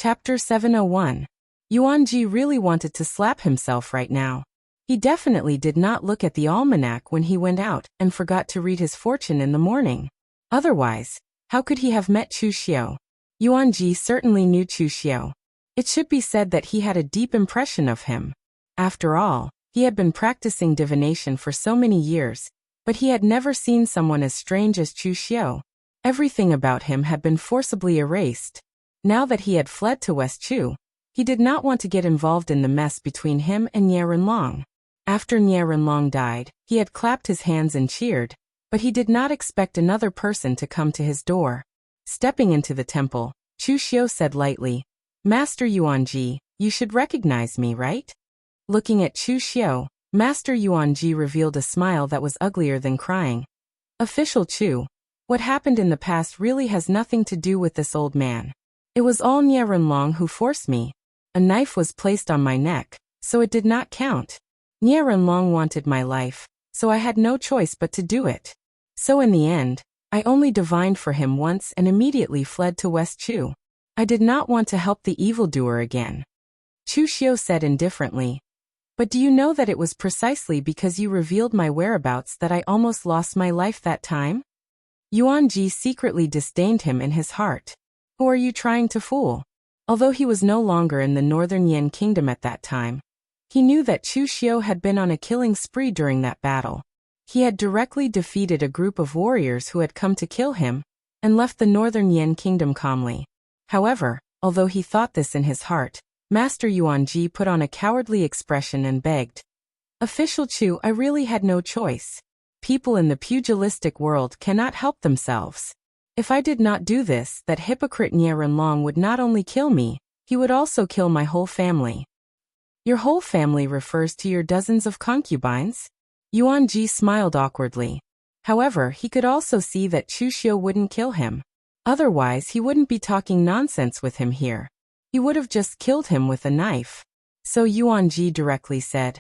Chapter 701. Yuanji really wanted to slap himself right now. He definitely did not look at the almanac when he went out and forgot to read his fortune in the morning. Otherwise, how could he have met Chu Xiao? Yuanji certainly knew Chu Xiao. It should be said that he had a deep impression of him. After all, he had been practicing divination for so many years, but he had never seen someone as strange as Chu Xiao. Everything about him had been forcibly erased. Now that he had fled to West Chu, he did not want to get involved in the mess between him and Nie Renlong. After Nie Renlong died, he had clapped his hands and cheered, but he did not expect another person to come to his door. Stepping into the temple, Chu Xiao said lightly, "Master Yuanji, you should recognize me, right?" Looking at Chu Xiao, Master Yuanji revealed a smile that was uglier than crying. "Official Chu, what happened in the past really has nothing to do with this old man. It was all Nie Renlong who forced me. A knife was placed on my neck, so it did not count. Nie Renlong wanted my life, so I had no choice but to do it. So in the end, I only divined for him once and immediately fled to West Chu. I did not want to help the evildoer again." Chu Xiao said indifferently, "But do you know that it was precisely because you revealed my whereabouts that I almost lost my life that time?" Yuanji secretly disdained him in his heart. Who are you trying to fool? Although he was no longer in the northern Yan kingdom at that time, he knew that Chu Xiao had been on a killing spree during that battle. He had directly defeated a group of warriors who had come to kill him, and left the northern Yan kingdom calmly. However, although he thought this in his heart, Master Yuanji put on a cowardly expression and begged, "Official Chu, I really had no choice. People in the pugilistic world cannot help themselves. If I did not do this, that hypocrite Nie Renlong would not only kill me, he would also kill my whole family." "Your whole family refers to your dozens of concubines?" Yuanji smiled awkwardly. However, he could also see that Chu Xiao wouldn't kill him. Otherwise, he wouldn't be talking nonsense with him here. He would have just killed him with a knife. So Yuanji directly said,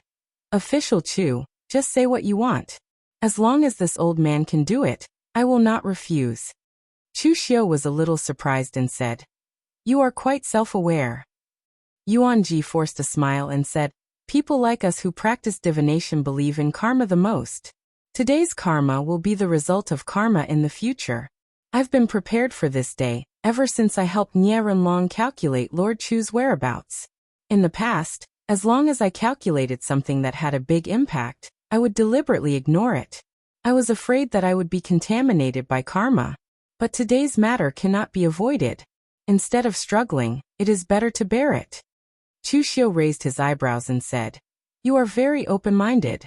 "Official Chu, just say what you want. As long as this old man can do it, I will not refuse." Chu Xiao was a little surprised and said, "You are quite self-aware." Yuanji forced a smile and said, "People like us who practice divination believe in karma the most. Today's karma will be the result of karma in the future. I've been prepared for this day, ever since I helped Nie Renlong calculate Lord Chu's whereabouts. In the past, as long as I calculated something that had a big impact, I would deliberately ignore it. I was afraid that I would be contaminated by karma. But today's matter cannot be avoided. Instead of struggling, it is better to bear it." Chu Xiao raised his eyebrows and said, "You are very open-minded.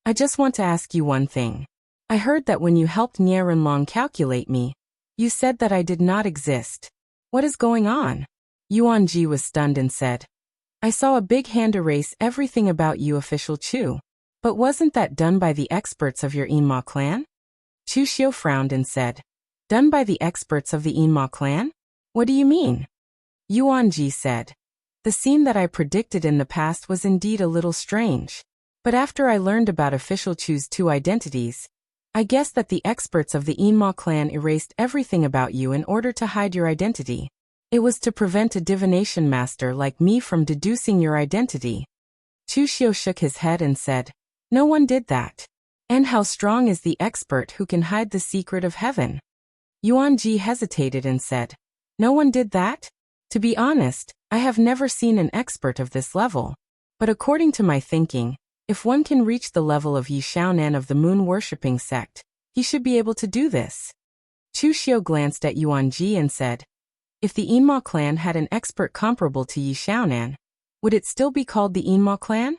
I just want to ask you one thing. I heard that when you helped Nie Renlong calculate me, you said that I did not exist. What is going on?" Yuanji was stunned and said, "I saw a big hand erase everything about you, Official Chu. But wasn't that done by the experts of your Yinma clan?" Chu Xiao frowned and said, "Done by the experts of the Yinma clan? What do you mean?" Yuanji said, "The scene that I predicted in the past was indeed a little strange. But after I learned about Official Chu's two identities, I guessed that the experts of the Yinma clan erased everything about you in order to hide your identity. It was to prevent a divination master like me from deducing your identity." Chu Xiao shook his head and said, "No one did that. And how strong is the expert who can hide the secret of heaven?" Yuanji hesitated and said, "No one did that? To be honest, I have never seen an expert of this level. But according to my thinking, if one can reach the level of Yi Xiaonan of the moon-worshipping sect, he should be able to do this." Chu Xiao glanced at Yuanji and said, "If the Yinma clan had an expert comparable to Yi Xiaonan, would it still be called the Yinma clan?"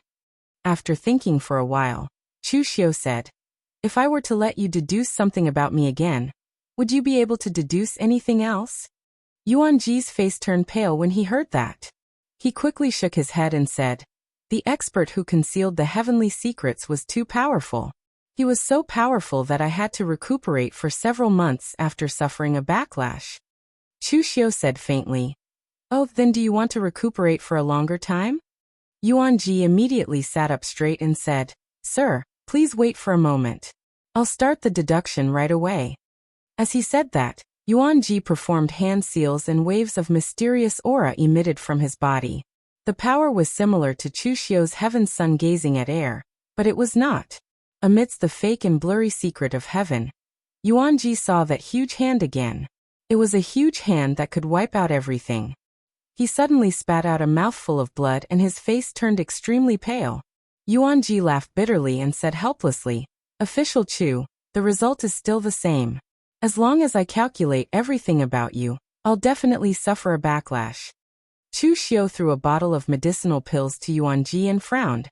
After thinking for a while, Chu Xiao said, "If I were to let you deduce something about me again, would you be able to deduce anything else?" Yuanji's face turned pale when he heard that. He quickly shook his head and said, "The expert who concealed the heavenly secrets was too powerful. He was so powerful that I had to recuperate for several months after suffering a backlash." Chu Xiao said faintly, "Oh, then do you want to recuperate for a longer time?" Yuanji immediately sat up straight and said, "Sir, please wait for a moment. I'll start the deduction right away." As he said that, Yuanji performed hand seals and waves of mysterious aura emitted from his body. The power was similar to Chu Xiu's heaven's sun gazing at air, but it was not. Amidst the fake and blurry secret of heaven, Yuanji saw that huge hand again. It was a huge hand that could wipe out everything. He suddenly spat out a mouthful of blood and his face turned extremely pale. Yuanji laughed bitterly and said helplessly, "Official Chu, the result is still the same. As long as I calculate everything about you, I'll definitely suffer a backlash." Chu Xiu threw a bottle of medicinal pills to Yuanji and frowned,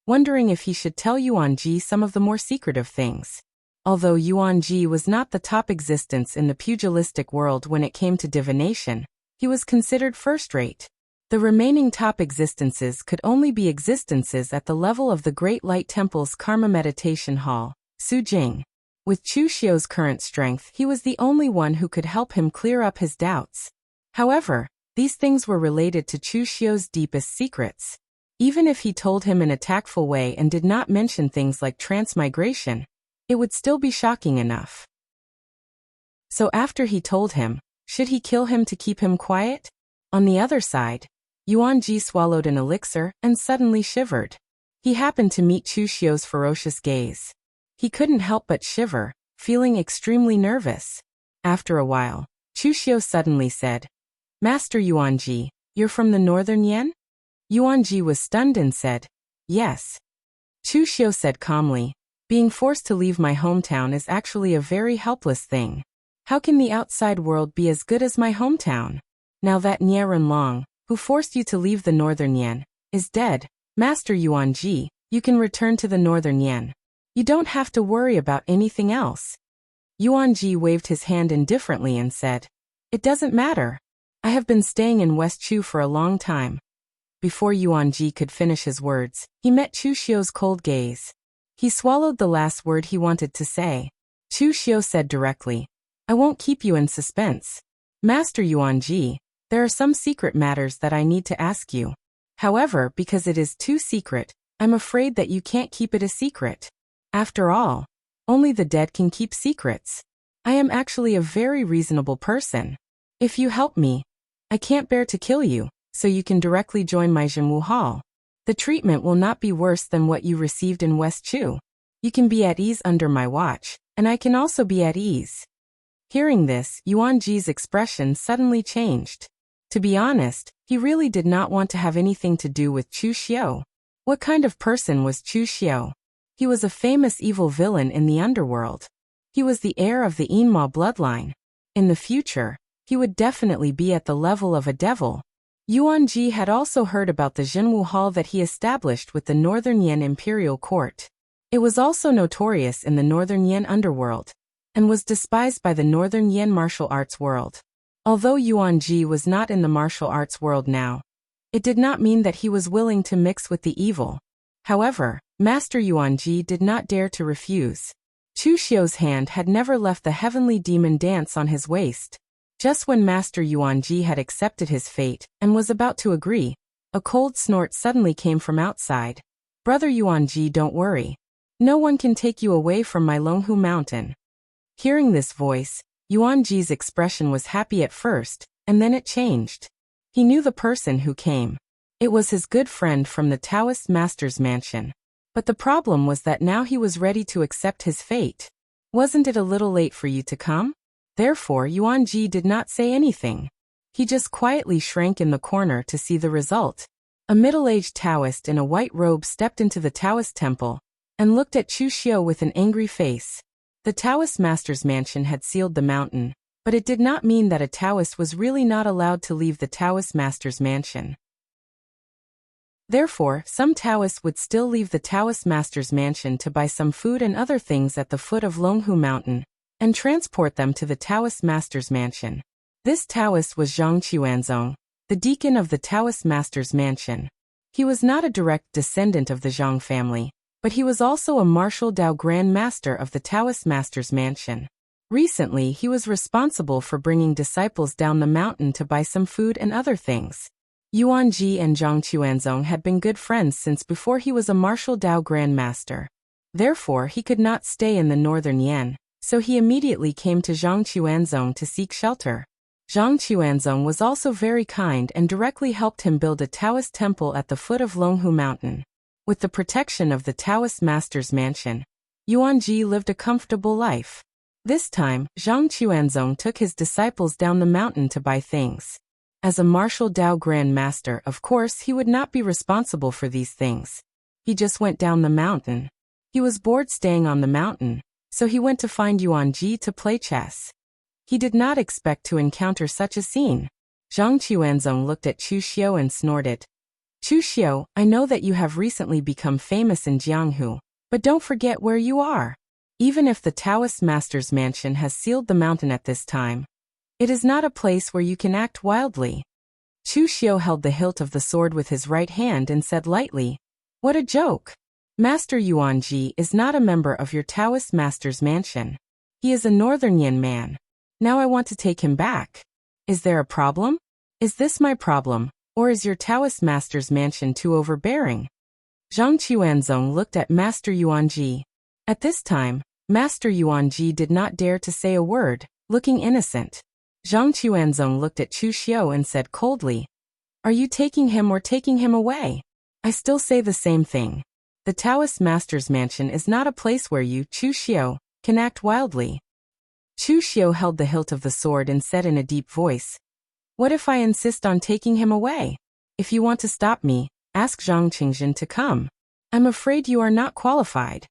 wondering if he should tell Yuanji some of the more secretive things. Although Yuanji was not the top existence in the pugilistic world when it came to divination, he was considered first-rate. The remaining top existences could only be existences at the level of the Great Light Temple's Karma Meditation Hall, Sujing. With Chu Xiu's current strength, he was the only one who could help him clear up his doubts. However, these things were related to Chu Xiu's deepest secrets. Even if he told him in a tactful way and did not mention things like transmigration, it would still be shocking enough. So after he told him, should he kill him to keep him quiet? On the other side, Yuanji swallowed an elixir and suddenly shivered. He happened to meet Chu Xiu's ferocious gaze. He couldn't help but shiver, feeling extremely nervous. After a while, Chu Xiu suddenly said, "Master Yuanji, you're from the Northern Yan?" Yuanji was stunned and said, "Yes." Chu Xiu said calmly, "Being forced to leave my hometown is actually a very helpless thing. How can the outside world be as good as my hometown? Now that Nie Renlong, who forced you to leave the Northern Yan, is dead, Master Yuanji, you can return to the Northern Yan. You don't have to worry about anything else." Yuanji waved his hand indifferently and said, "It doesn't matter. I have been staying in West Chu for a long time." Before Yuanji could finish his words, he met Chu Xiu's cold gaze. He swallowed the last word he wanted to say. Chu Xiu said directly, "I won't keep you in suspense. Master Yuanji, there are some secret matters that I need to ask you. However, because it is too secret, I'm afraid that you can't keep it a secret. After all, only the dead can keep secrets. I am actually a very reasonable person. If you help me, I can't bear to kill you, so you can directly join my Jinwu Hall. The treatment will not be worse than what you received in West Chu. You can be at ease under my watch, and I can also be at ease." Hearing this, Yuanji's expression suddenly changed. To be honest, he really did not want to have anything to do with Chu Xiu. What kind of person was Chu Xiu? He was a famous evil villain in the underworld. He was the heir of the Yinma bloodline. In the future, he would definitely be at the level of a devil. Yuanji had also heard about the Jinwu Hall that he established with the Northern Yan Imperial Court. It was also notorious in the Northern Yan underworld, and was despised by the Northern Yan martial arts world. Although Yuanji was not in the martial arts world now, it did not mean that he was willing to mix with the evil. However, Master Yuanji did not dare to refuse. Chu Xiu's hand had never left the heavenly demon dance on his waist. Just when Master Yuanji had accepted his fate and was about to agree, a cold snort suddenly came from outside. "Brother Yuanji, don't worry. No one can take you away from my Longhu Mountain." Hearing this voice, Yuanji's expression was happy at first, and then it changed. He knew the person who came. It was his good friend from the Taoist master's mansion. But the problem was that now he was ready to accept his fate. "Wasn't it a little late for you to come?" Therefore, Yuanji did not say anything. He just quietly shrank in the corner to see the result. A middle-aged Taoist in a white robe stepped into the Taoist temple and looked at Chu Xiu with an angry face. The Taoist master's mansion had sealed the mountain, but it did not mean that a Taoist was really not allowed to leave the Taoist master's mansion. Therefore, some Taoists would still leave the Taoist master's mansion to buy some food and other things at the foot of Longhu Mountain, and transport them to the Taoist master's mansion. This Taoist was Zhang Quanzong, the deacon of the Taoist master's mansion. He was not a direct descendant of the Zhang family, but he was also a martial Dao Grand Master of the Taoist master's mansion. Recently, he was responsible for bringing disciples down the mountain to buy some food and other things. Yuanji and Zhang Quanzong had been good friends since before he was a martial Dao Grand Master. Therefore, he could not stay in the Northern Yan, so he immediately came to Zhang Chuanzong to seek shelter. Zhang Chuanzong was also very kind and directly helped him build a Taoist temple at the foot of Longhu Mountain. With the protection of the Taoist master's mansion, Yuanji lived a comfortable life. This time, Zhang Chuanzong took his disciples down the mountain to buy things. As a martial Dao Grand Master, of course, he would not be responsible for these things. He just went down the mountain. He was bored staying on the mountain, so he went to find Yuanji to play chess. He did not expect to encounter such a scene. Zhang Chuanzong looked at Chu Xiu and snorted. Chu Xiu, I know that you have recently become famous in Jianghu, but don't forget where you are. Even if the Taoist master's mansion has sealed the mountain at this time, it is not a place where you can act wildly. Chu Xiu held the hilt of the sword with his right hand and said lightly, "What a joke! Master Yuanji is not a member of your Taoist master's mansion. He is a Northern Yin man. Now I want to take him back. Is there a problem? Is this my problem, or is your Taoist master's mansion too overbearing?" Zhang Chuanzong looked at Master Yuanji. At this time, Master Yuanji did not dare to say a word, looking innocent. Zhang Chuanzong looked at Chu Xiu and said coldly, "Are you taking him or taking him away? I still say the same thing. The Taoist master's mansion is not a place where you, Chu Xiu, can act wildly." Chu Xiu held the hilt of the sword and said in a deep voice, "What if I insist on taking him away? If you want to stop me, ask Zhang Qingjin to come. I'm afraid you are not qualified."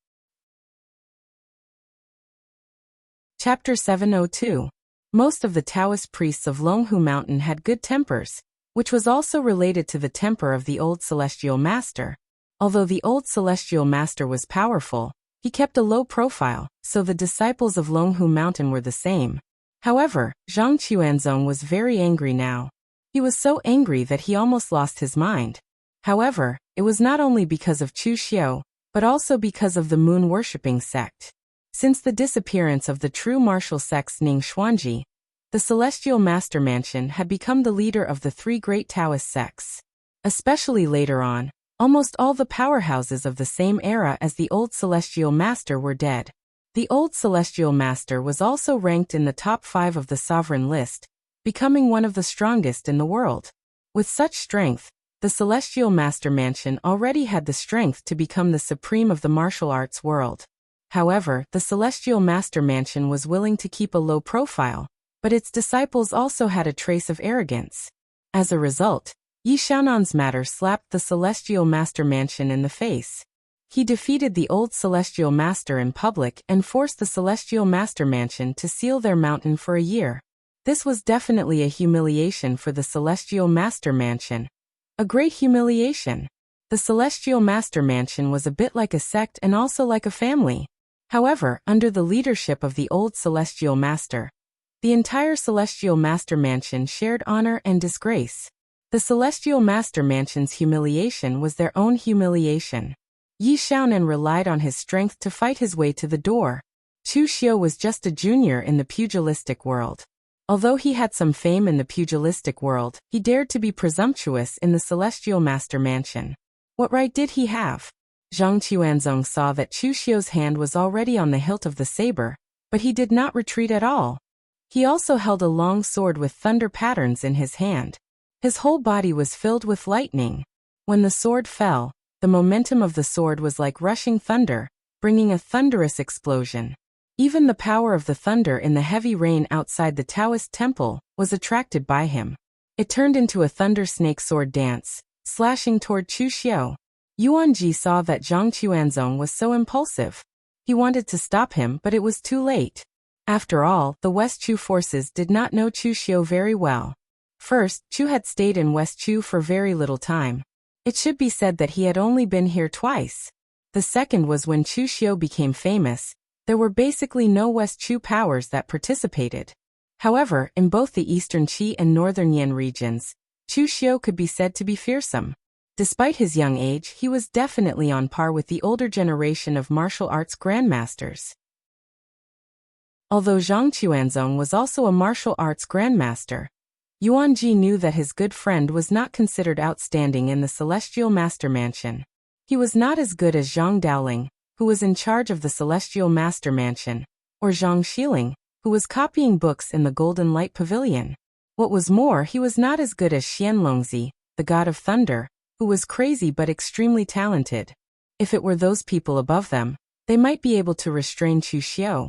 Chapter 702. Most of the Taoist priests of Longhu Mountain had good tempers, which was also related to the temper of the old celestial master. Although the old celestial master was powerful, he kept a low profile, so the disciples of Longhu Mountain were the same. However, Zhang Chuanzong was very angry now. He was so angry that he almost lost his mind. However, it was not only because of Chu Xiu, but also because of the moon-worshipping sect. Since the disappearance of the true martial sects Ning Xuanji, the Celestial Master Mansion had become the leader of the three great Taoist sects. Especially later on, almost all the powerhouses of the same era as the old Celestial Master were dead. The old Celestial Master was also ranked in the top 5 of the sovereign list, becoming one of the strongest in the world. With such strength, the Celestial Master Mansion already had the strength to become the supreme of the martial arts world. However, the Celestial Master Mansion was willing to keep a low profile, but its disciples also had a trace of arrogance. As a result, Yi Xiaonan's matter slapped the Celestial Master Mansion in the face. He defeated the old Celestial Master in public and forced the Celestial Master Mansion to seal their mountain for a year. This was definitely a humiliation for the Celestial Master Mansion. A great humiliation. The Celestial Master Mansion was a bit like a sect and also like a family. However, under the leadership of the old Celestial Master, the entire Celestial Master Mansion shared honor and disgrace. The Celestial Master Mansion's humiliation was their own humiliation. Yi Xiaonan relied on his strength to fight his way to the door. Chu Xiu was just a junior in the pugilistic world. Although he had some fame in the pugilistic world, he dared to be presumptuous in the Celestial Master Mansion. What right did he have? Zhang Chuanzong saw that Chu Xiu's hand was already on the hilt of the saber, but he did not retreat at all. He also held a long sword with thunder patterns in his hand. His whole body was filled with lightning. When the sword fell, the momentum of the sword was like rushing thunder, bringing a thunderous explosion. Even the power of the thunder in the heavy rain outside the Taoist temple was attracted by him. It turned into a thunder snake sword dance, slashing toward Chu Xiu. Yuanji saw that Zhang Chuanzong was so impulsive. He wanted to stop him, but it was too late. After all, the West Chu forces did not know Chu Xiu very well. First, Chu had stayed in West Chu for very little time. It should be said that he had only been here twice. The second was when Chu Xiu became famous, there were basically no West Chu powers that participated. However, in both the Eastern Qi and Northern Yan regions, Chu Xiu could be said to be fearsome. Despite his young age, he was definitely on par with the older generation of martial arts grandmasters. Although Zhang Chuanzong was also a martial arts grandmaster, Yuanji knew that his good friend was not considered outstanding in the Celestial Master Mansion. He was not as good as Zhang Daoling, who was in charge of the Celestial Master Mansion, or Zhang Xiling, who was copying books in the Golden Light Pavilion. What was more, he was not as good as Xianlongzi, the god of thunder, who was crazy but extremely talented. If it were those people above them, they might be able to restrain Chu Xiu.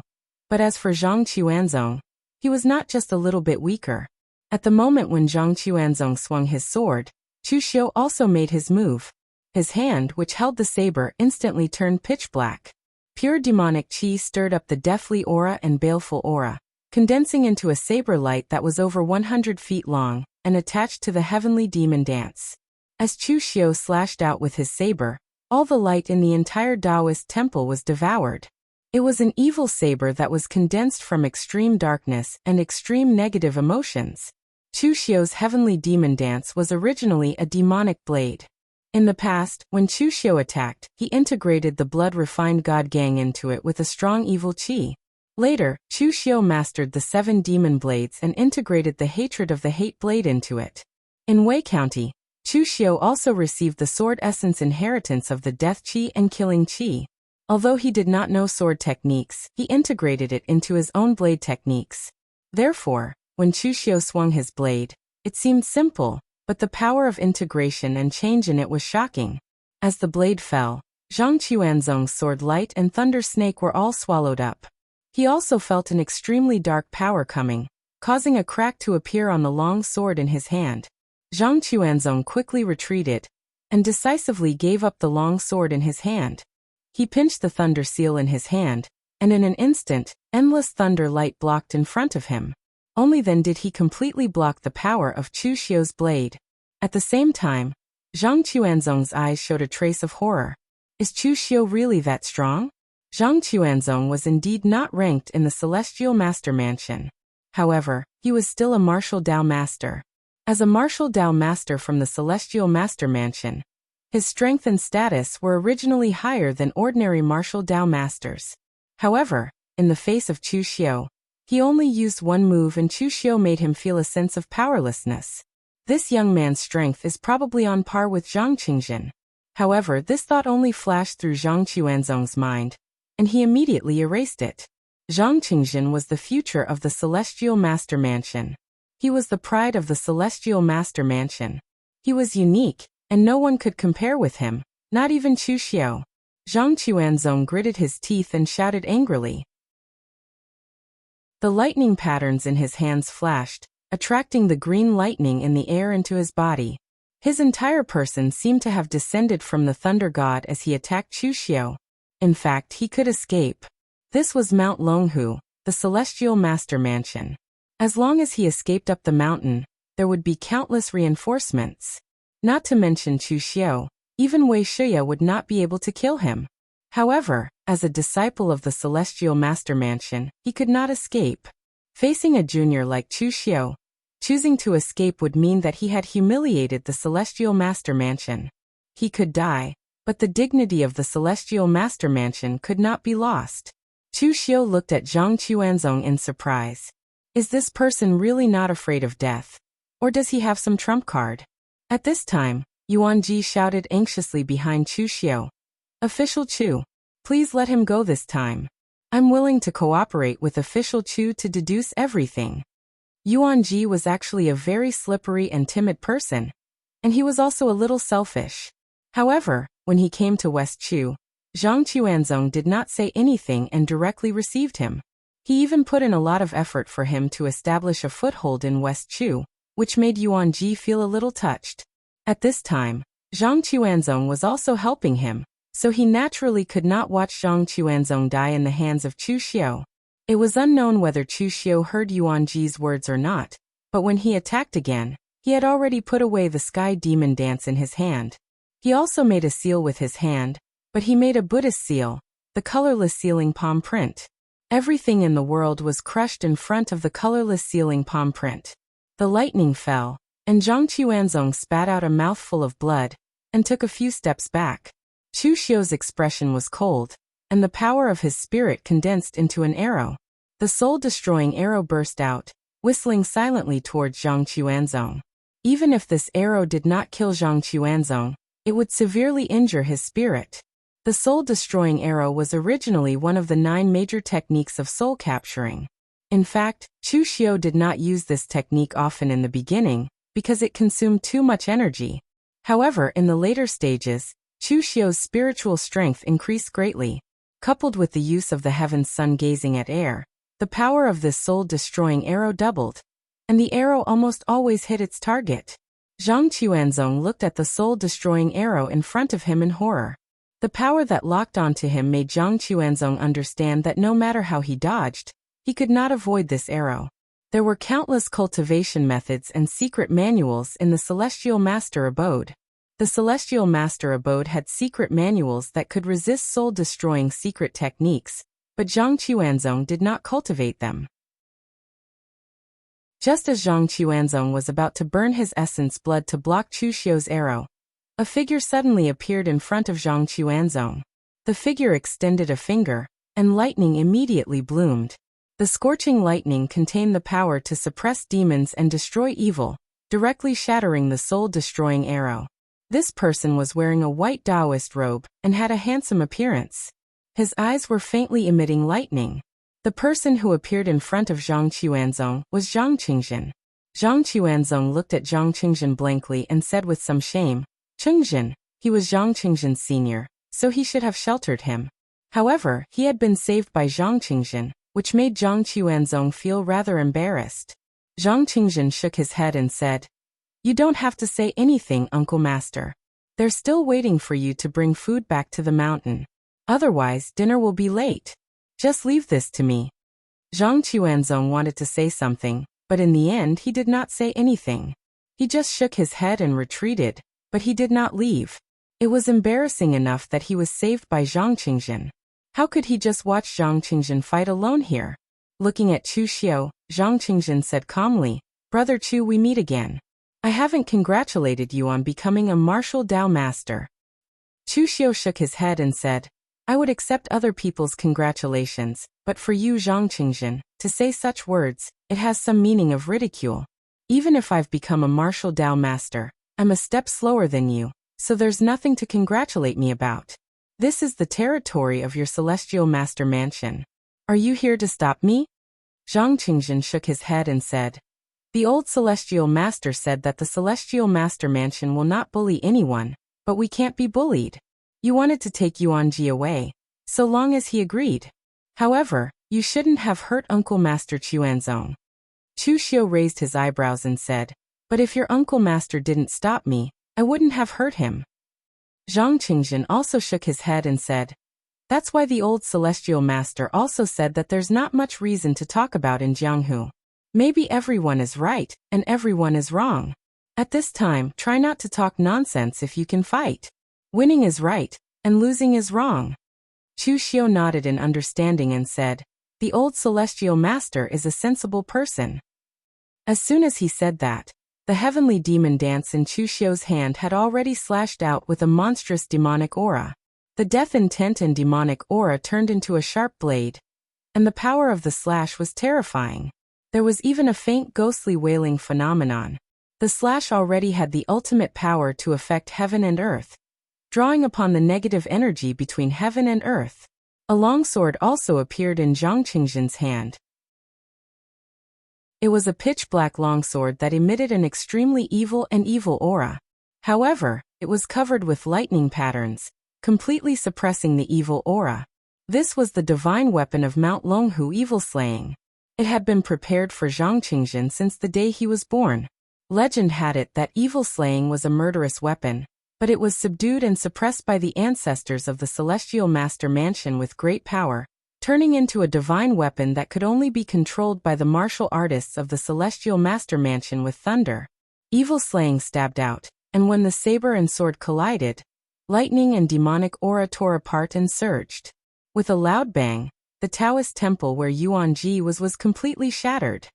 But as for Zhang Chuanzong, he was not just a little bit weaker. At the moment when Zhang Chuanzong swung his sword, Chu Xiu also made his move. His hand, which held the saber, instantly turned pitch black. Pure demonic qi stirred up the deathly aura and baleful aura, condensing into a saber light that was over 100 feet long and attached to the heavenly demon dance. As Chu Xiu slashed out with his saber, all the light in the entire Taoist temple was devoured. It was an evil saber that was condensed from extreme darkness and extreme negative emotions. Chu Xiu's heavenly demon dance was originally a demonic blade. In the past, when Chu Xiu attacked, he integrated the blood-refined god gang into it with a strong evil qi. Later, Chu Xiu mastered the 7 demon blades and integrated the hatred of the hate blade into it. In Wei County, Chu Xiu also received the sword essence inheritance of the death qi and killing qi. Although he did not know sword techniques, he integrated it into his own blade techniques. Therefore, when Chu Xiu swung his blade, it seemed simple, but the power of integration and change in it was shocking. As the blade fell, Zhang Chuanzong's sword light and thunder snake were all swallowed up. He also felt an extremely dark power coming, causing a crack to appear on the long sword in his hand. Zhang Chuanzong quickly retreated and decisively gave up the long sword in his hand. He pinched the thunder seal in his hand, and in an instant, endless thunder light blocked in front of him. Only then did he completely block the power of Chu Xiu's blade. At the same time, Zhang Chuanzong's eyes showed a trace of horror. Is Chu Xiu really that strong? Zhang Chuanzong was indeed not ranked in the Celestial Master Mansion. However, he was still a martial Dao master. As a martial Dao master from the Celestial Master Mansion, his strength and status were originally higher than ordinary martial Dao masters. However, in the face of Chu Xiu, he only used one move and Chu Xiu made him feel a sense of powerlessness. This young man's strength is probably on par with Zhang Qingjin. However, this thought only flashed through Zhang Chuanzong's mind, and he immediately erased it. Zhang Qingjin was the future of the Celestial Master Mansion. He was the pride of the Celestial Master Mansion. He was unique, and no one could compare with him, not even Chu Xiu. Zhang Chuanzong gritted his teeth and shouted angrily. The lightning patterns in his hands flashed, attracting the green lightning in the air into his body. His entire person seemed to have descended from the thunder god as he attacked Chu Xiu. In fact, he could escape. This was Mount Longhu, the Celestial Master Mansion. As long as he escaped up the mountain, there would be countless reinforcements. Not to mention Chu Xiu, even Wei Shiya would not be able to kill him. However, as a disciple of the Celestial Master Mansion, he could not escape. Facing a junior like Chu Xiu, choosing to escape would mean that he had humiliated the Celestial Master Mansion. He could die, but the dignity of the Celestial Master Mansion could not be lost. Chu Xiu looked at Zhang Chuanzong in surprise. Is this person really not afraid of death? Or does he have some trump card? At this time, Yuan Ji shouted anxiously behind Chu Xiu. Official Chu, please let him go this time. I'm willing to cooperate with Official Chu to deduce everything. Yuan Ji was actually a very slippery and timid person, and he was also a little selfish. However, when he came to West Chu, Zhang Chuanzong did not say anything and directly received him. He even put in a lot of effort for him to establish a foothold in West Chu, which made Yuan Ji feel a little touched. At this time, Zhang Chuanzong was also helping him, so he naturally could not watch Zhang Chuanzong die in the hands of Chu Xiu. It was unknown whether Chu Xiu heard Yuan Ji's words or not, but when he attacked again, he had already put away the sky demon dance in his hand. He also made a seal with his hand, but he made a Buddhist seal, the colorless sealing palm print. Everything in the world was crushed in front of the colorless sealing palm print. The lightning fell, and Zhang Chuanzong spat out a mouthful of blood, and took a few steps back. Chu Xiu's expression was cold, and the power of his spirit condensed into an arrow. The soul-destroying arrow burst out, whistling silently towards Zhang Chuanzong. Even if this arrow did not kill Zhang Chuanzong, it would severely injure his spirit. The soul-destroying arrow was originally one of the 9 major techniques of soul capturing. In fact, Chu Xiu did not use this technique often in the beginning, because it consumed too much energy. However, in the later stages, Chu Xiu's spiritual strength increased greatly. Coupled with the use of the heaven's sun gazing at air, the power of this soul-destroying arrow doubled, and the arrow almost always hit its target. Zhang Quanzong looked at the soul-destroying arrow in front of him in horror. The power that locked onto him made Zhang Quanzong understand that no matter how he dodged, he could not avoid this arrow. There were countless cultivation methods and secret manuals in the Celestial Master Abode. The Celestial Master Abode had secret manuals that could resist soul-destroying secret techniques, but Zhang Quanzong did not cultivate them. Just as Zhang Quanzong was about to burn his essence blood to block Chu Xiu's arrow, a figure suddenly appeared in front of Zhang Quanzong. The figure extended a finger, and lightning immediately bloomed. The scorching lightning contained the power to suppress demons and destroy evil, directly shattering the soul-destroying arrow. This person was wearing a white Taoist robe and had a handsome appearance. His eyes were faintly emitting lightning. The person who appeared in front of Zhang Quanzong was Zhang Qingzhen. Zhang Quanzong looked at Zhang Qingzhen blankly and said with some shame, "Qingzhen." He was Zhang Qingzhen's senior, so he should have sheltered him. However, he had been saved by Zhang Qingzhen, which made Zhang Quanzong feel rather embarrassed. Zhang Qingzhen shook his head and said, "You don't have to say anything, Uncle Master. They're still waiting for you to bring food back to the mountain. Otherwise, dinner will be late. Just leave this to me." Zhang Quanzong wanted to say something, but in the end he did not say anything. He just shook his head and retreated, but he did not leave. It was embarrassing enough that he was saved by Zhang Qingzhen. How could he just watch Zhang Qingzhen fight alone here? Looking at Chu Xiu, Zhang Qingzhen said calmly, "Brother Chu, we meet again. I haven't congratulated you on becoming a martial Dao master." Chu Xiu shook his head and said, "I would accept other people's congratulations, but for you, Zhang Qingzhen, to say such words, it has some meaning of ridicule. Even if I've become a martial Dao master, I'm a step slower than you, so there's nothing to congratulate me about. This is the territory of your Celestial Master Mansion. Are you here to stop me?" Zhang Qingzhen shook his head and said, "The old Celestial Master said that the Celestial Master Mansion will not bully anyone, but we can't be bullied. You wanted to take Yuanji away, so long as he agreed. However, you shouldn't have hurt Uncle Master Quanzong." Chu Xiu raised his eyebrows and said, "But if your Uncle Master didn't stop me, I wouldn't have hurt him." Zhang Qingzhen also shook his head and said, "That's why the old Celestial Master also said that there's not much reason to talk about in Jianghu. Maybe everyone is right, and everyone is wrong. At this time, try not to talk nonsense if you can fight. Winning is right, and losing is wrong." Chu Xiu nodded in understanding and said, "The old Celestial Master is a sensible person." As soon as he said that, the heavenly demon dance in Chu Xiu's hand had already slashed out with a monstrous demonic aura. The death intent and demonic aura turned into a sharp blade, and the power of the slash was terrifying. There was even a faint ghostly wailing phenomenon. The slash already had the ultimate power to affect heaven and earth, drawing upon the negative energy between heaven and earth. A longsword also appeared in Zhang Qingzhen's hand. It was a pitch-black longsword that emitted an extremely evil aura. However, it was covered with lightning patterns, completely suppressing the evil aura. This was the divine weapon of Mount Longhu evil slaying. It had been prepared for Zhang Qingzhen since the day he was born. Legend had it that evil slaying was a murderous weapon, but it was subdued and suppressed by the ancestors of the Celestial Master Mansion with great power, turning into a divine weapon that could only be controlled by the martial artists of the Celestial Master Mansion with thunder. Evil slaying stabbed out, and when the saber and sword collided, lightning and demonic aura tore apart and surged. With a loud bang, the Taoist temple where Yuanji was completely shattered.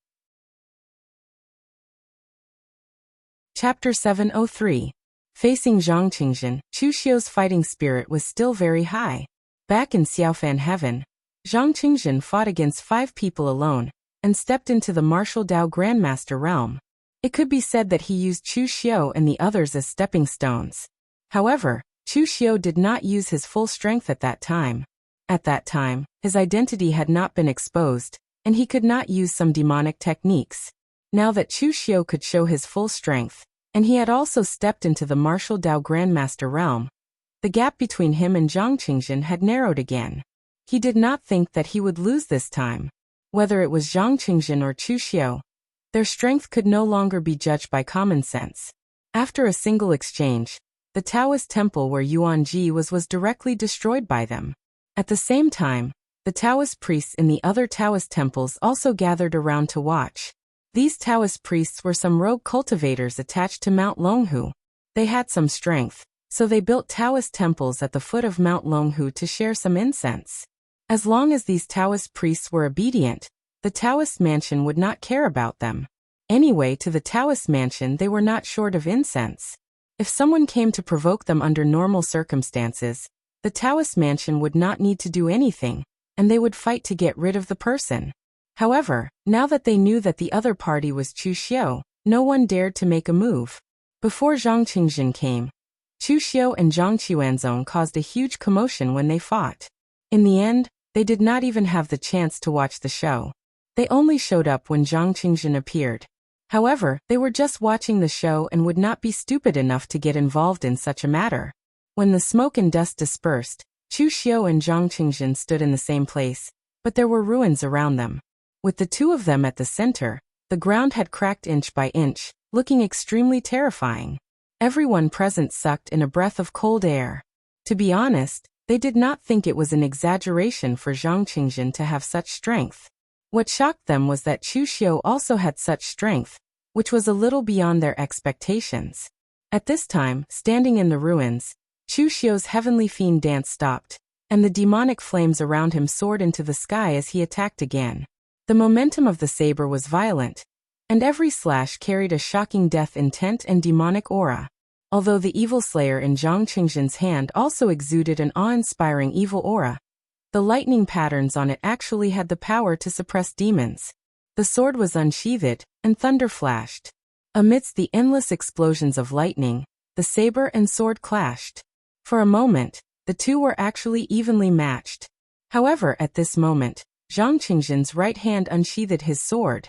Chapter 703. Facing Zhang Qingzhen, Chu Xiu's fighting spirit was still very high. Back in Xiaofan heaven, Zhang Qingzhen fought against 5 people alone, and stepped into the martial Dao Grandmaster realm. It could be said that he used Chu Xiu and the others as stepping stones. However, Chu Xiu did not use his full strength at that time. At that time, his identity had not been exposed, and he could not use some demonic techniques. Now that Chu Xiu could show his full strength, and he had also stepped into the martial Dao Grandmaster realm, the gap between him and Zhang Qingjin had narrowed again. He did not think that he would lose this time. Whether it was Zhang Qingjin or Chu Xiu, their strength could no longer be judged by common sense. After a single exchange, the Taoist temple where Yuanji was directly destroyed by them. At the same time, the Taoist priests in the other Taoist temples also gathered around to watch. These Taoist priests were some rogue cultivators attached to Mount Longhu. They had some strength, so they built Taoist temples at the foot of Mount Longhu to share some incense. As long as these Taoist priests were obedient, the Taoist mansion would not care about them. Anyway, to the Taoist mansion they were not short of incense. If someone came to provoke them under normal circumstances, the Taoist mansion would not need to do anything, and they would fight to get rid of the person. However, now that they knew that the other party was Chu Xiu, no one dared to make a move. Before Zhang Qingjin came, Chu Xiu and Zhang Xuanzong caused a huge commotion when they fought. In the end, they did not even have the chance to watch the show. They only showed up when Zhang Qingjin appeared. However, they were just watching the show and would not be stupid enough to get involved in such a matter. When the smoke and dust dispersed, Chu Xiu and Zhang Qingjin stood in the same place, but there were ruins around them. With the two of them at the center, the ground had cracked inch by inch, looking extremely terrifying. Everyone present sucked in a breath of cold air. To be honest, they did not think it was an exaggeration for Zhang Qingjin to have such strength. What shocked them was that Chu Xiu also had such strength, which was a little beyond their expectations. At this time, standing in the ruins, Chu Xiu's heavenly fiend dance stopped, and the demonic flames around him soared into the sky as he attacked again. The momentum of the saber was violent, and every slash carried a shocking death intent and demonic aura. Although the evil slayer in Zhang Qingjin's hand also exuded an awe-inspiring evil aura, the lightning patterns on it actually had the power to suppress demons. The sword was unsheathed, and thunder flashed. Amidst the endless explosions of lightning, the saber and sword clashed. For a moment, the two were actually evenly matched. However, at this moment, Zhang Qingjin's right hand unsheathed his sword.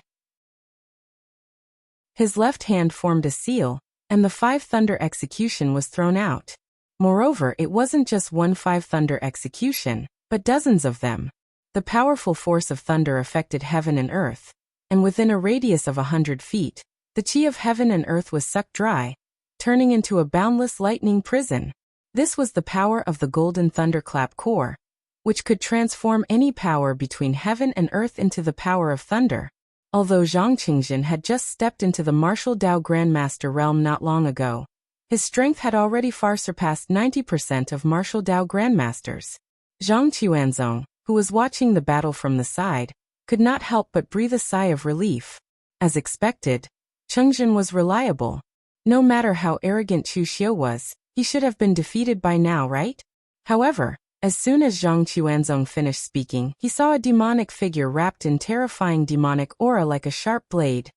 His left hand formed a seal, and the five thunder execution was thrown out. Moreover, it wasn't just one five thunder execution, but dozens of them. The powerful force of thunder affected heaven and earth, and within a radius of 100 feet, the chi of heaven and earth was sucked dry, turning into a boundless lightning prison. This was the power of the golden thunderclap core, which could transform any power between heaven and earth into the power of thunder. Although Zhang Qingjin had just stepped into the martial Dao Grandmaster realm not long ago, his strength had already far surpassed 90% of martial Dao Grandmasters. Zhang Xuanzong, who was watching the battle from the side, could not help but breathe a sigh of relief. As expected, Qingjin was reliable. No matter how arrogant Chu Xiu was, he should have been defeated by now, right? However, as soon as Zhang Xuanzong finished speaking, he saw a demonic figure wrapped in terrifying demonic aura like a sharp blade,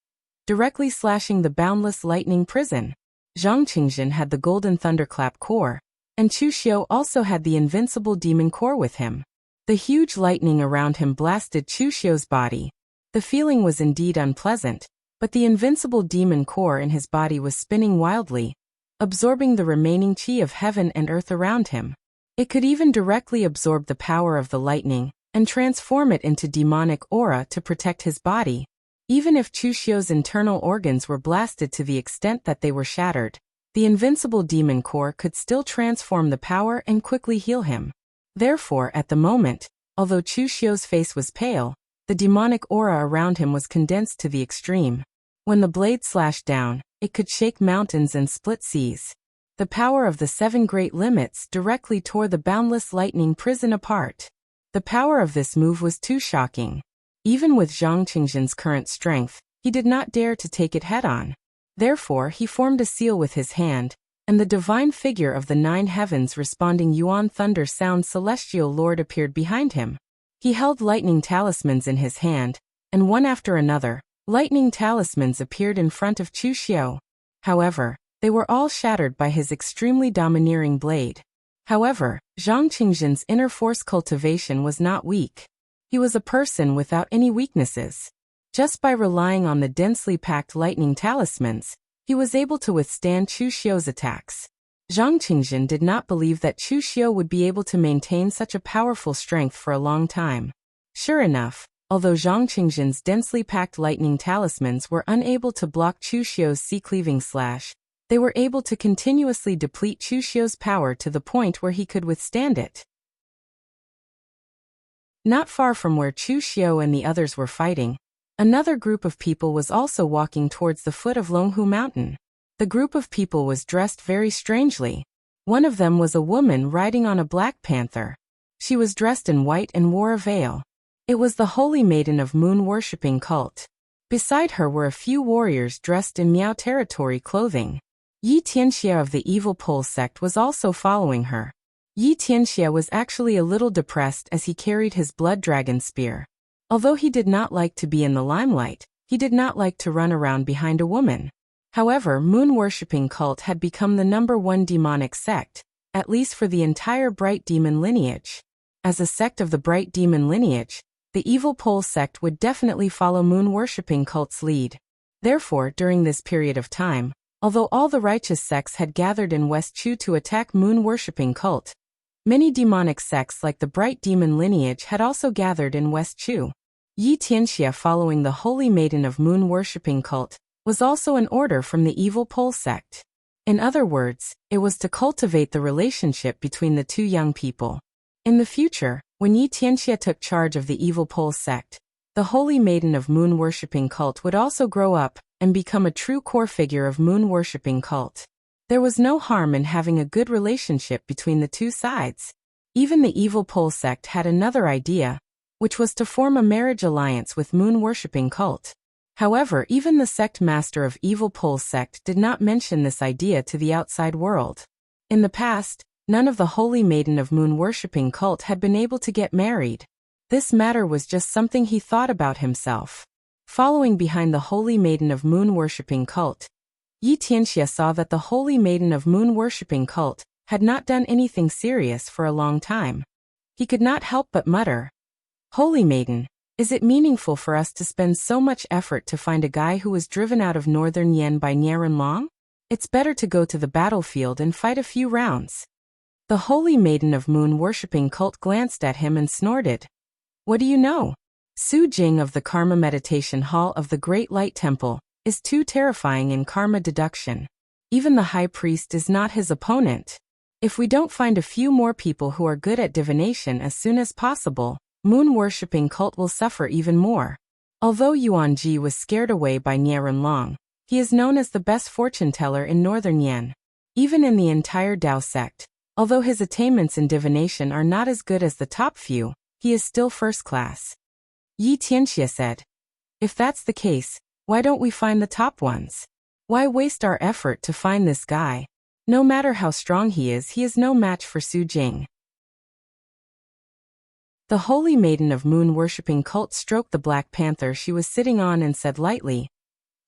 directly slashing the boundless lightning prison. Zhang Qingjin had the golden thunderclap core, and Chu Xiu also had the invincible demon core with him. The huge lightning around him blasted Chu Xiu's body. The feeling was indeed unpleasant, but the invincible demon core in his body was spinning wildly, absorbing the remaining chi of heaven and earth around him. It could even directly absorb the power of the lightning and transform it into demonic aura to protect his body. Even if Chu Xiu's internal organs were blasted to the extent that they were shattered, the invincible demon core could still transform the power and quickly heal him. Therefore, at the moment, although Chu Xiu's face was pale, the demonic aura around him was condensed to the extreme. When the blade slashed down, it could shake mountains and split seas. The power of the seven great limits directly tore the boundless lightning prison apart. The power of this move was too shocking. Even with Zhang Qingjin's current strength, he did not dare to take it head-on. Therefore, he formed a seal with his hand, and the divine figure of the nine heavens responding Yuan Thunder Sound Celestial Lord appeared behind him. He held lightning talismans in his hand, and one after another, lightning talismans appeared in front of Chu Xiu. However, they were all shattered by his extremely domineering blade. However, Zhang Qingzhen's inner force cultivation was not weak. He was a person without any weaknesses. Just by relying on the densely packed lightning talismans, he was able to withstand Chu Xiu's attacks. Zhang Qingzhen did not believe that Chu Xiu would be able to maintain such a powerful strength for a long time. Sure enough, although Zhang Qingzhen's densely packed lightning talismans were unable to block Chu Xiu's sea-cleaving slash, they were able to continuously deplete Chu Xiu's power to the point where he could withstand it. Not far from where Chu Xiu and the others were fighting, another group of people was also walking towards the foot of Longhu Mountain. The group of people was dressed very strangely. One of them was a woman riding on a black panther. She was dressed in white and wore a veil. It was the holy maiden of moon-worshipping cult. Beside her were a few warriors dressed in Miao territory clothing. Yi Tianxia of the evil pole sect was also following her. Yi Tianxia was actually a little depressed as he carried his blood dragon spear. Although he did not like to be in the limelight, he did not like to run around behind a woman. However, moon-worshipping cult had become the #1 demonic sect, at least for the entire bright demon lineage. As a sect of the bright demon lineage, the evil pole sect would definitely follow moon-worshipping cult's lead. Therefore, during this period of time, although all the righteous sects had gathered in West Chu to attack moon-worshipping cult, many demonic sects like the bright demon lineage had also gathered in West Chu. Yi Tianxia following the holy maiden of moon-worshipping cult was also an order from the evil pole sect. In other words, it was to cultivate the relationship between the two young people. In the future, when Yi Tianxia took charge of the evil pole sect, the holy maiden of moon-worshipping cult would also grow up and become a true core figure of moon-worshipping cult. There was no harm in having a good relationship between the two sides. Even the evil pole sect had another idea, which was to form a marriage alliance with moon-worshipping cult. However, even the sect master of evil pole sect did not mention this idea to the outside world. In the past, none of the holy maiden of moon-worshipping cult had been able to get married. This matter was just something he thought about himself. Following behind the holy maiden of moon-worshipping cult, Yi Tianxia saw that the holy maiden of moon-worshipping cult had not done anything serious for a long time. He could not help but mutter, "Holy maiden, is it meaningful for us to spend so much effort to find a guy who was driven out of northern Yen by Nianrenlong? It's better to go to the battlefield and fight a few rounds." The holy maiden of moon-worshipping cult glanced at him and snorted. "What do you know? Su Jing of the Karma Meditation Hall of the Great Light Temple is too terrifying in karma deduction. Even the high priest is not his opponent. If we don't find a few more people who are good at divination as soon as possible, moon-worshipping cult will suffer even more." Although Yuan Ji was scared away by Nianrenlong, he is known as the best fortune teller in northern Yen. Even in the entire Dao sect, although his attainments in divination are not as good as the top few, he is still first class. Yi Tianxia said, "If that's the case, why don't we find the top ones? Why waste our effort to find this guy? No matter how strong he is no match for Su Jing." The holy maiden of moon-worshipping cult stroked the black panther she was sitting on and said lightly,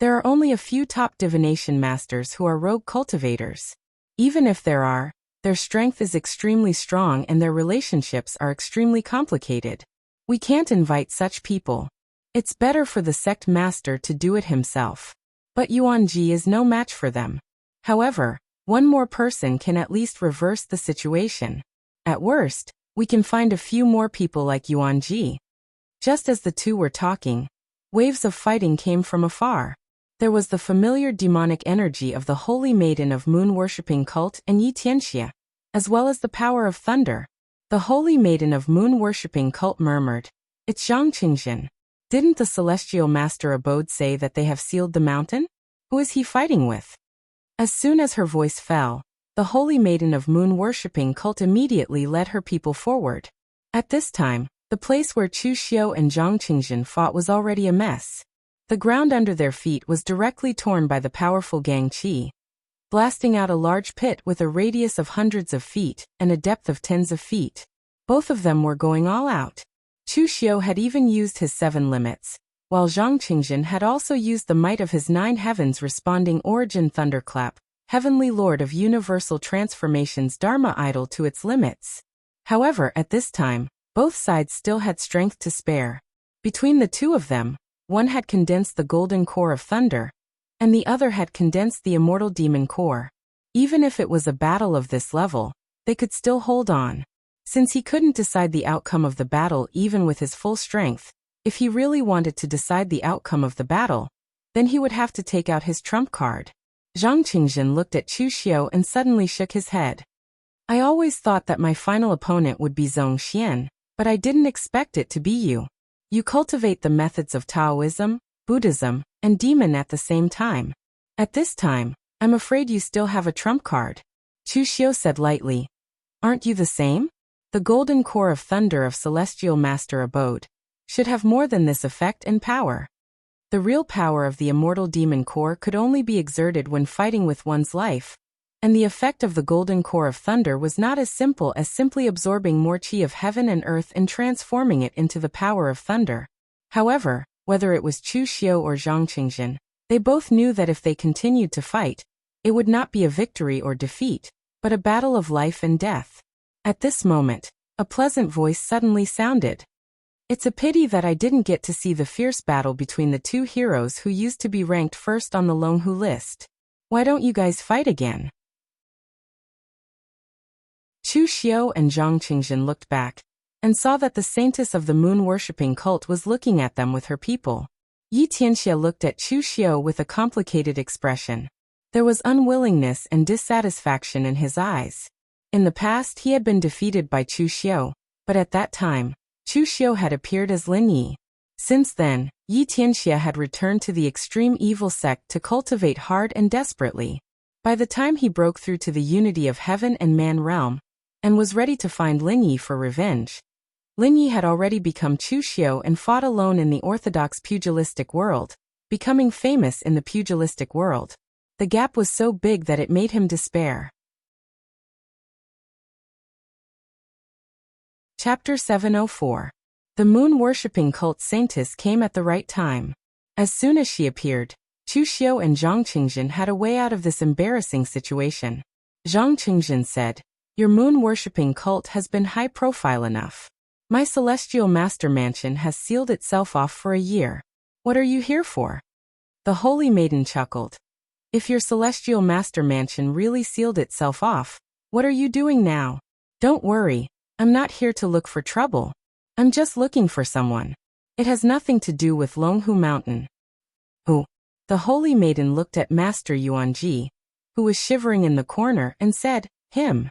"There are only a few top divination masters who are rogue cultivators. Even if there are, their strength is extremely strong and their relationships are extremely complicated. We can't invite such people. It's better for the sect master to do it himself. But Yuan Ji is no match for them. However, one more person can at least reverse the situation. At worst, we can find a few more people like Yuan Ji." Just as the two were talking, waves of fighting came from afar. There was the familiar demonic energy of the holy maiden of moon-worshipping cult and Yi Tianxia, as well as the power of thunder. The holy maiden of moon-worshipping cult murmured, "It's Zhang Qingzhen. Didn't the celestial master abode say that they have sealed the mountain? Who is he fighting with?" As soon as her voice fell, the holy maiden of moon-worshipping cult immediately led her people forward. At this time, the place where Chu Xiu and Zhang Qingzhen fought was already a mess. The ground under their feet was directly torn by the powerful Gang Qi, blasting out a large pit with a radius of hundreds of feet and a depth of tens of feet. Both of them were going all out. Chu Xiu had even used his 7 limits, while Zhang Qingzhen had also used the might of his 9 heavens responding origin thunderclap, Heavenly Lord of Universal Transformation's Dharma idol to its limits. However, at this time, both sides still had strength to spare. Between the two of them, one had condensed the golden core of thunder, and the other had condensed the immortal demon core. Even if it was a battle of this level, they could still hold on. Since he couldn't decide the outcome of the battle even with his full strength, if he really wanted to decide the outcome of the battle, then he would have to take out his trump card. Zhang Qingjin looked at Chu Xiao and suddenly shook his head. I always thought that my final opponent would be Zhong Xian, but I didn't expect it to be you. You cultivate the methods of Taoism, Buddhism, and demon at the same time. At this time, I'm afraid you still have a trump card. Chu Xiao said lightly. Aren't you the same? The golden core of thunder of Celestial Master Abode should have more than this effect and power. The real power of the immortal demon core could only be exerted when fighting with one's life, and the effect of the golden core of thunder was not as simple as simply absorbing more chi of heaven and earth and transforming it into the power of thunder. However, whether it was Chu Xiao or Zhang Qingjin, they both knew that if they continued to fight, it would not be a victory or defeat, but a battle of life and death. At this moment, a pleasant voice suddenly sounded. It's a pity that I didn't get to see the fierce battle between the two heroes who used to be ranked first on the Longhu list. Why don't you guys fight again? Chu Xiao and Zhang Qingjin looked back, and saw that the saintess of the moon-worshipping cult was looking at them with her people. Yi Tianxia looked at Chu Xiao with a complicated expression. There was unwillingness and dissatisfaction in his eyes. In the past he had been defeated by Chu Xiao, but at that time, Chu Xiao had appeared as Lin Yi. Since then, Yi Tianxia had returned to the extreme evil sect to cultivate hard and desperately. By the time he broke through to the unity of heaven and man realm, and was ready to find Lin Yi for revenge, Lin Yi had already become Chu Xiao and fought alone in the orthodox pugilistic world, becoming famous in the pugilistic world. The gap was so big that it made him despair. Chapter 704. The moon-worshipping cult saintess came at the right time. As soon as she appeared, Chu Xiao and Zhang Qingjin had a way out of this embarrassing situation. Zhang Qingjin said, Your moon-worshipping cult has been high-profile enough. My celestial master mansion has sealed itself off for a year. What are you here for? The holy maiden chuckled. If your celestial master mansion really sealed itself off, what are you doing now? Don't worry. I'm not here to look for trouble. I'm just looking for someone. It has nothing to do with Longhu Mountain. Who? The holy maiden looked at Master Yuanji, who was shivering in the corner, and said, Him.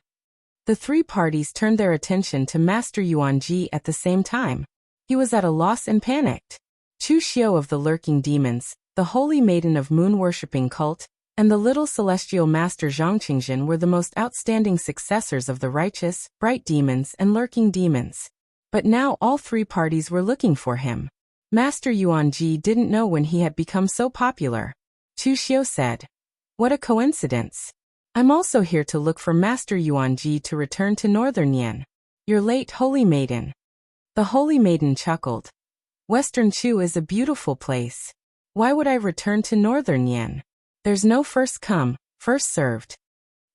The three parties turned their attention to Master Yuanji at the same time. He was at a loss and panicked. Chu Xiao of the Lurking Demons, the holy maiden of moon-worshipping cult, and the little celestial master Zhang Qingjin were the most outstanding successors of the righteous, bright demons and lurking demons. But now all three parties were looking for him. Master Yuanji didn't know when he had become so popular. Chu Xiao said, What a coincidence. I'm also here to look for Master Yuanji to return to Northern Yan. Your late holy maiden. The holy maiden chuckled. Western Chu is a beautiful place. Why would I return to Northern Yan? There's no first come, first served.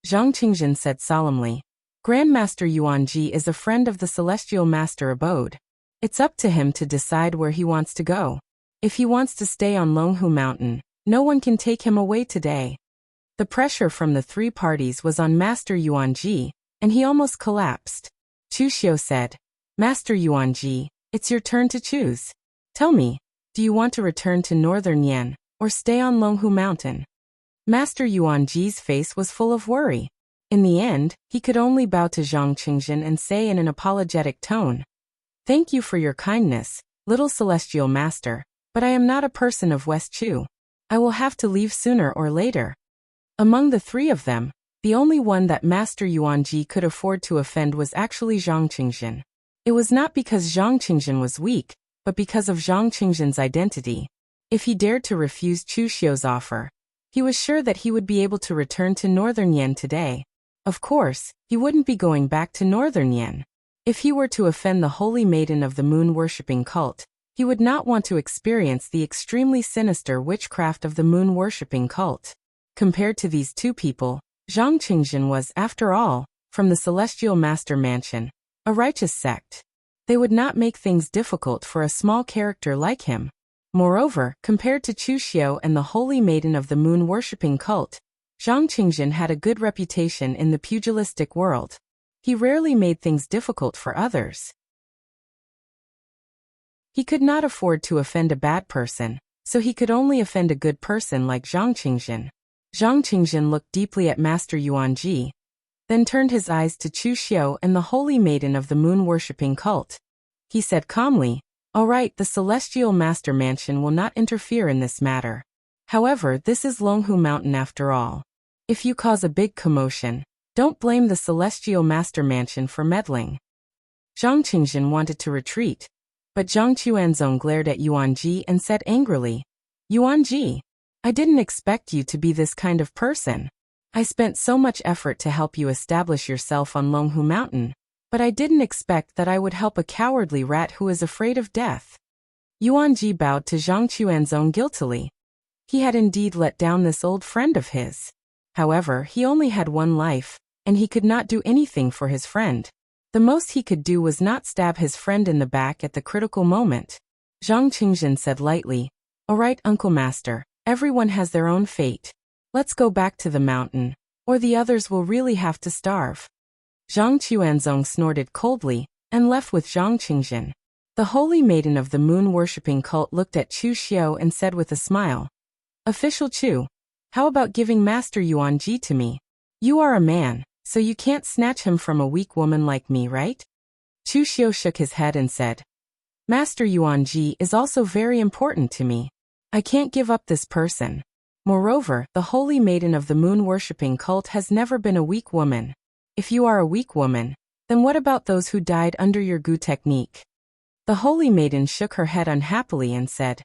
Zhang Qingjin said solemnly. Grandmaster Yuanji is a friend of the Celestial Master Abode. It's up to him to decide where he wants to go. If he wants to stay on Longhu Mountain, no one can take him away today. The pressure from the three parties was on Master Yuanji, and he almost collapsed. Chu Xiao said, Master Yuanji, it's your turn to choose. Tell me, do you want to return to Northern Yan, or stay on Longhu Mountain? Master Yuanji's face was full of worry. In the end, he could only bow to Zhang Qingjin and say in an apologetic tone, Thank you for your kindness, little celestial master, but I am not a person of West Chu. I will have to leave sooner or later. Among the three of them, the only one that Master Yuanji could afford to offend was actually Zhang Qingjin. It was not because Zhang Qingjin was weak, but because of Zhang Qingjin's identity. If he dared to refuse Chu Xiao's offer, he was sure that he would be able to return to Northern Yan today. Of course, he wouldn't be going back to Northern Yan. If he were to offend the holy maiden of the moon-worshipping cult, he would not want to experience the extremely sinister witchcraft of the moon-worshipping cult. Compared to these two people, Zhang Qingjin was, after all, from the Celestial Master Mansion, a righteous sect. They would not make things difficult for a small character like him. Moreover, compared to Chu Xiao and the Holy Maiden of the moon-worshipping cult, Zhang Qingjin had a good reputation in the pugilistic world. He rarely made things difficult for others. He could not afford to offend a bad person, so he could only offend a good person like Zhang Qingjin. Zhang Qingjin looked deeply at Master Yuanji, then turned his eyes to Chu Xiao and the Holy Maiden of the moon-worshipping cult. He said calmly, "All right, the Celestial Master Mansion will not interfere in this matter. However, this is Longhu Mountain after all. If you cause a big commotion, don't blame the Celestial Master Mansion for meddling." Zhang Qingjin wanted to retreat, but Zhang Chuanzong glared at Yuanji and said angrily, "Yuanji, I didn't expect you to be this kind of person. I spent so much effort to help you establish yourself on Longhu Mountain, but I didn't expect that I would help a cowardly rat who is afraid of death." Yuanji bowed to Zhang Chuanzong guiltily. He had indeed let down this old friend of his. However, he only had one life, and he could not do anything for his friend. The most he could do was not stab his friend in the back at the critical moment. Zhang Qingjin said lightly, "All right, Uncle Master, everyone has their own fate. Let's go back to the mountain, or the others will really have to starve." Zhang Chuanzong snorted coldly, and left with Zhang Qingjin. The Holy Maiden of the moon-worshipping cult looked at Chu Xiao and said with a smile, "Official Chu, how about giving Master Yuanji to me? You are a man, so you can't snatch him from a weak woman like me, right?" Chu Xiao shook his head and said, "Master Yuanji is also very important to me. I can't give up this person. Moreover, the Holy Maiden of the moon-worshipping cult has never been a weak woman. If you are a weak woman, then what about those who died under your Gu technique?" The Holy Maiden shook her head unhappily and said,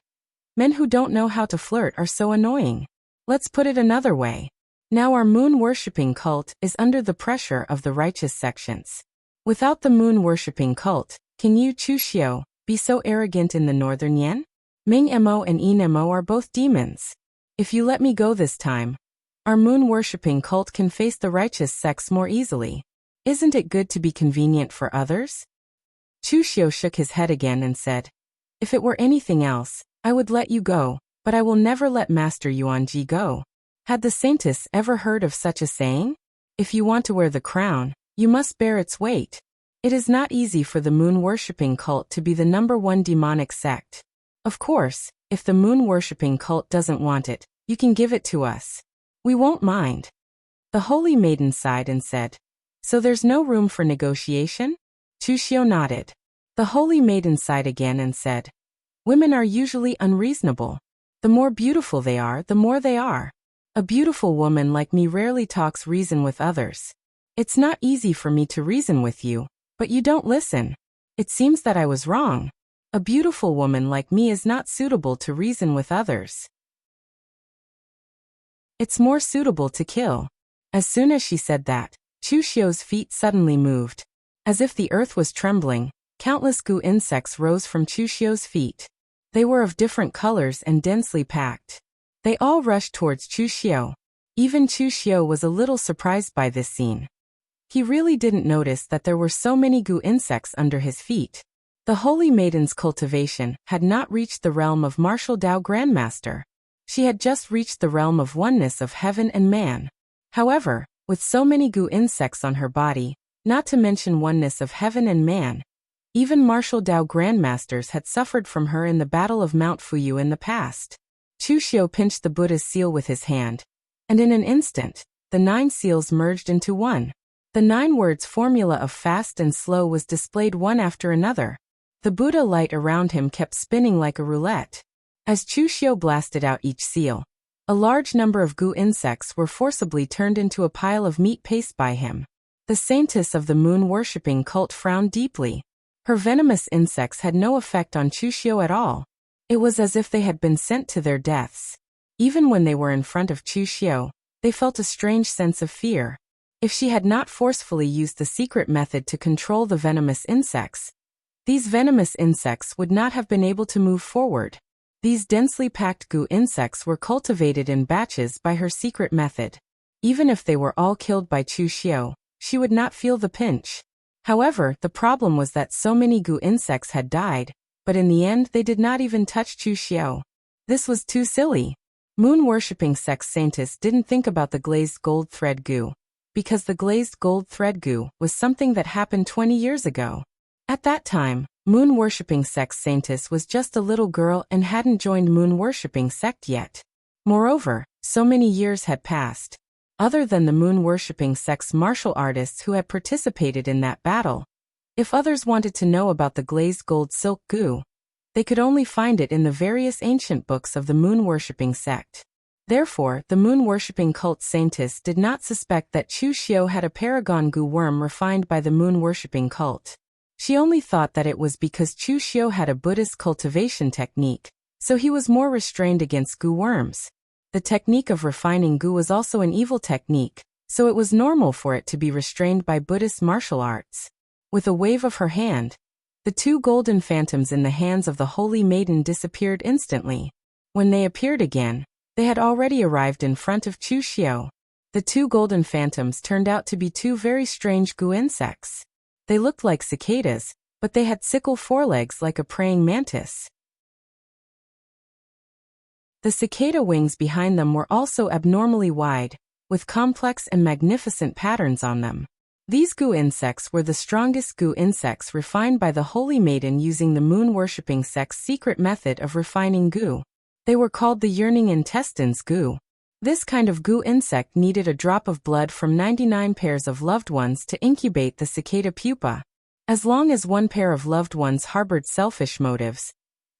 "Men who don't know how to flirt are so annoying. Let's put it another way. Now our moon-worshipping cult is under the pressure of the righteous sections. Without the moon-worshipping cult, can you, Chu Xiao, be so arrogant in the northern Yan? Ming Mo and Yin Mo are both demons. If you let me go this time, our moon-worshipping cult can face the righteous sects more easily. Isn't it good to be convenient for others?" Chu Xiao shook his head again and said, "If it were anything else, I would let you go, but I will never let Master Yuanji go." Had the saintess ever heard of such a saying? If you want to wear the crown, you must bear its weight. It is not easy for the moon-worshipping cult to be the #1 demonic sect. Of course, if the moon-worshipping cult doesn't want it, you can give it to us. We won't mind." The Holy Maiden sighed and said, "So there's no room for negotiation?" Chu Xiao nodded. The Holy Maiden sighed again and said, "Women are usually unreasonable. The more beautiful they are, the more they are. A beautiful woman like me rarely talks reason with others. It's not easy for me to reason with you, but you don't listen. It seems that I was wrong. A beautiful woman like me is not suitable to reason with others. It's more suitable to kill." As soon as she said that, Chu Xiao's feet suddenly moved. As if the earth was trembling, countless Gu insects rose from Chu Xiao's feet. They were of different colors and densely packed. They all rushed towards Chu Xiao. Even Chu Xiao was a little surprised by this scene. He really didn't notice that there were so many Gu insects under his feet. The Holy Maiden's cultivation had not reached the realm of martial Dao Grandmaster. She had just reached the realm of oneness of heaven and man. However, with so many Gu insects on her body, not to mention oneness of heaven and man, even martial Dao Grandmasters had suffered from her in the Battle of Mount Fuyu in the past. Chu Xiao pinched the Buddha's seal with his hand, and in an instant, the 9 seals merged into one. The 9 words formula of fast and slow was displayed one after another. The Buddha light around him kept spinning like a roulette. As Chu Xiao blasted out each seal, a large number of Gu insects were forcibly turned into a pile of meat paste by him. The saintess of the moon-worshipping cult frowned deeply. Her venomous insects had no effect on Chu Xiao at all. It was as if they had been sent to their deaths. Even when they were in front of Chu Xiao, they felt a strange sense of fear. If she had not forcefully used the secret method to control the venomous insects, these venomous insects would not have been able to move forward. These densely packed goo insects were cultivated in batches by her secret method. Even if they were all killed by Chu Xiao, she would not feel the pinch. However, the problem was that so many goo insects had died, but in the end they did not even touch Chu Xiao. This was too silly. Moon-worshipping sex scientists didn't think about the glazed gold thread goo, because the glazed gold thread goo was something that happened 20 years ago. At that time, moon-worshipping sex scientist was just a little girl and hadn't joined moon-worshipping sect yet. Moreover, so many years had passed. Other than the moon-worshipping sex martial artists who had participated in that battle, if others wanted to know about the glazed gold silk goo, they could only find it in the various ancient books of the moon-worshipping sect. Therefore, the moon-worshipping cult scientists did not suspect that Chu Xiao had a paragon goo worm refined by the moon-worshipping cult. She only thought that it was because Chu Xiao had a Buddhist cultivation technique, so he was more restrained against goo worms. The technique of refining goo was also an evil technique, so it was normal for it to be restrained by Buddhist martial arts. With a wave of her hand, the 2 golden phantoms in the hands of the holy maiden disappeared instantly. When they appeared again, they had already arrived in front of Chu Xiao. The 2 golden phantoms turned out to be 2 very strange goo insects. They looked like cicadas, but they had sickle forelegs like a praying mantis. The cicada wings behind them were also abnormally wide, with complex and magnificent patterns on them. These goo insects were the strongest goo insects refined by the holy maiden using the moon-worshipping sect's secret method of refining goo. They were called the yearning intestines goo. This kind of goo insect needed a drop of blood from 99 pairs of loved ones to incubate the cicada pupa. As long as one pair of loved ones harbored selfish motives,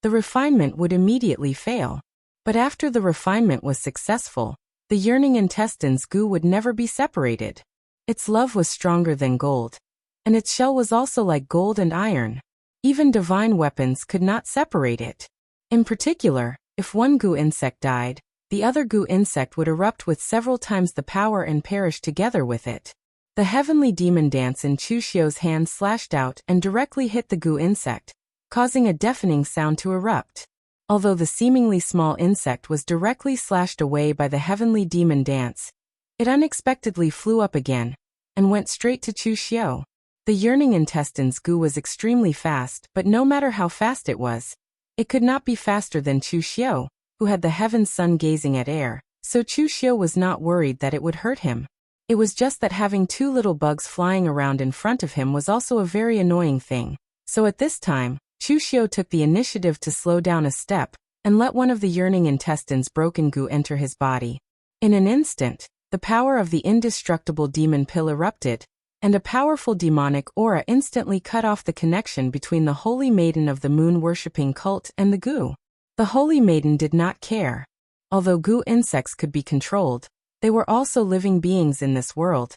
the refinement would immediately fail. But after the refinement was successful, the yearning intestines goo would never be separated. Its love was stronger than gold, and its shell was also like gold and iron. Even divine weapons could not separate it. In particular, if one goo insect died, the other goo insect would erupt with several times the power and perish together with it. The heavenly demon dance in Chu Xiao's hand slashed out and directly hit the goo insect, causing a deafening sound to erupt. Although the seemingly small insect was directly slashed away by the heavenly demon dance, it unexpectedly flew up again and went straight to Chu Xiao. The yearning intestines goo was extremely fast, but no matter how fast it could not be faster than Chu Xiao, who had the heaven's sun gazing at air, so Chu Xiao was not worried that it would hurt him. It was just that having 2 little bugs flying around in front of him was also a very annoying thing. So at this time, Chu Xiao took the initiative to slow down a step and let one of the yearning intestines broken goo enter his body. In an instant, the power of the indestructible demon pill erupted, and a powerful demonic aura instantly cut off the connection between the holy maiden of the moon-worshipping cult and the goo. The holy maiden did not care. Although goo insects could be controlled, they were also living beings in this world,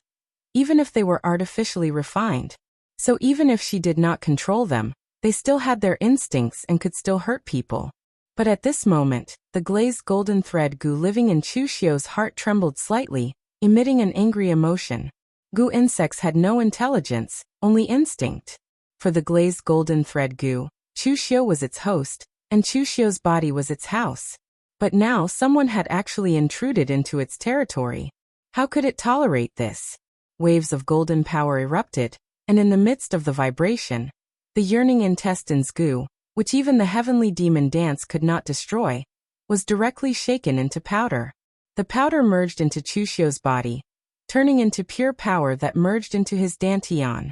even if they were artificially refined. So even if she did not control them, they still had their instincts and could still hurt people. But at this moment, the glazed golden thread goo living in Chu Xiao's heart trembled slightly, emitting an angry emotion. Goo insects had no intelligence, only instinct. For the glazed golden thread goo, Chu Xiao was its host, and Chu Xiao's body was its house. But now someone had actually intruded into its territory. How could it tolerate this? Waves of golden power erupted, and in the midst of the vibration, the yearning intestines goo, which even the heavenly demon dance could not destroy, was directly shaken into powder. The powder merged into Chu Xiao's body, turning into pure power that merged into his dantian.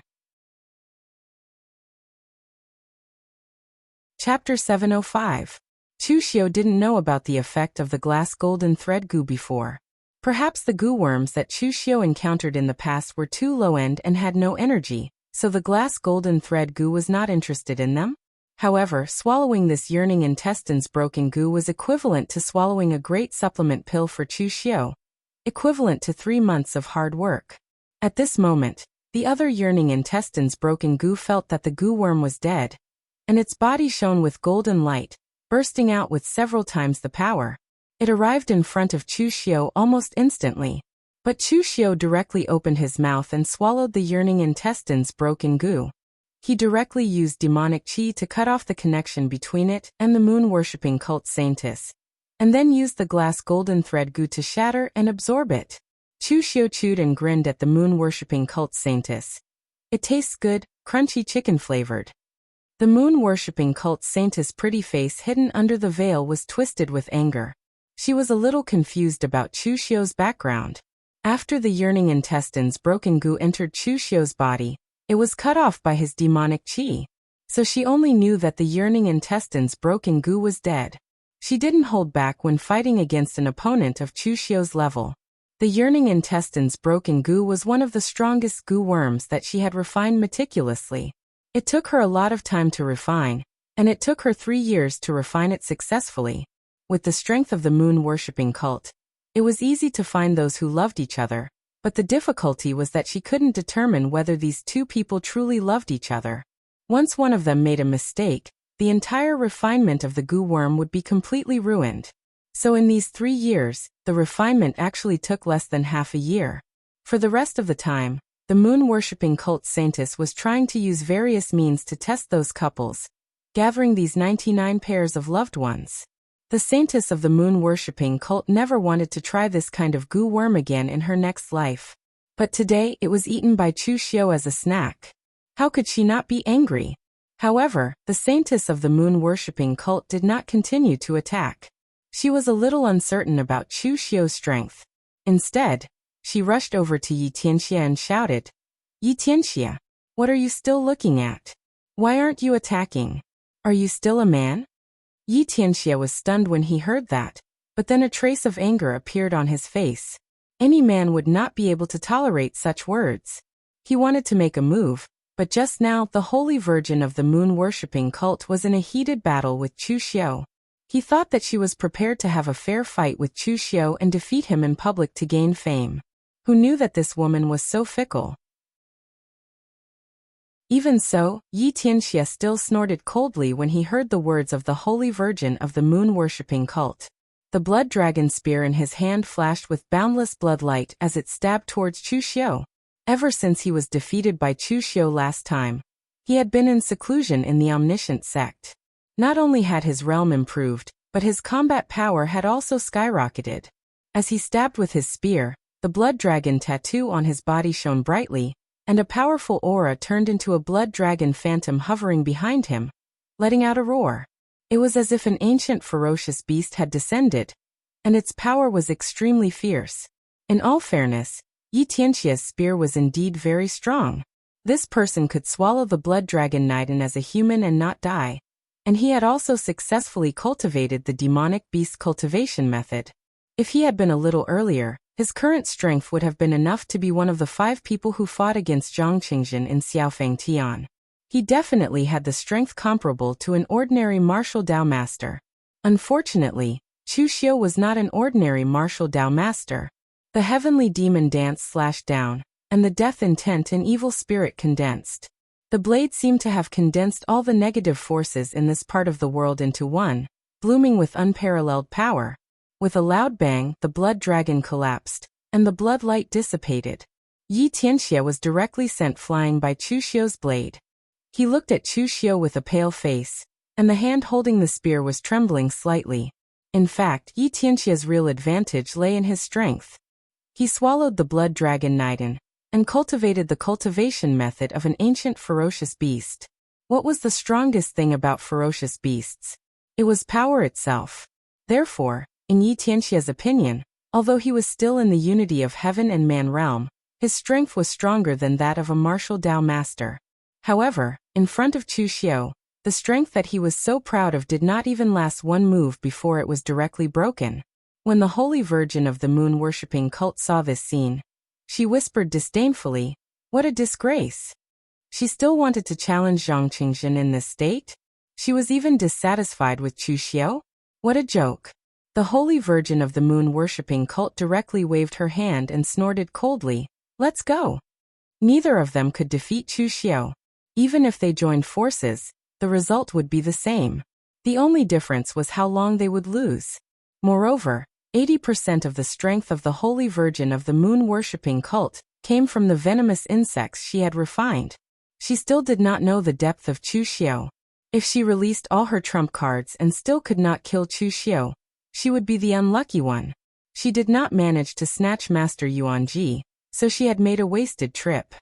Chapter 705. Chu Xiao didn't know about the effect of the glass golden thread goo before. Perhaps the goo worms that Chu Xiao encountered in the past were too low-end and had no energy, so the glass golden thread goo was not interested in them? However, swallowing this yearning intestines broken goo was equivalent to swallowing a great supplement pill for Chu Xiao, equivalent to 3 months of hard work. At this moment, the other yearning intestines broken goo felt that the goo worm was dead, and its body shone with golden light, bursting out with several times the power. It arrived in front of Chu Xiao almost instantly, but Chu Xiao directly opened his mouth and swallowed the yearning intestines broken goo. He directly used demonic qi to cut off the connection between it and the moon-worshipping cult saintess, and then used the glass golden thread gu to shatter and absorb it. Chu Xiu chewed and grinned at the moon-worshipping cult saintess. It tastes good, crunchy chicken-flavored. The moon-worshipping cult saintess' pretty face hidden under the veil was twisted with anger. She was a little confused about Chu Xiu's background. After the yearning intestine's broken gu entered Chu Xiu's body, it was cut off by his demonic qi. So she only knew that the yearning intestine's broken gu was dead. She didn't hold back when fighting against an opponent of Chu Xiu's level. The yearning intestine's broken gu was one of the strongest gu worms that she had refined meticulously. It took her a lot of time to refine, and it took her 3 years to refine it successfully. With the strength of the moon-worshipping cult, it was easy to find those who loved each other, but the difficulty was that she couldn't determine whether these two people truly loved each other. Once one of them made a mistake, the entire refinement of the gu worm would be completely ruined. So in these 3 years, the refinement actually took less than half a year. For the rest of the time, the moon-worshipping cult saintess was trying to use various means to test those couples, gathering these 99 pairs of loved ones. The saintess of the moon-worshipping cult never wanted to try this kind of gu worm again in her next life. But today it was eaten by Chu Xiu as a snack. How could she not be angry? However, the saintess of the moon-worshipping cult did not continue to attack. She was a little uncertain about Chu Xiu's strength. Instead, she rushed over to Yi Tianxia and shouted, "Yi Tianxia, what are you still looking at? Why aren't you attacking? Are you still a man?" Yi Tianxia was stunned when he heard that, but then a trace of anger appeared on his face. Any man would not be able to tolerate such words. He wanted to make a move, but just now the Holy Virgin of the moon-worshipping cult was in a heated battle with Chu Xiu. He thought that she was prepared to have a fair fight with Chu Xiu and defeat him in public to gain fame. Who knew that this woman was so fickle? Even so, Yi Tianxia still snorted coldly when he heard the words of the Holy Virgin of the moon-worshipping cult. The blood dragon spear in his hand flashed with boundless blood light as it stabbed towards Chu Xiu. Ever since he was defeated by Chu Xiu last time, he had been in seclusion in the omniscient sect. Not only had his realm improved, but his combat power had also skyrocketed. As he stabbed with his spear, the blood dragon tattoo on his body shone brightly, and a powerful aura turned into a blood dragon phantom hovering behind him, letting out a roar. It was as if an ancient ferocious beast had descended, and its power was extremely fierce. In all fairness, Yi Tianxia's spear was indeed very strong. This person could swallow the blood dragon Naiden as a human and not die, and he had also successfully cultivated the demonic beast cultivation method. If he had been a little earlier, his current strength would have been enough to be one of the 5 people who fought against Zhang Qingjin in Xiaofeng Tian. He definitely had the strength comparable to an ordinary martial Dao master. Unfortunately, Chu Xiu was not an ordinary martial Dao master. The heavenly demon dance slashed down, and the death intent and evil spirit condensed. The blade seemed to have condensed all the negative forces in this part of the world into one, blooming with unparalleled power. With a loud bang, the blood dragon collapsed, and the blood light dissipated. Yi Tianxia was directly sent flying by Chu Xiu's blade. He looked at Chu Xiu with a pale face, and the hand holding the spear was trembling slightly. In fact, Yi Tianxia's real advantage lay in his strength. He swallowed the blood dragon Naiden, and cultivated the cultivation method of an ancient ferocious beast. What was the strongest thing about ferocious beasts? It was power itself. Therefore, in Yi Tianxia's opinion, although he was still in the unity of heaven and man realm, his strength was stronger than that of a martial Dao master. However, in front of Chu Xiu, the strength that he was so proud of did not even last one move before it was directly broken. When the Holy Virgin of the moon-worshipping cult saw this scene, she whispered disdainfully, "What a disgrace!" She still wanted to challenge Zhang Qingjin in this state? She was even dissatisfied with Chu Xiu? What a joke! The Holy Virgin of the moon-worshipping cult directly waved her hand and snorted coldly, "Let's go!" Neither of them could defeat Chu Xiu. Even if they joined forces, the result would be the same. The only difference was how long they would lose. Moreover, 80% of the strength of the Holy Virgin of the moon-worshipping cult came from the venomous insects she had refined. She still did not know the depth of Chu Xiao. If she released all her trump cards and still could not kill Chu Xiao, she would be the unlucky one. She did not manage to snatch Master Yuanji, so she had made a wasted trip.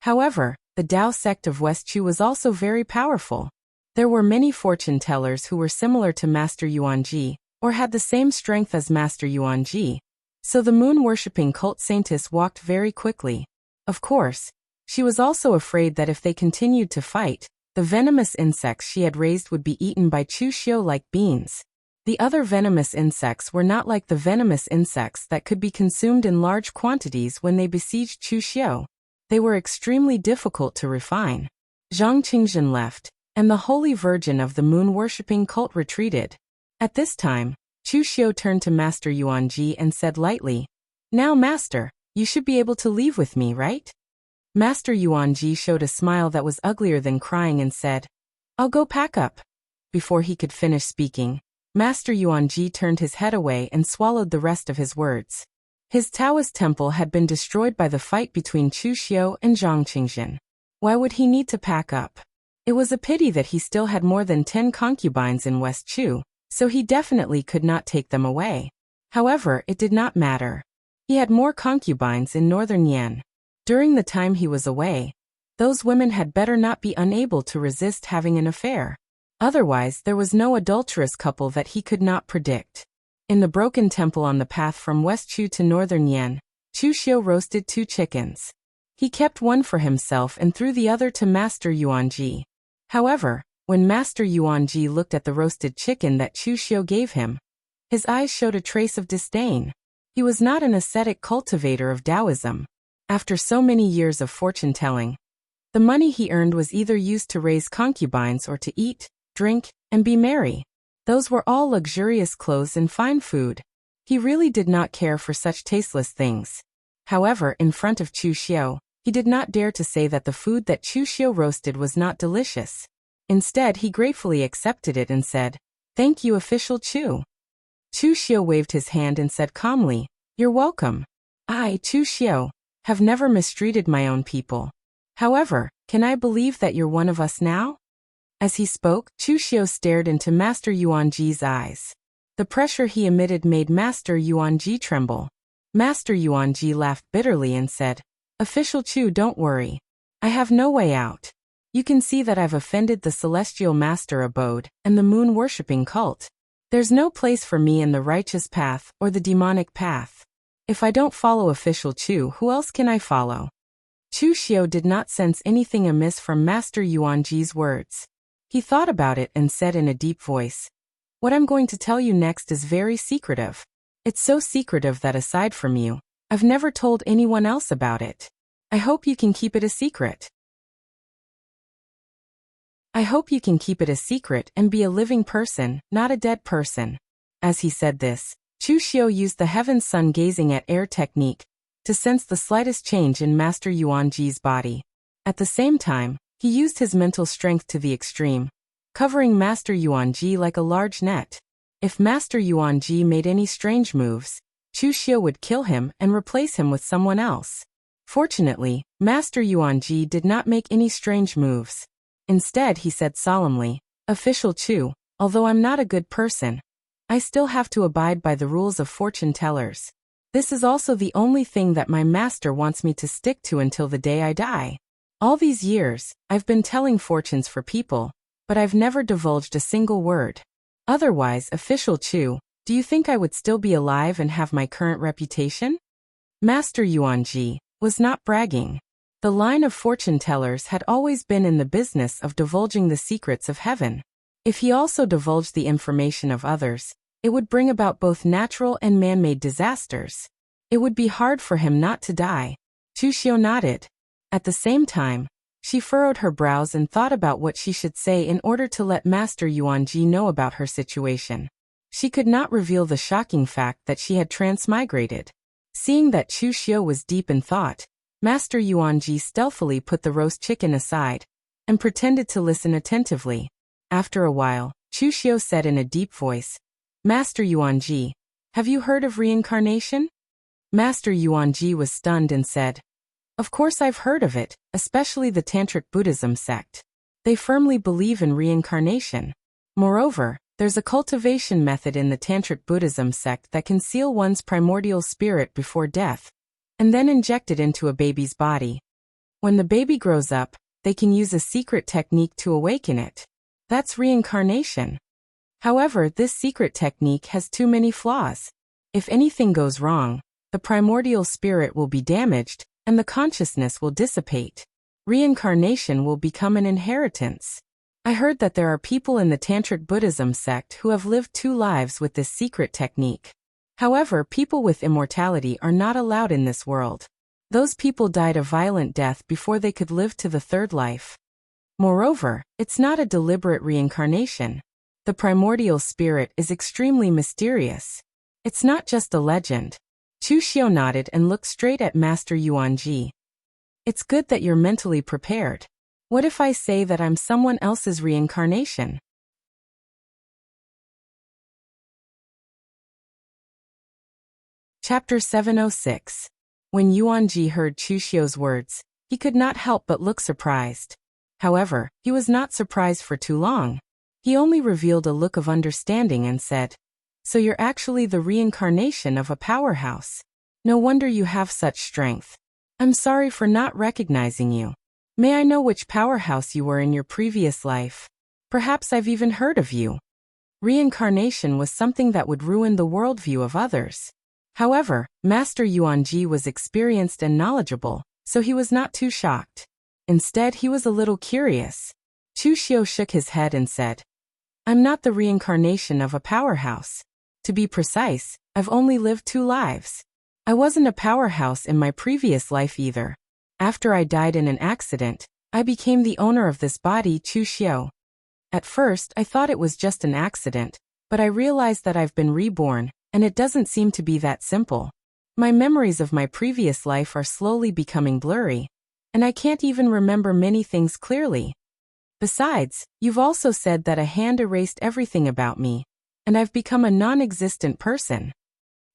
However, the Dao sect of West Chu was also very powerful. There were many fortune tellers who were similar to Master Yuanji, or had the same strength as Master Yuanji, so the moon-worshipping cult saintess walked very quickly. Of course, she was also afraid that if they continued to fight, the venomous insects she had raised would be eaten by Chu Xiao like beans. The other venomous insects were not like the venomous insects that could be consumed in large quantities when they besieged Chu Xiao. They were extremely difficult to refine. Zhang Qingzhen left, and the Holy Virgin of the moon-worshipping cult retreated. At this time, Chu Xiao turned to Master Yuanji and said lightly, "Now, Master, you should be able to leave with me, right?" Master Yuanji showed a smile that was uglier than crying and said, "I'll go pack up." Before he could finish speaking, Master Yuanji turned his head away and swallowed the rest of his words. His Taoist temple had been destroyed by the fight between Chu Xiao and Zhang Qingzhen. Why would he need to pack up? It was a pity that he still had more than 10 concubines in West Chu, so he definitely could not take them away. However, it did not matter. He had more concubines in northern Yan. During the time he was away, those women had better not be unable to resist having an affair. Otherwise, there was no adulterous couple that he could not predict. In the broken temple on the path from West Chu to northern Yan, Chu Xiao roasted 2 chickens. He kept one for himself and threw the other to Master Yuanji. However, when Master Yuanji looked at the roasted chicken that Chu Xiao gave him, his eyes showed a trace of disdain. He was not an ascetic cultivator of Taoism. After so many years of fortune-telling, the money he earned was either used to raise concubines or to eat, drink, and be merry. Those were all luxurious clothes and fine food. He really did not care for such tasteless things. However, in front of Chu Xiao, he did not dare to say that the food that Chu Xiao roasted was not delicious. Instead, he gratefully accepted it and said, "Thank you, official Chu." Chu Xiao waved his hand and said calmly, "You're welcome. I, Chu Xiao, have never mistreated my own people. However, can I believe that you're one of us now?" As he spoke, Chu Xiao stared into Master Yuanji's eyes. The pressure he emitted made Master Yuanji tremble. Master Yuanji laughed bitterly and said, "Official Chu, don't worry. I have no way out. You can see that I've offended the celestial master abode and the moon-worshipping cult. There's no place for me in the righteous path or the demonic path. If I don't follow official Chu, who else can I follow?" Chu Xiao did not sense anything amiss from Master Yuanji's words. He thought about it and said in a deep voice, "What I'm going to tell you next is very secretive. It's so secretive that aside from you, I've never told anyone else about it. I hope you can keep it a secret. I hope you can keep it a secret and be a living person, not a dead person." As he said this, Chu Xiao used the heaven sun gazing at air technique to sense the slightest change in Master Yuanji's body. At the same time, he used his mental strength to the extreme, covering Master Yuanji like a large net. If Master Yuanji made any strange moves, Chu Xiao would kill him and replace him with someone else. Fortunately, Master Yuanji did not make any strange moves. Instead, he said solemnly, "Official Chu, although I'm not a good person, I still have to abide by the rules of fortune tellers. This is also the only thing that my master wants me to stick to until the day I die. All these years, I've been telling fortunes for people, but I've never divulged a single word. Otherwise, official Chu, do you think I would still be alive and have my current reputation?" Master Yuanji was not bragging. The line of fortune tellers had always been in the business of divulging the secrets of heaven. If he also divulged the information of others, it would bring about both natural and man-made disasters. It would be hard for him not to die. Chu Xiao nodded. At the same time, she furrowed her brows and thought about what she should say in order to let Master Yuanji know about her situation. She could not reveal the shocking fact that she had transmigrated. Seeing that Chu Xiao was deep in thought, Master Yuanji stealthily put the roast chicken aside and pretended to listen attentively. After a while, Chu Xiao said in a deep voice, "Master Yuanji, have you heard of reincarnation?" Master Yuanji was stunned and said, Of course I've heard of it, especially the Tantric Buddhism sect. They firmly believe in reincarnation. Moreover, there's a cultivation method in the Tantric Buddhism sect that can seal one's primordial spirit before death, and then inject it into a baby's body. When the baby grows up, they can use a secret technique to awaken it. That's reincarnation. However, this secret technique has too many flaws. If anything goes wrong, the primordial spirit will be damaged, and the consciousness will dissipate. Reincarnation will become an inheritance. I heard that there are people in the Tantric Buddhism sect who have lived 2 lives with this secret technique. However, people with immortality are not allowed in this world. Those people died a violent death before they could live to the 3rd life. Moreover, it's not a deliberate reincarnation. The primordial spirit is extremely mysterious. It's not just a legend. Chu Xiao nodded and looked straight at Master Yuanji. It's good that you're mentally prepared. What if I say that I'm someone else's reincarnation? Chapter 706. When Yuanji heard Chu Xiao's words, he could not help but look surprised. However, he was not surprised for too long. He only revealed a look of understanding and said, "So you're actually the reincarnation of a powerhouse. No wonder you have such strength. I'm sorry for not recognizing you. May I know which powerhouse you were in your previous life? Perhaps I've even heard of you." Reincarnation was something that would ruin the worldview of others. However, Master Yuanji was experienced and knowledgeable, so he was not too shocked. Instead, he was a little curious. Chu Xiao shook his head and said, "I'm not the reincarnation of a powerhouse. To be precise, I've only lived 2 lives. I wasn't a powerhouse in my previous life either. After I died in an accident, I became the owner of this body, Chu Xiao. At first, I thought it was just an accident, but I realized that I've been reborn, and it doesn't seem to be that simple. My memories of my previous life are slowly becoming blurry, and I can't even remember many things clearly. Besides, you've also said that a hand erased everything about me, and I've become a non-existent person.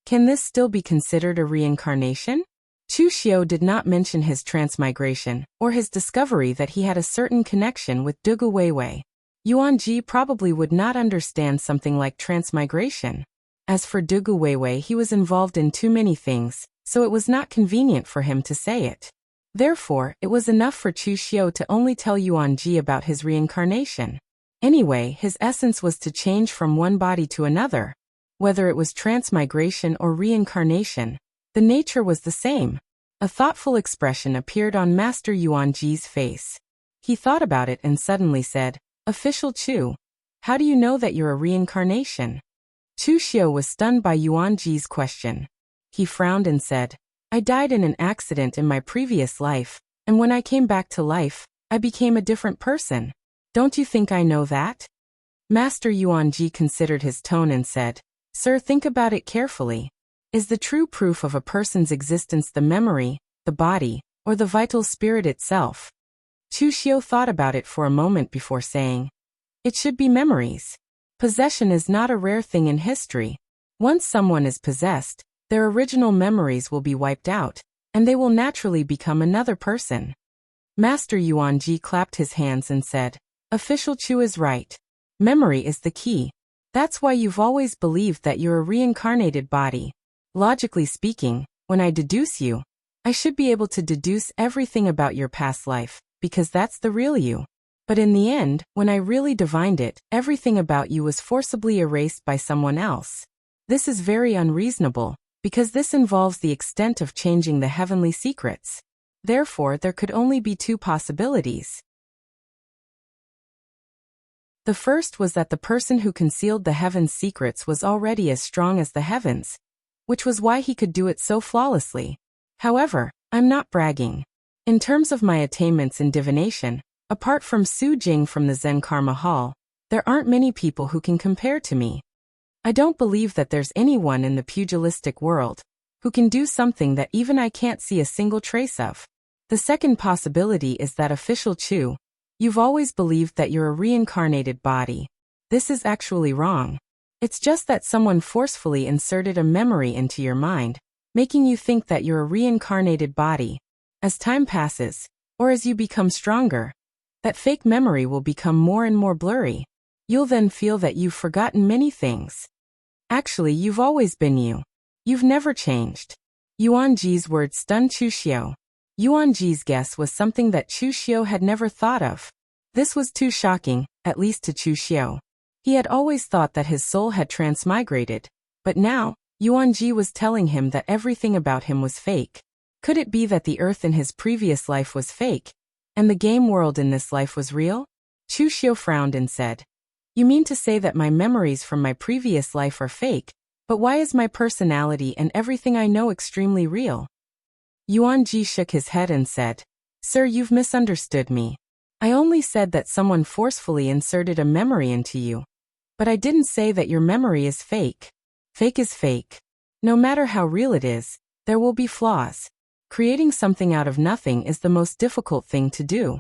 Can this still be considered a reincarnation?" Chu Xiao did not mention his transmigration, or his discovery that he had a certain connection with Dugu Weiwei. Yuanji probably would not understand something like transmigration. As for Dugu Weiwei, he was involved in too many things, so it was not convenient for him to say it. Therefore, it was enough for Chu Xiao to only tell Yuanji about his reincarnation. Anyway, his essence was to change from one body to another. Whether it was transmigration or reincarnation, the nature was the same. A thoughtful expression appeared on Master Yuanji's face. He thought about it and suddenly said, "Official Chu, how do you know that you're a reincarnation?" Chu Xiao was stunned by Yuanji's question. He frowned and said, "I died in an accident in my previous life, and when I came back to life, I became a different person. Don't you think I know that?" Master Yuanji considered his tone and said, "Sir, think about it carefully. Is the true proof of a person's existence the memory, the body, or the vital spirit itself?" Chu Xiao thought about it for a moment before saying, "It should be memories. Possession is not a rare thing in history. Once someone is possessed, their original memories will be wiped out, and they will naturally become another person." Master Yuanji clapped his hands and said, "Official Chu is right. Memory is the key. That's why you've always believed that you're a reincarnated body. Logically speaking, when I deduce you, I should be able to deduce everything about your past life, because that's the real you. But in the end, when I really divined it, everything about you was forcibly erased by someone else. This is very unreasonable, because this involves the extent of changing the heavenly secrets. Therefore, there could only be 2 possibilities. The first was that the person who concealed the heaven's secrets was already as strong as the heavens, which was why he could do it so flawlessly. However, I'm not bragging. In terms of my attainments in divination, apart from Su Jing from the Zen Karma Hall, there aren't many people who can compare to me. I don't believe that there's anyone in the pugilistic world who can do something that even I can't see a single trace of. The second possibility is that Official Chu, you've always believed that you're a reincarnated body. This is actually wrong. It's just that someone forcefully inserted a memory into your mind, making you think that you're a reincarnated body. As time passes, or as you become stronger, that fake memory will become more and more blurry. You'll then feel that you've forgotten many things. Actually, you've always been you. You've never changed. Yuanji's words stunned Chu Xiu. Yuanji's guess was something that Chu Xiu had never thought of. This was too shocking, at least to Chu Xiu. He had always thought that his soul had transmigrated, but now, Yuanji was telling him that everything about him was fake. Could it be that the earth in his previous life was fake, and the game world in this life was real? Chu Xiu frowned and said, "You mean to say that my memories from my previous life are fake, but why is my personality and everything I know extremely real?" Yuanji shook his head and said, "Sir, you've misunderstood me. I only said that someone forcefully inserted a memory into you. But I didn't say that your memory is fake. Fake is fake. No matter how real it is, there will be flaws. Creating something out of nothing is the most difficult thing to do.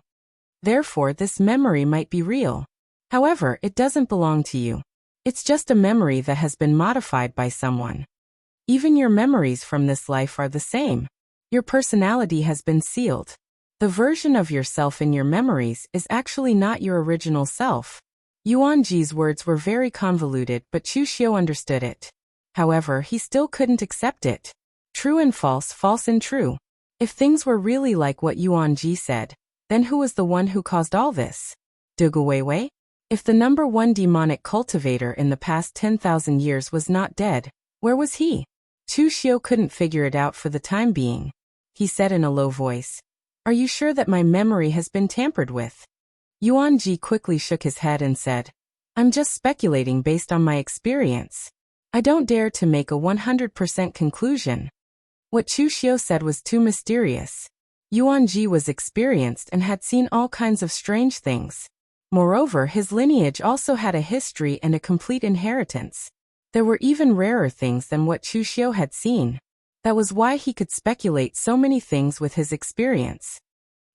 Therefore, this memory might be real. However, it doesn't belong to you. It's just a memory that has been modified by someone. Even your memories from this life are the same. Your personality has been sealed. The version of yourself in your memories is actually not your original self." Yuanji's words were very convoluted, but Chu Xiu understood it. However, he still couldn't accept it. True and false, false and true. If things were really like what Yuanji said, then who was the one who caused all this? Duguweiwei? If the number one demonic cultivator in the past 10,000 years was not dead, where was he? Chu Xiu couldn't figure it out for the time being. He said in a low voice, "Are you sure that my memory has been tampered with?" Yuanji quickly shook his head and said, "I'm just speculating based on my experience. I don't dare to make a 100% conclusion." What Chu Xiu said was too mysterious. Yuanji was experienced and had seen all kinds of strange things. Moreover, his lineage also had a history and a complete inheritance. There were even rarer things than what Chu Xiu had seen. That was why he could speculate so many things with his experience.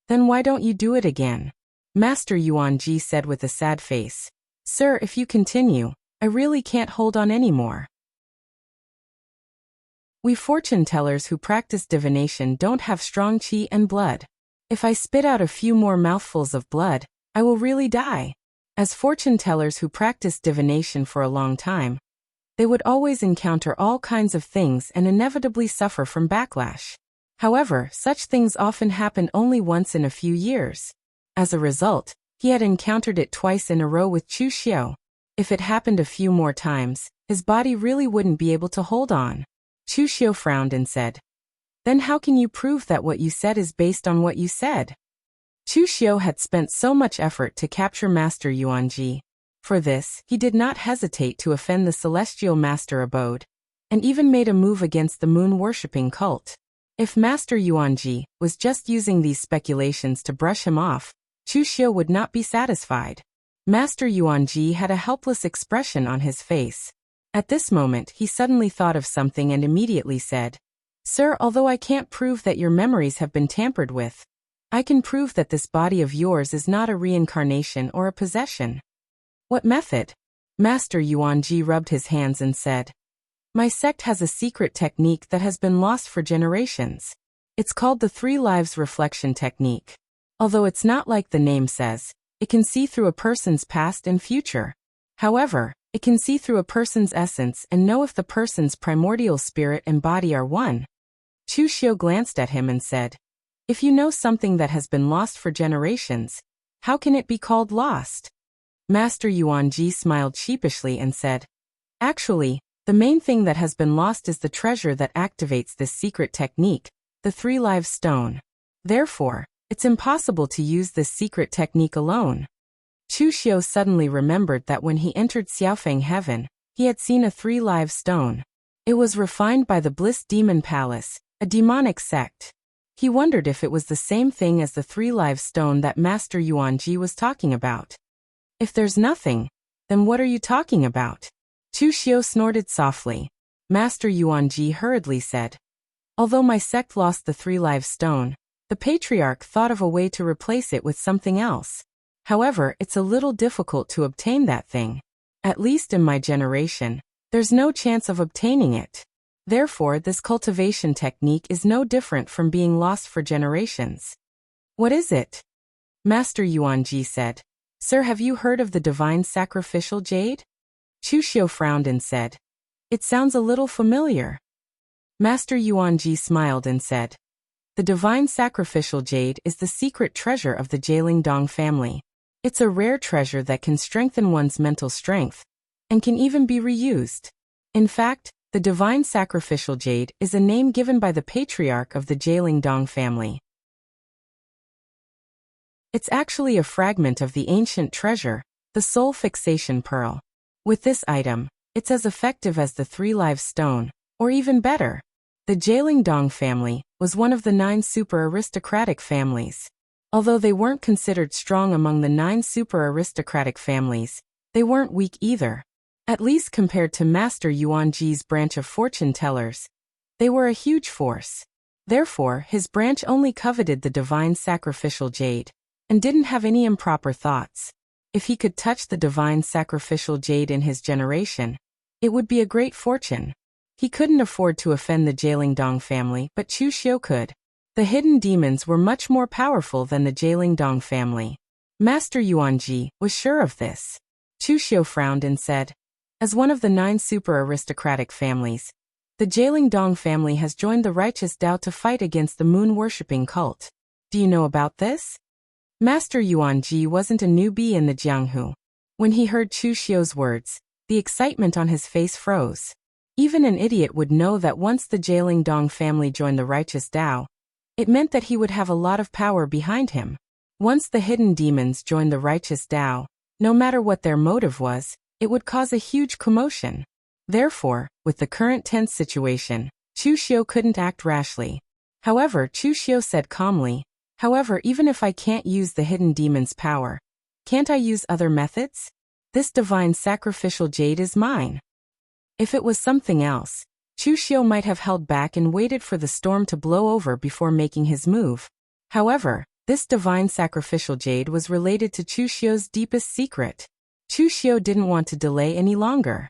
"Then why don't you do it again?" Master Yuanji said with a sad face. "Sir, if you continue, I really can't hold on anymore." We fortune tellers who practice divination don't have strong qi and blood. If I spit out a few more mouthfuls of blood, I will really die. As fortune tellers who practice divination for a long time, they would always encounter all kinds of things and inevitably suffer from backlash. However, such things often happen only once in a few years. As a result, he had encountered it twice in a row with Chu Xiu. If it happened a few more times, his body really wouldn't be able to hold on. Chu Xiu frowned and said, "Then how can you prove that what you said is based on what you said?" Chu Xiu had spent so much effort to capture Master Yuanji. For this, he did not hesitate to offend the celestial master abode, and even made a move against the moon-worshipping cult. If Master Yuanji was just using these speculations to brush him off, Chu Xiu would not be satisfied. Master Yuanji had a helpless expression on his face. At this moment, he suddenly thought of something and immediately said, "Sir, although I can't prove that your memories have been tampered with, I can prove that this body of yours is not a reincarnation or a possession." "What method?" Master Yuanji rubbed his hands and said, "My sect has a secret technique that has been lost for generations. It's called the Three Lives Reflection Technique. Although it's not like the name says, it can see through a person's past and future. However, it can see through a person's essence and know if the person's primordial spirit and body are one." Chu Xiu glanced at him and said, "If you know something that has been lost for generations, how can it be called lost?" Master Yuanji smiled sheepishly and said, "Actually, the main thing that has been lost is the treasure that activates this secret technique, the Three Lives Stone. Therefore, it's impossible to use this secret technique alone." Chu Xiu suddenly remembered that when he entered Xiaofeng Heaven, he had seen a Three Lives Stone. It was refined by the Bliss Demon Palace, a demonic sect. He wondered if it was the same thing as the Three Lives Stone that Master Yuanji was talking about. "If there's nothing, then what are you talking about?" Chu Xiu snorted softly. Master Yuanji hurriedly said, "Although my sect lost the Three Lives Stone, the Patriarch thought of a way to replace it with something else. However, it's a little difficult to obtain that thing. At least in my generation, there's no chance of obtaining it. Therefore, this cultivation technique is no different from being lost for generations. What is it? Master Yuanji said. Sir, have you heard of the divine sacrificial jade? Chu Xiu frowned and said. It sounds a little familiar. Master Yuanji smiled and said. The divine sacrificial jade is the secret treasure of the Jielingdong family. It's a rare treasure that can strengthen one's mental strength, and can even be reused. In fact, the divine sacrificial jade is a name given by the patriarch of the Jielingdong family. It's actually a fragment of the ancient treasure, the soul fixation pearl. With this item, it's as effective as the 3 live stone, or even better. The Jielingdong family was one of the 9 super aristocratic families. Although they weren't considered strong among the 9 super aristocratic families, they weren't weak either. At least compared to Master Yuanji's branch of fortune tellers, they were a huge force. Therefore, his branch only coveted the divine sacrificial jade, and didn't have any improper thoughts. If he could touch the divine sacrificial jade in his generation, it would be a great fortune. He couldn't afford to offend the Jielingdong family, but Chu Xiu could. The hidden demons were much more powerful than the Jielingdong family. Master Yuanji was sure of this. Chu Xiu frowned and said, as one of the 9 super aristocratic families, the Jielingdong family has joined the righteous Dao to fight against the moon-worshipping cult. Do you know about this? Master Yuanji wasn't a newbie in the Jianghu. When he heard Chu Xiu's words, the excitement on his face froze. Even an idiot would know that once the Jielingdong family joined the righteous Dao, it meant that he would have a lot of power behind him. Once the hidden demons joined the righteous Dao, no matter what their motive was, it would cause a huge commotion. Therefore, with the current tense situation, Chu Xiu couldn't act rashly. However, Chu Xiu said calmly, however, even if I can't use the hidden demon's power, can't I use other methods? This divine sacrificial jade is mine. If it was something else, Chu Xiu might have held back and waited for the storm to blow over before making his move. However, this divine sacrificial jade was related to Chu Xiu's deepest secret. Chu Xiu didn't want to delay any longer.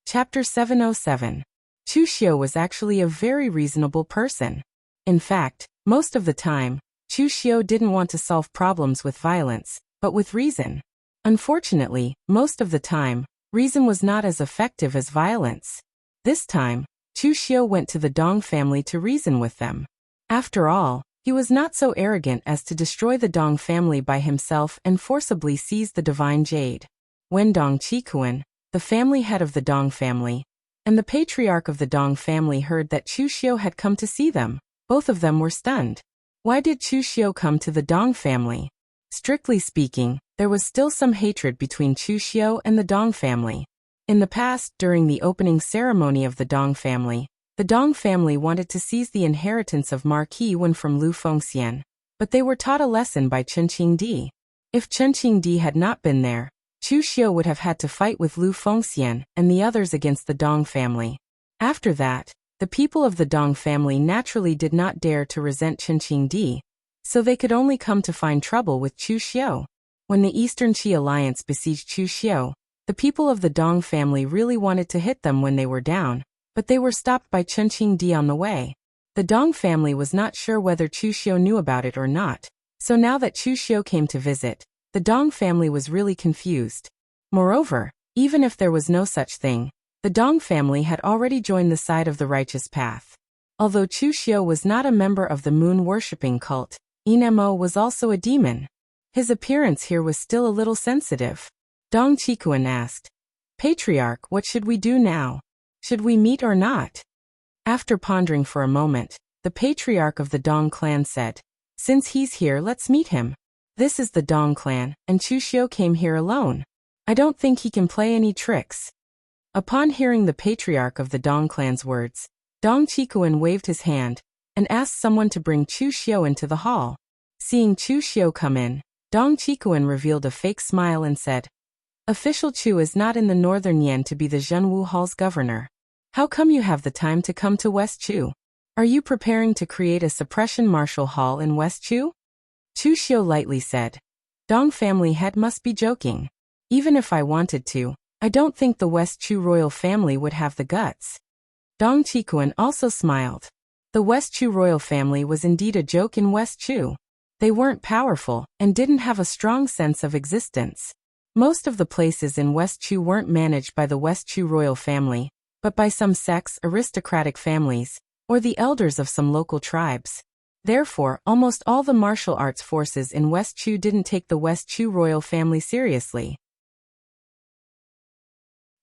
Chapter 707. Chu Xiu was actually a very reasonable person. In fact, most of the time, Chu Xiu didn't want to solve problems with violence, but with reason. Unfortunately, most of the time, reason was not as effective as violence. This time, Chu Xiu went to the Dong family to reason with them. After all, he was not so arrogant as to destroy the Dong family by himself and forcibly seize the divine jade. When Dong Qikuan, the family head of the Dong family, and the patriarch of the Dong family heard that Chu Xiu had come to see them, both of them were stunned. Why did Chu Xiu come to the Dong family? Strictly speaking, there was still some hatred between Chu Xiu and the Dong family. In the past, during the opening ceremony of the Dong family wanted to seize the inheritance of Marquis Wen from Lu Fengxian, but they were taught a lesson by Chen Qingdi. If Chen Qingdi had not been there, Chu Xiu would have had to fight with Lu Fengxian and the others against the Dong family. After that, the people of the Dong family naturally did not dare to resent Chen Qingdi, so they could only come to find trouble with Chu Xiu. When the Eastern Qi alliance besieged Chu Xiu, the people of the Dong family really wanted to hit them when they were down, but they were stopped by Chen Qingdi on the way. The Dong family was not sure whether Chu Xiu knew about it or not, so now that Chu Xiu came to visit, the Dong family was really confused. Moreover, even if there was no such thing, the Dong family had already joined the side of the righteous path. Although Chu Xiu was not a member of the moon-worshipping cult, Inmo was also a demon. His appearance here was still a little sensitive. Dong Qikuan asked, Patriarch, what should we do now? Should we meet or not? After pondering for a moment, the patriarch of the Dong clan said, since he's here, let's meet him. This is the Dong clan, and Chu Xiu came here alone. I don't think he can play any tricks. Upon hearing the patriarch of the Dong clan's words, Dong Qikuan waved his hand and asked someone to bring Chu Xiu into the hall. Seeing Chu Xiu come in, Dong Qikuan revealed a fake smile and said, Official Chu is not in the northern Yan to be the Zhenwu Hall's governor. How come you have the time to come to West Chu? Are you preparing to create a suppression martial hall in West Chu? Chu Xiu lightly said, Dong family head must be joking. Even if I wanted to, I don't think the West Chu royal family would have the guts. Dong Qikuan also smiled. The West Chu royal family was indeed a joke in West Chu. They weren't powerful and didn't have a strong sense of existence. Most of the places in West Chu weren't managed by the West Chu royal family, but by some sects, aristocratic families, or the elders of some local tribes. Therefore, almost all the martial arts forces in West Chu didn't take the West Chu royal family seriously.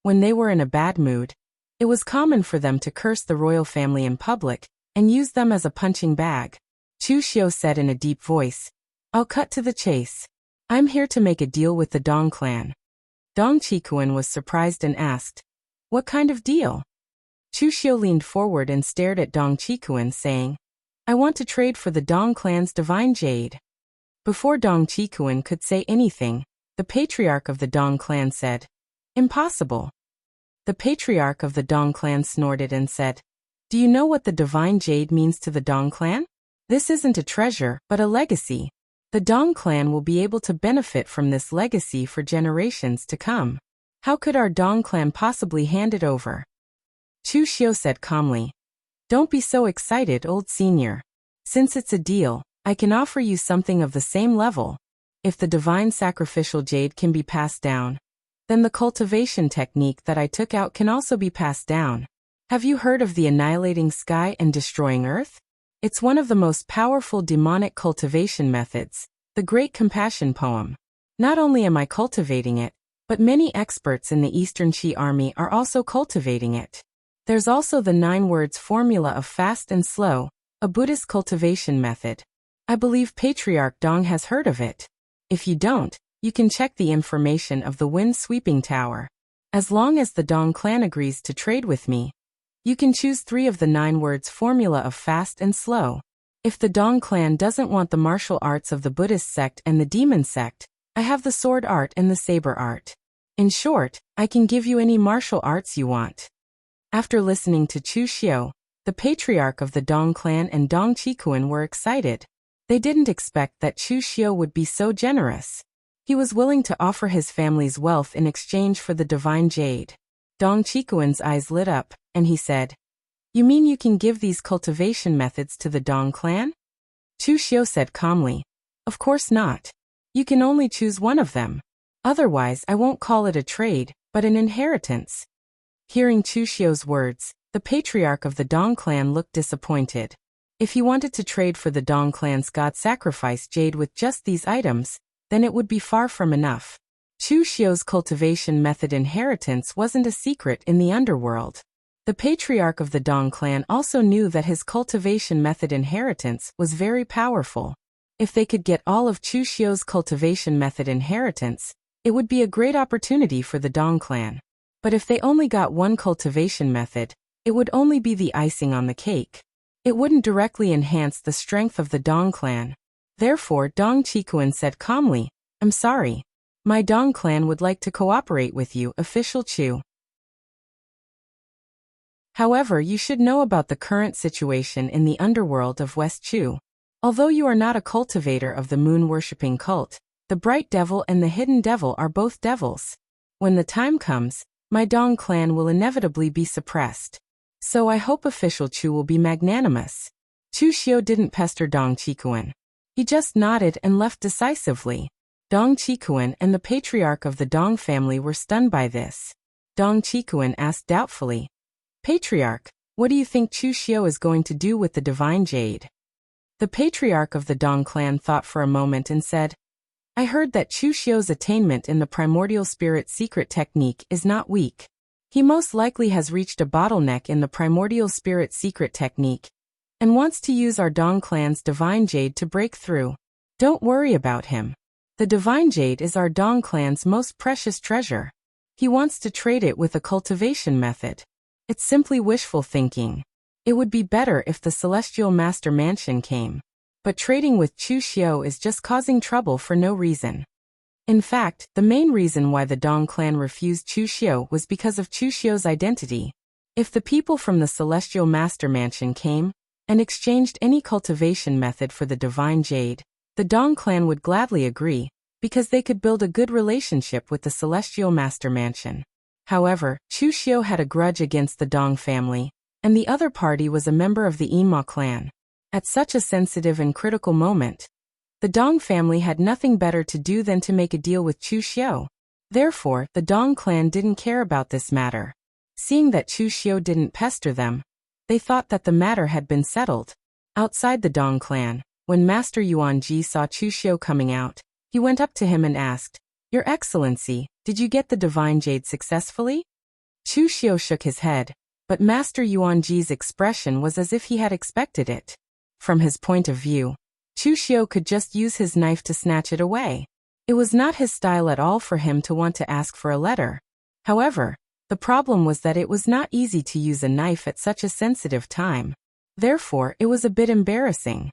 When they were in a bad mood, it was common for them to curse the royal family in public and use them as a punching bag. Chu Xiu said in a deep voice, "I'll cut to the chase. I'm here to make a deal with the Dong clan." Dong Qikuan was surprised and asked, "What kind of deal?" Chu Xiu leaned forward and stared at Dong Qikuan, saying, "I want to trade for the Dong clan's divine jade." Before Dong Qikuan could say anything, the patriarch of the Dong clan said, "Impossible." The patriarch of the Dong clan snorted and said, "Do you know what the divine jade means to the Dong clan? This isn't a treasure, but a legacy. The Dong clan will be able to benefit from this legacy for generations to come. How could our Dong clan possibly hand it over?" Chu Xiu said calmly, "Don't be so excited, old senior. Since it's a deal, I can offer you something of the same level. If the divine sacrificial jade can be passed down, then the cultivation technique that I took out can also be passed down. Have you heard of the annihilating sky and destroying earth? It's one of the most powerful demonic cultivation methods, the Great Compassion poem. Not only am I cultivating it, but many experts in the Eastern Qi army are also cultivating it. There's also the 9 words formula of fast and slow, a Buddhist cultivation method. I believe Patriarch Dong has heard of it. If you don't, you can check the information of the Wind Sweeping Tower. As long as the Dong clan agrees to trade with me, you can choose 3 of the 9 words formula of fast and slow. If the Dong clan doesn't want the martial arts of the Buddhist sect and the demon sect, I have the sword art and the saber art. In short, I can give you any martial arts you want." After listening to Chu Xiu, the patriarch of the Dong clan and Dong Qikuan were excited. They didn't expect that Chu Xiu would be so generous. He was willing to offer his family's wealth in exchange for the divine jade. Dong Qikuan's eyes lit up, and he said, "You mean you can give these cultivation methods to the Dong clan?" Chu Xiu said calmly, "Of course not. You can only choose one of them. Otherwise, I won't call it a trade, but an inheritance." Hearing Chu Xiu's words, the patriarch of the Dong clan looked disappointed. If he wanted to trade for the Dong clan's god sacrifice jade with just these items, then it would be far from enough. Chu Xiu's cultivation method inheritance wasn't a secret in the underworld. The patriarch of the Dong clan also knew that his cultivation method inheritance was very powerful. If they could get all of Chu Xiu's cultivation method inheritance, it would be a great opportunity for the Dong clan. But if they only got one cultivation method, it would only be the icing on the cake. It wouldn't directly enhance the strength of the Dong clan. Therefore, Dong Qikuan said calmly, "I'm sorry. My Dong clan would like to cooperate with you, official Chu. However, you should know about the current situation in the underworld of West Chu. Although you are not a cultivator of the moon-worshipping cult, the bright devil and the hidden devil are both devils. When the time comes, my Dong clan will inevitably be suppressed. So I hope official Chu will be magnanimous." Chu Xiu didn't pester Dong Qikuan. He just nodded and left decisively. Dong Qikuan and the patriarch of the Dong family were stunned by this. Dong Qikuan asked doubtfully, "Patriarch, what do you think Chu Xiu is going to do with the divine jade?" The patriarch of the Dong clan thought for a moment and said, "I heard that Chu Xiu's attainment in the primordial spirit secret technique is not weak. He most likely has reached a bottleneck in the primordial spirit secret technique and wants to use our Dong clan's divine jade to break through. Don't worry about him. The divine jade is our Dong clan's most precious treasure. He wants to trade it with a cultivation method. It's simply wishful thinking. It would be better if the Celestial Master Mansion came. But trading with Chu Xiu is just causing trouble for no reason." In fact, the main reason why the Dong clan refused Chu Xiu was because of Chu Xiu's identity. If the people from the Celestial Master Mansion came and exchanged any cultivation method for the divine jade, the Dong clan would gladly agree, because they could build a good relationship with the Celestial Master Mansion. However, Chu Xiu had a grudge against the Dong family, and the other party was a member of the Yinma clan. At such a sensitive and critical moment, the Dong family had nothing better to do than to make a deal with Chu Xiu. Therefore, the Dong clan didn't care about this matter. Seeing that Chu Xiu didn't pester them, they thought that the matter had been settled. Outside the Dong clan, when Master Yuanji saw Chu Xiu coming out, he went up to him and asked, "Your Excellency, did you get the divine jade successfully?" Chu Xiu shook his head, but Master Yuanji's expression was as if he had expected it. From his point of view, Chu Xiu could just use his knife to snatch it away. It was not his style at all for him to want to ask for a letter. However, the problem was that it was not easy to use a knife at such a sensitive time. Therefore, it was a bit embarrassing.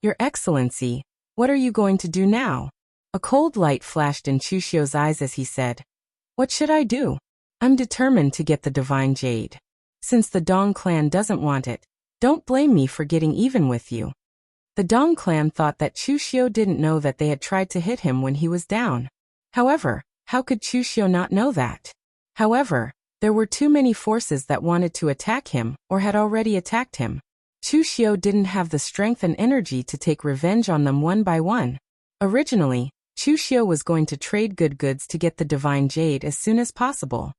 "Your Excellency, what are you going to do now?" A cold light flashed in Chu Xiu's eyes as he said, "What should I do? I'm determined to get the divine jade. Since the Dong clan doesn't want it, don't blame me for getting even with you." The Dong clan thought that Chu Xiu didn't know that they had tried to hit him when he was down. However, how could Chu Xiu not know that? However, there were too many forces that wanted to attack him or had already attacked him. Chu Xiu didn't have the strength and energy to take revenge on them one by one. Originally, Chu Xiu was going to trade good goods to get the divine jade as soon as possible.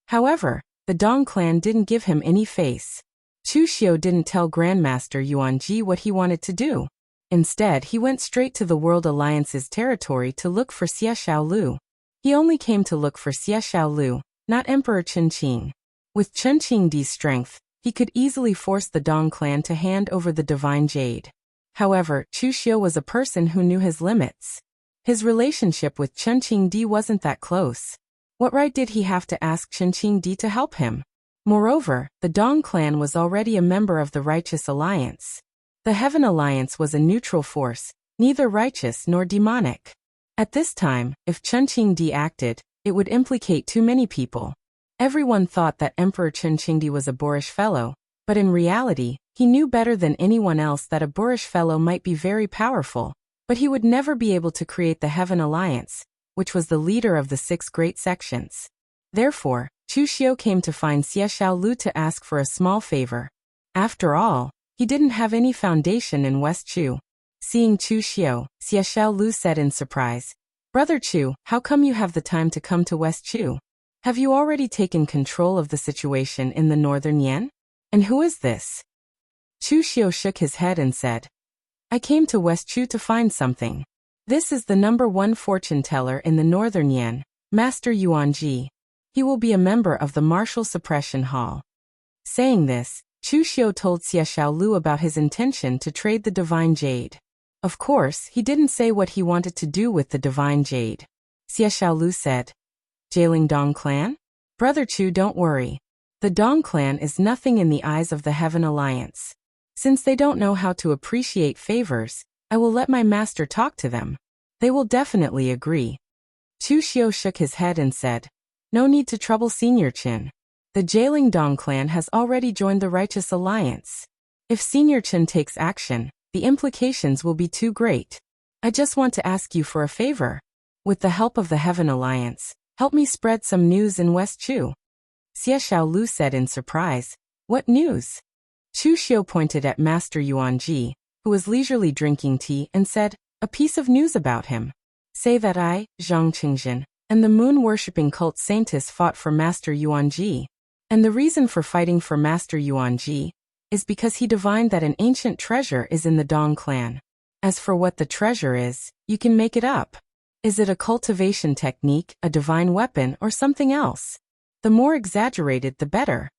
However, the Dong clan didn't give him any face. Chu Xiu didn't tell Grandmaster Yuanji what he wanted to do. Instead, he went straight to the World Alliance's territory to look for Xie Xiaolu. He only came to look for Xie Xiaolu, not Emperor Chen Qing. With Chen Qingdi's strength, he could easily force the Dong clan to hand over the divine jade. However, Chu Xiu was a person who knew his limits. His relationship with Chen Qingdi wasn't that close. What right did he have to ask Chen Qingdi to help him? Moreover, the Dong clan was already a member of the Righteous Alliance. The Heaven Alliance was a neutral force, neither righteous nor demonic. At this time, if Chen Qingdi acted, it would implicate too many people. Everyone thought that Emperor Chen Qingdi was a boorish fellow, but in reality, he knew better than anyone else that a boorish fellow might be very powerful, but he would never be able to create the Heaven Alliance, which was the leader of the 6 great sections. Therefore, Chu Xiu came to find Xie Xiaolu to ask for a small favor. After all, he didn't have any foundation in West Chu. Seeing Chu Xiu, Xie Xiaolu said in surprise, "Brother Chu, how come you have the time to come to West Chu? Have you already taken control of the situation in the northern Yan? And who is this?" Chu Xiu shook his head and said, "I came to West Chu to find something. This is the #1 fortune teller in the northern Yan, Master Yuanji. He will be a member of the Martial Suppression Hall." Saying this, Chu Xiu told Xie Xiaolu about his intention to trade the divine jade. Of course, he didn't say what he wanted to do with the divine jade. Xie Xiaolu said, "Jailing Dong clan? Brother Chu, don't worry. The Dong clan is nothing in the eyes of the Heaven Alliance. Since they don't know how to appreciate favors, I will let my master talk to them. They will definitely agree." Chu Xiu shook his head and said, "No need to trouble Senior Chen. The Jailing Dong clan has already joined the Righteous Alliance. If Senior Chen takes action, the implications will be too great. I just want to ask you for a favor. With the help of the Heaven Alliance, help me spread some news in West Chu." Xie Xiaolu said in surprise, "What news?" Chu Xiu pointed at Master Yuanji, who was leisurely drinking tea, and said, "A piece of news about him. Say that I, Zhang Qingzhen, and the moon-worshipping cult Saintis fought for Master Yuanji. And the reason for fighting for Master Yuanji is because he divined that an ancient treasure is in the Dong clan. As for what the treasure is, you can make it up. Is it a cultivation technique, a divine weapon, or something else? The more exaggerated, the better."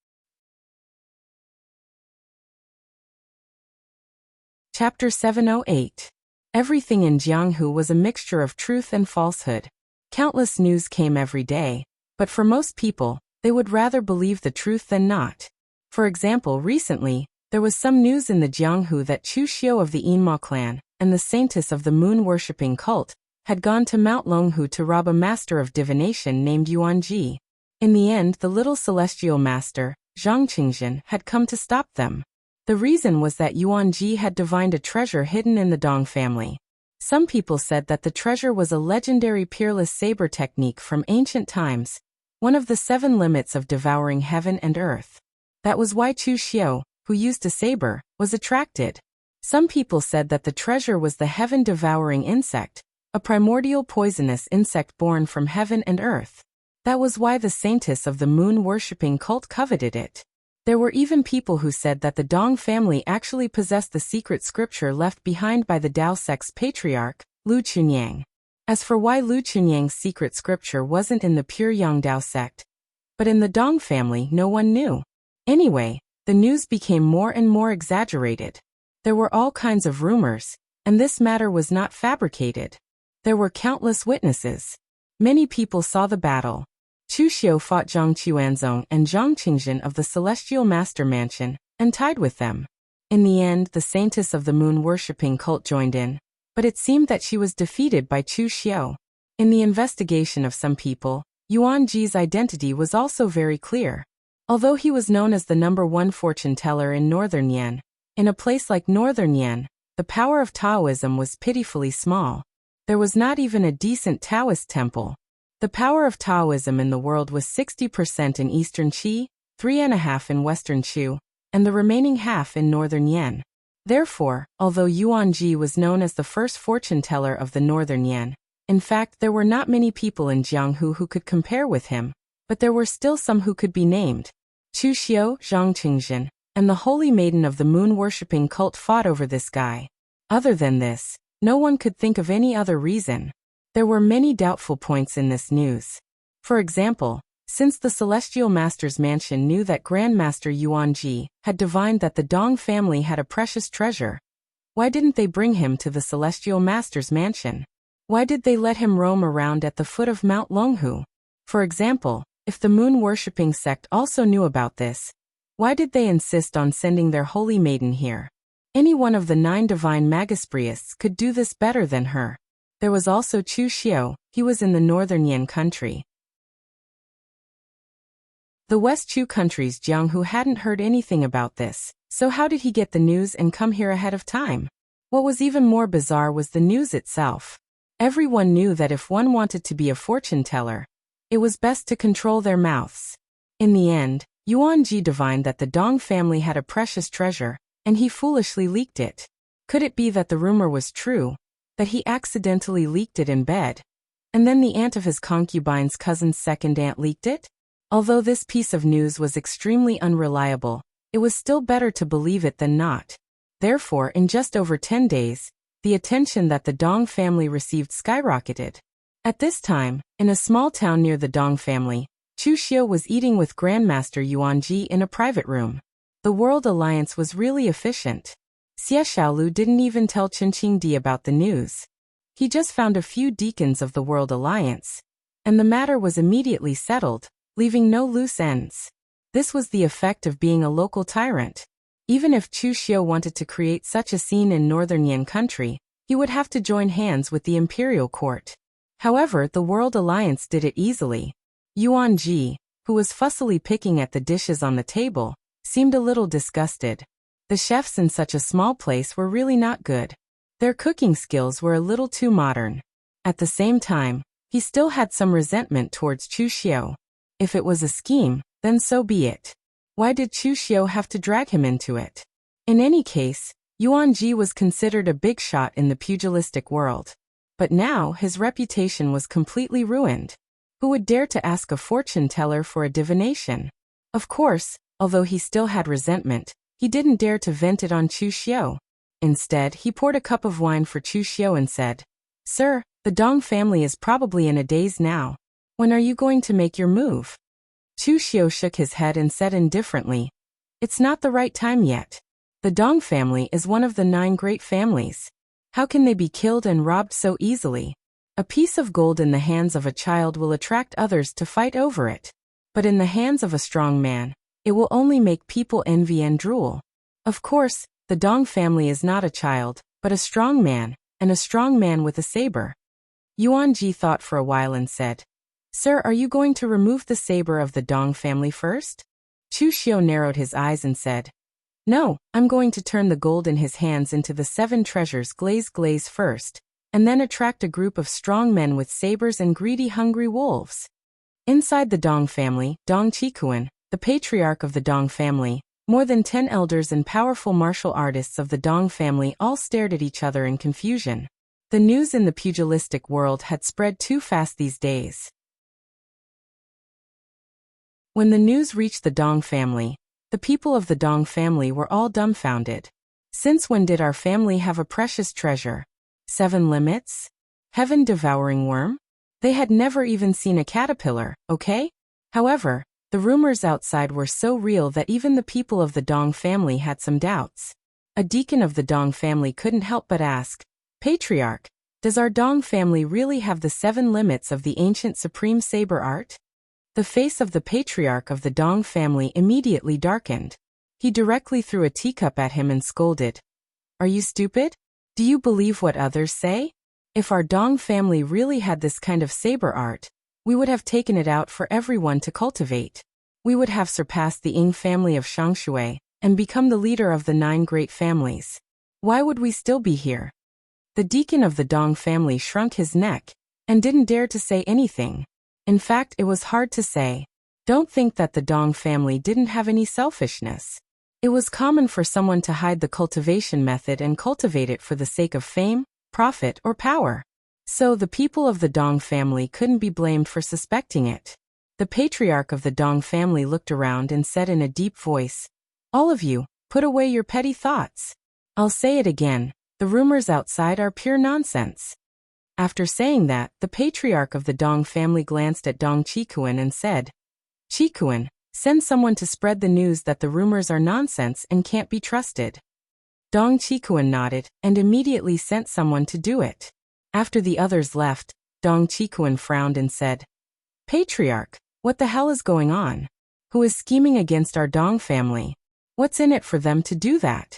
Chapter 708. Everything in Jianghu was a mixture of truth and falsehood. Countless news came every day, but for most people, they would rather believe the truth than not. For example, recently, there was some news in the Jianghu that Chu Xiu of the Yinma clan and the Saintess of the moon-worshipping cult had gone to Mount Longhu to rob a master of divination named Yuanji. In the end, the little celestial master, Zhang Qingzhen, had come to stop them. The reason was that Yuanji had divined a treasure hidden in the Dong family. Some people said that the treasure was a legendary peerless saber technique from ancient times, one of the 7 limits of devouring heaven and earth. That was why Chu Xiu, who used a saber, was attracted. Some people said that the treasure was the heaven-devouring insect, a primordial poisonous insect born from heaven and earth. That was why the saintess of the moon-worshipping cult coveted it. There were even people who said that the Dong family actually possessed the secret scripture left behind by the Dao sect's patriarch, Lu Chunyang. As for why Lu Chunyang's secret scripture wasn't in the pure Yang Dao sect, but in the Dong family, no one knew. Anyway, the news became more and more exaggerated. There were all kinds of rumors, and this matter was not fabricated. There were countless witnesses. Many people saw the battle. Chu Xiu fought Zhang Quanzong and Zhang Qingzhen of the Celestial Master Mansion, and tied with them. In the end, the saintess of the moon-worshipping cult joined in, but it seemed that she was defeated by Chu Xiu. In the investigation of some people, Yuan Ji's identity was also very clear. Although he was known as the #1 fortune teller in Northern Yan, in a place like Northern Yan, the power of Taoism was pitifully small. There was not even a decent Taoist temple. The power of Taoism in the world was 60% in Eastern Qi, 3.5% in Western Chu, and the remaining half in Northern Yan. Therefore, although Yuan Ji was known as the first fortune teller of the Northern Yan, in fact there were not many people in Jianghu who could compare with him, but there were still some who could be named. Chu Xiu, Zhang Qingzhen, and the holy maiden of the moon-worshipping cult fought over this guy. Other than this, no one could think of any other reason. There were many doubtful points in this news. For example, since the Celestial Master's mansion knew that Grandmaster Yuan Ji had divined that the Dong family had a precious treasure, why didn't they bring him to the Celestial Master's mansion? Why did they let him roam around at the foot of Mount Longhu? For example, if the moon-worshipping sect also knew about this, why did they insist on sending their holy maiden here? Any one of the 9 divine Magispriests could do this better than her. There was also Chu Xiu, he was in the Northern Yan country. The West Chu country's Jianghu hadn't heard anything about this, so how did he get the news and come here ahead of time? What was even more bizarre was the news itself. Everyone knew that if one wanted to be a fortune teller, it was best to control their mouths. In the end, Yuan Ji divined that the Dong family had a precious treasure, and he foolishly leaked it. Could it be that the rumor was true, that he accidentally leaked it in bed, and then the aunt of his concubine's cousin's second aunt leaked it? Although this piece of news was extremely unreliable, it was still better to believe it than not. Therefore, in just over 10 days, the attention that the Dong family received skyrocketed. At this time, in a small town near the Dong family, Chu Xiu was eating with Grandmaster Yuan Ji in a private room. The World Alliance was really efficient. Xie Xiaolu didn't even tell Chen Qingdi about the news. He just found a few deacons of the World Alliance, and the matter was immediately settled, leaving no loose ends. This was the effect of being a local tyrant. Even if Chu Xiu wanted to create such a scene in Northern Yan country, he would have to join hands with the imperial court. However, the World Alliance did it easily. Yuan Ji, who was fussily picking at the dishes on the table, seemed a little disgusted. The chefs in such a small place were really not good. Their cooking skills were a little too modern. At the same time, he still had some resentment towards Chu Xiu. If it was a scheme, then so be it. Why did Chu Xiu have to drag him into it? In any case, Yuan Ji was considered a big shot in the pugilistic world. But now his reputation was completely ruined. Who would dare to ask a fortune teller for a divination? Of course, although he still had resentment, he didn't dare to vent it on Chu Xiu. Instead, he poured a cup of wine for Chu Xiu and said, "Sir, the Dong family is probably in a daze now. When are you going to make your move?" Chu Xiu shook his head and said indifferently, "It's not the right time yet. The Dong family is one of the 9 great families. How can they be killed and robbed so easily? A piece of gold in the hands of a child will attract others to fight over it. But in the hands of a strong man, it will only make people envy and drool. Of course, the Dong family is not a child, but a strong man, and a strong man with a saber." Yuan Ji thought for a while and said, "Sir, are you going to remove the saber of the Dong family first?" Chu Xiu narrowed his eyes and said, "No, I'm going to turn the gold in his hands into the 7 treasures glaze first, and then attract a group of strong men with sabers and greedy, hungry wolves. Inside the Dong family, Dong Chikuan, the patriarch of the Dong family, more than 10 elders and powerful martial artists of the Dong family all stared at each other in confusion. The news in the pugilistic world had spread too fast these days. When the news reached the Dong family, the people of the Dong family were all dumbfounded. Since when did our family have a precious treasure? 7 limits? Heaven-devouring worm? They had never even seen a caterpillar, okay? However, the rumors outside were so real that even the people of the Dong family had some doubts. A deacon of the Dong family couldn't help but ask, "Patriarch, does our Dong family really have the 7 limits of the ancient supreme saber art?" The face of the patriarch of the Dong family immediately darkened. He directly threw a teacup at him and scolded, "Are you stupid? Do you believe what others say? If our Dong family really had this kind of saber art, we would have taken it out for everyone to cultivate. We would have surpassed the Ying family of Shangshui and become the leader of the 9 great families. Why would we still be here?" The deacon of the Dong family shrunk his neck and didn't dare to say anything. In fact, it was hard to say. Don't think that the Dong family didn't have any selfishness. It was common for someone to hide the cultivation method and cultivate it for the sake of fame, profit, or power. So the people of the Dong family couldn't be blamed for suspecting it. The patriarch of the Dong family looked around and said in a deep voice, "All of you, put away your petty thoughts. I'll say it again, the rumors outside are pure nonsense." After saying that, the patriarch of the Dong family glanced at Dong Chikuan and said, "Chikuan, send someone to spread the news that the rumors are nonsense and can't be trusted." Dong Chikuan nodded and immediately sent someone to do it. After the others left, Dong Chikuan frowned and said, "Patriarch, what the hell is going on? Who is scheming against our Dong family? What's in it for them to do that?"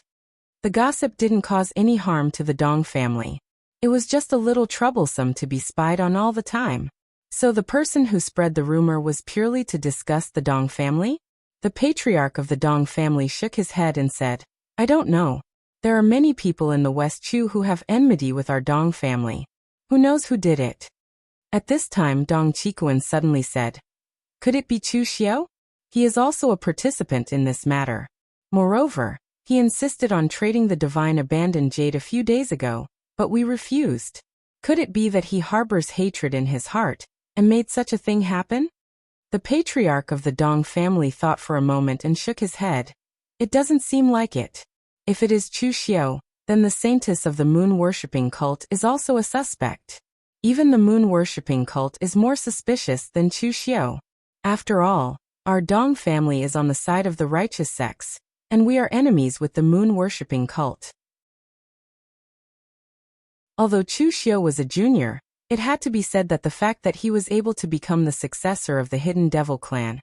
The gossip didn't cause any harm to the Dong family. It was just a little troublesome to be spied on all the time. So the person who spread the rumor was purely to disgust the Dong family? The patriarch of the Dong family shook his head and said, "I don't know. There are many people in the West Chu who have enmity with our Dong family. Who knows who did it?" At this time, Dong Chikuan suddenly said, "Could it be Chu Xiao? He is also a participant in this matter. Moreover, he insisted on trading the divine abandoned jade a few days ago, but we refused. Could it be that he harbors hatred in his heart and made such a thing happen?" The patriarch of the Dong family thought for a moment and shook his head. "It doesn't seem like it. If it is Chu Xiao, then the saintess of the moon-worshipping cult is also a suspect. Even the moon-worshipping cult is more suspicious than Chu Xiao. After all, our Dong family is on the side of the righteous sects, and we are enemies with the moon-worshipping cult." Although Chu Xiao was a junior, it had to be said that the fact that he was able to become the successor of the Hidden Devil clan,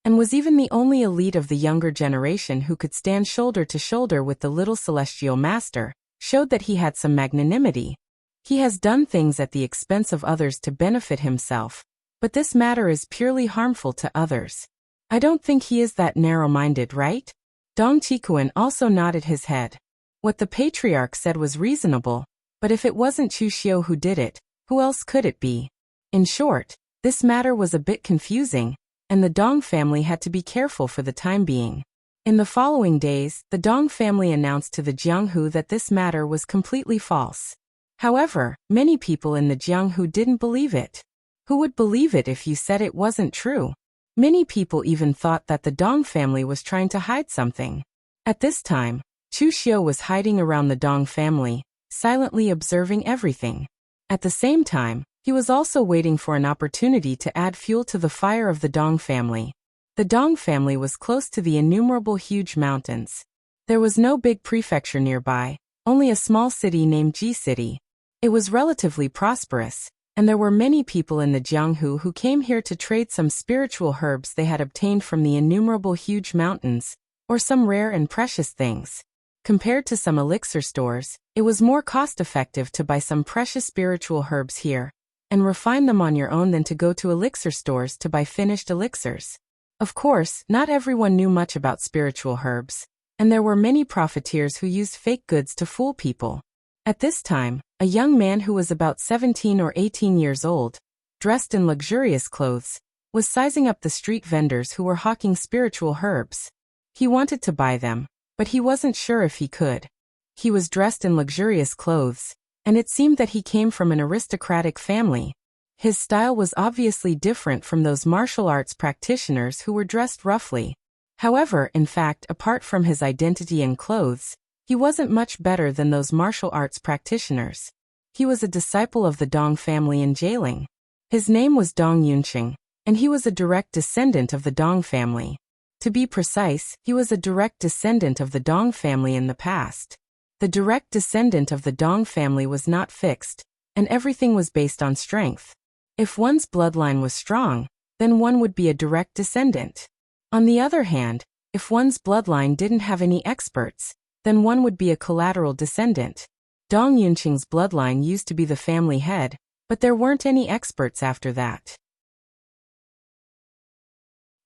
and was even the only elite of the younger generation who could stand shoulder to shoulder with the little celestial master, showed that he had some magnanimity. He has done things at the expense of others to benefit himself, but this matter is purely harmful to others. I don't think he is that narrow-minded, right? Dong Chikuan also nodded his head. What the patriarch said was reasonable, but if it wasn't Chu Xiao who did it, who else could it be? In short, this matter was a bit confusing, and the Dong family had to be careful for the time being. In the following days, the Dong family announced to the Jianghu that this matter was completely false. However, many people in the Jianghu didn't believe it. Who would believe it if you said it wasn't true? Many people even thought that the Dong family was trying to hide something. At this time, Chu Xiao was hiding around the Dong family, silently observing everything. At the same time, he was also waiting for an opportunity to add fuel to the fire of the Dong family. The Dong family was close to the innumerable huge mountains. There was no big prefecture nearby, only a small city named Ji City. It was relatively prosperous, and there were many people in the Jianghu who came here to trade some spiritual herbs they had obtained from the innumerable huge mountains, or some rare and precious things. Compared to some elixir stores, it was more cost-effective to buy some precious spiritual herbs here and refine them on your own than to go to elixir stores to buy finished elixirs. Of course, not everyone knew much about spiritual herbs, and there were many profiteers who used fake goods to fool people. At this time, a young man who was about 17 or 18 years old, dressed in luxurious clothes, was sizing up the street vendors who were hawking spiritual herbs. He wanted to buy them, but he wasn't sure if he could. He was dressed in luxurious clothes, and it seemed that he came from an aristocratic family. His style was obviously different from those martial arts practitioners who were dressed roughly. However, in fact, apart from his identity and clothes, he wasn't much better than those martial arts practitioners. He was a disciple of the Dong family in Jialing. His name was Dong Yunqing, and he was a direct descendant of the Dong family. To be precise, he was a direct descendant of the Dong family in the past. The direct descendant of the Dong family was not fixed, and everything was based on strength. If one's bloodline was strong, then one would be a direct descendant. On the other hand, if one's bloodline didn't have any experts, then one would be a collateral descendant. Dong Yunqing's bloodline used to be the family head, but there weren't any experts after that.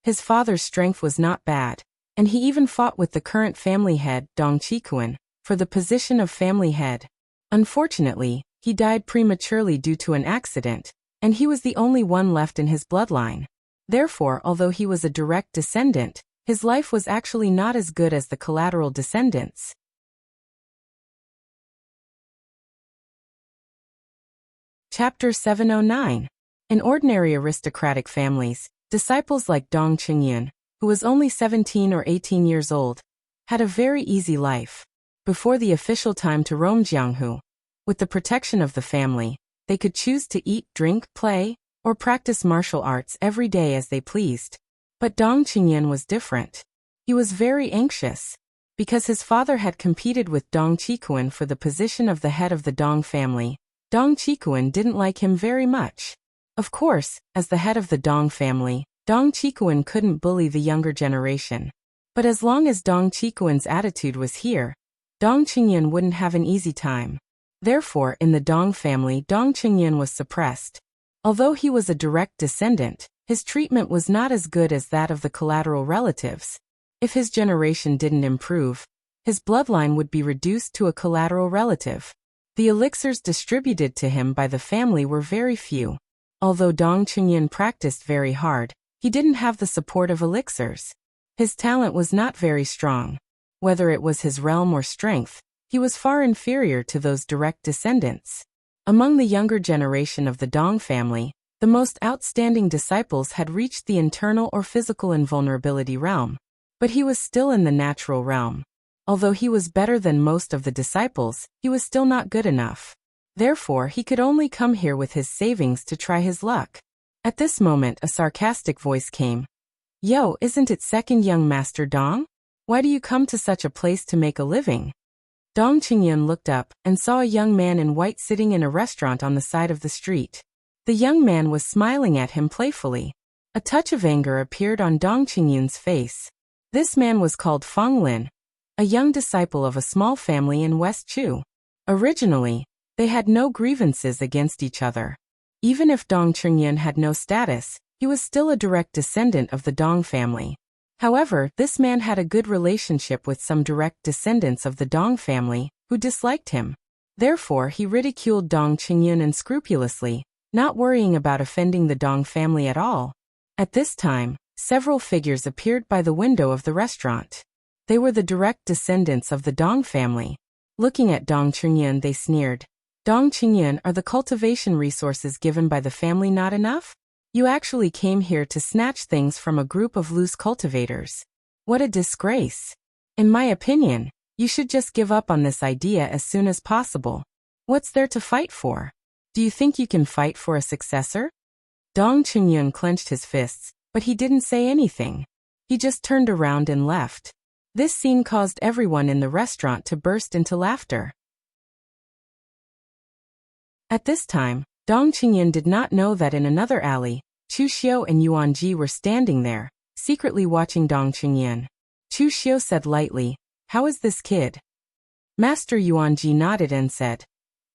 His father's strength was not bad, and he even fought with the current family head, Dong Qikuan, for the position of family head. Unfortunately, he died prematurely due to an accident, and he was the only one left in his bloodline. Therefore, although he was a direct descendant, his life was actually not as good as the collateral descendants. Chapter 709. In ordinary aristocratic families, disciples like Dong Qingyun, who was only 17 or 18 years old, had a very easy life. Before the official time to roam Jianghu, with the protection of the family, they could choose to eat, drink, play, or practice martial arts every day as they pleased. But Dong Qingyun was different. He was very anxious. Because his father had competed with Dong Qikuan for the position of the head of the Dong family, Dong Qikuan didn't like him very much. Of course, as the head of the Dong family, Dong Qikuan couldn't bully the younger generation. But as long as Dong Qikuan's attitude was here, Dong Qingyun wouldn't have an easy time. Therefore, in the Dong family, Dong Qingyun was suppressed. Although he was a direct descendant, his treatment was not as good as that of the collateral relatives. If his generation didn't improve, his bloodline would be reduced to a collateral relative. The elixirs distributed to him by the family were very few. Although Dong Qingyun practiced very hard, he didn't have the support of elixirs. His talent was not very strong. Whether it was his realm or strength, he was far inferior to those direct descendants. Among the younger generation of the Dong family, the most outstanding disciples had reached the internal or physical invulnerability realm. But he was still in the natural realm. Although he was better than most of the disciples, he was still not good enough. Therefore, he could only come here with his savings to try his luck. At this moment, a sarcastic voice came. "Yo, isn't it second young Master Dong? Why do you come to such a place to make a living?" Dong Qingyun looked up and saw a young man in white sitting in a restaurant on the side of the street. The young man was smiling at him playfully. A touch of anger appeared on Dong Qingyun's face. This man was called Feng Lin, a young disciple of a small family in West Chu. Originally, they had no grievances against each other. Even if Dong Qingyun had no status, he was still a direct descendant of the Dong family. However, this man had a good relationship with some direct descendants of the Dong family, who disliked him. Therefore, he ridiculed Dong Qingyun unscrupulously, not worrying about offending the Dong family at all. At this time, several figures appeared by the window of the restaurant. They were the direct descendants of the Dong family. Looking at Dong Qingyun, they sneered. "Dong Qingyun, are the cultivation resources given by the family not enough? You actually came here to snatch things from a group of loose cultivators. What a disgrace. In my opinion, you should just give up on this idea as soon as possible. What's there to fight for? Do you think you can fight for a successor?" Dong Qingyun clenched his fists, but he didn't say anything. He just turned around and left. This scene caused everyone in the restaurant to burst into laughter. At this time, Dong Qingyun did not know that in another alley, Chu Xiu and Yuan Ji were standing there, secretly watching Dong Qingyun. Chu Xiu said lightly, "How is this kid?" Master Yuan Ji nodded and said,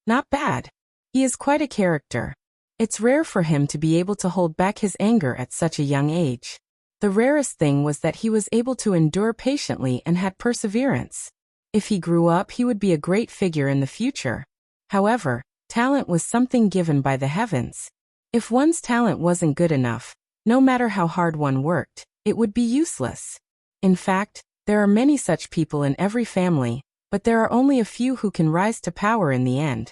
"Not bad. He is quite a character. It's rare for him to be able to hold back his anger at such a young age. The rarest thing was that he was able to endure patiently and had perseverance. If he grew up, he would be a great figure in the future. However, talent was something given by the heavens. If one's talent wasn't good enough, no matter how hard one worked, it would be useless. In fact, there are many such people in every family, but there are only a few who can rise to power in the end.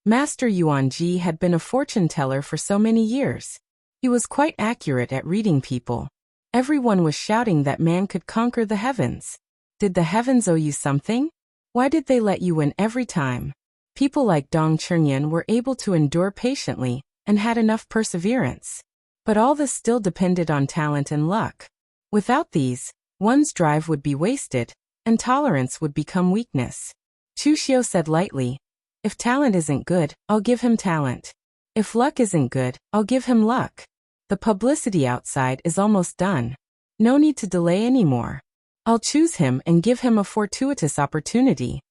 Master Yuanji had been a fortune teller for so many years. He was quite accurate at reading people. Everyone was shouting that man could conquer the heavens. Did the heavens owe you something? Why did they let you win every time? People like Dong Chunyan were able to endure patiently and had enough perseverance. But all this still depended on talent and luck. Without these, one's drive would be wasted, and tolerance would become weakness. Chu Xiu said lightly, "If talent isn't good, I'll give him talent. If luck isn't good, I'll give him luck. The publicity outside is almost done. No need to delay anymore. I'll choose him and give him a fortuitous opportunity."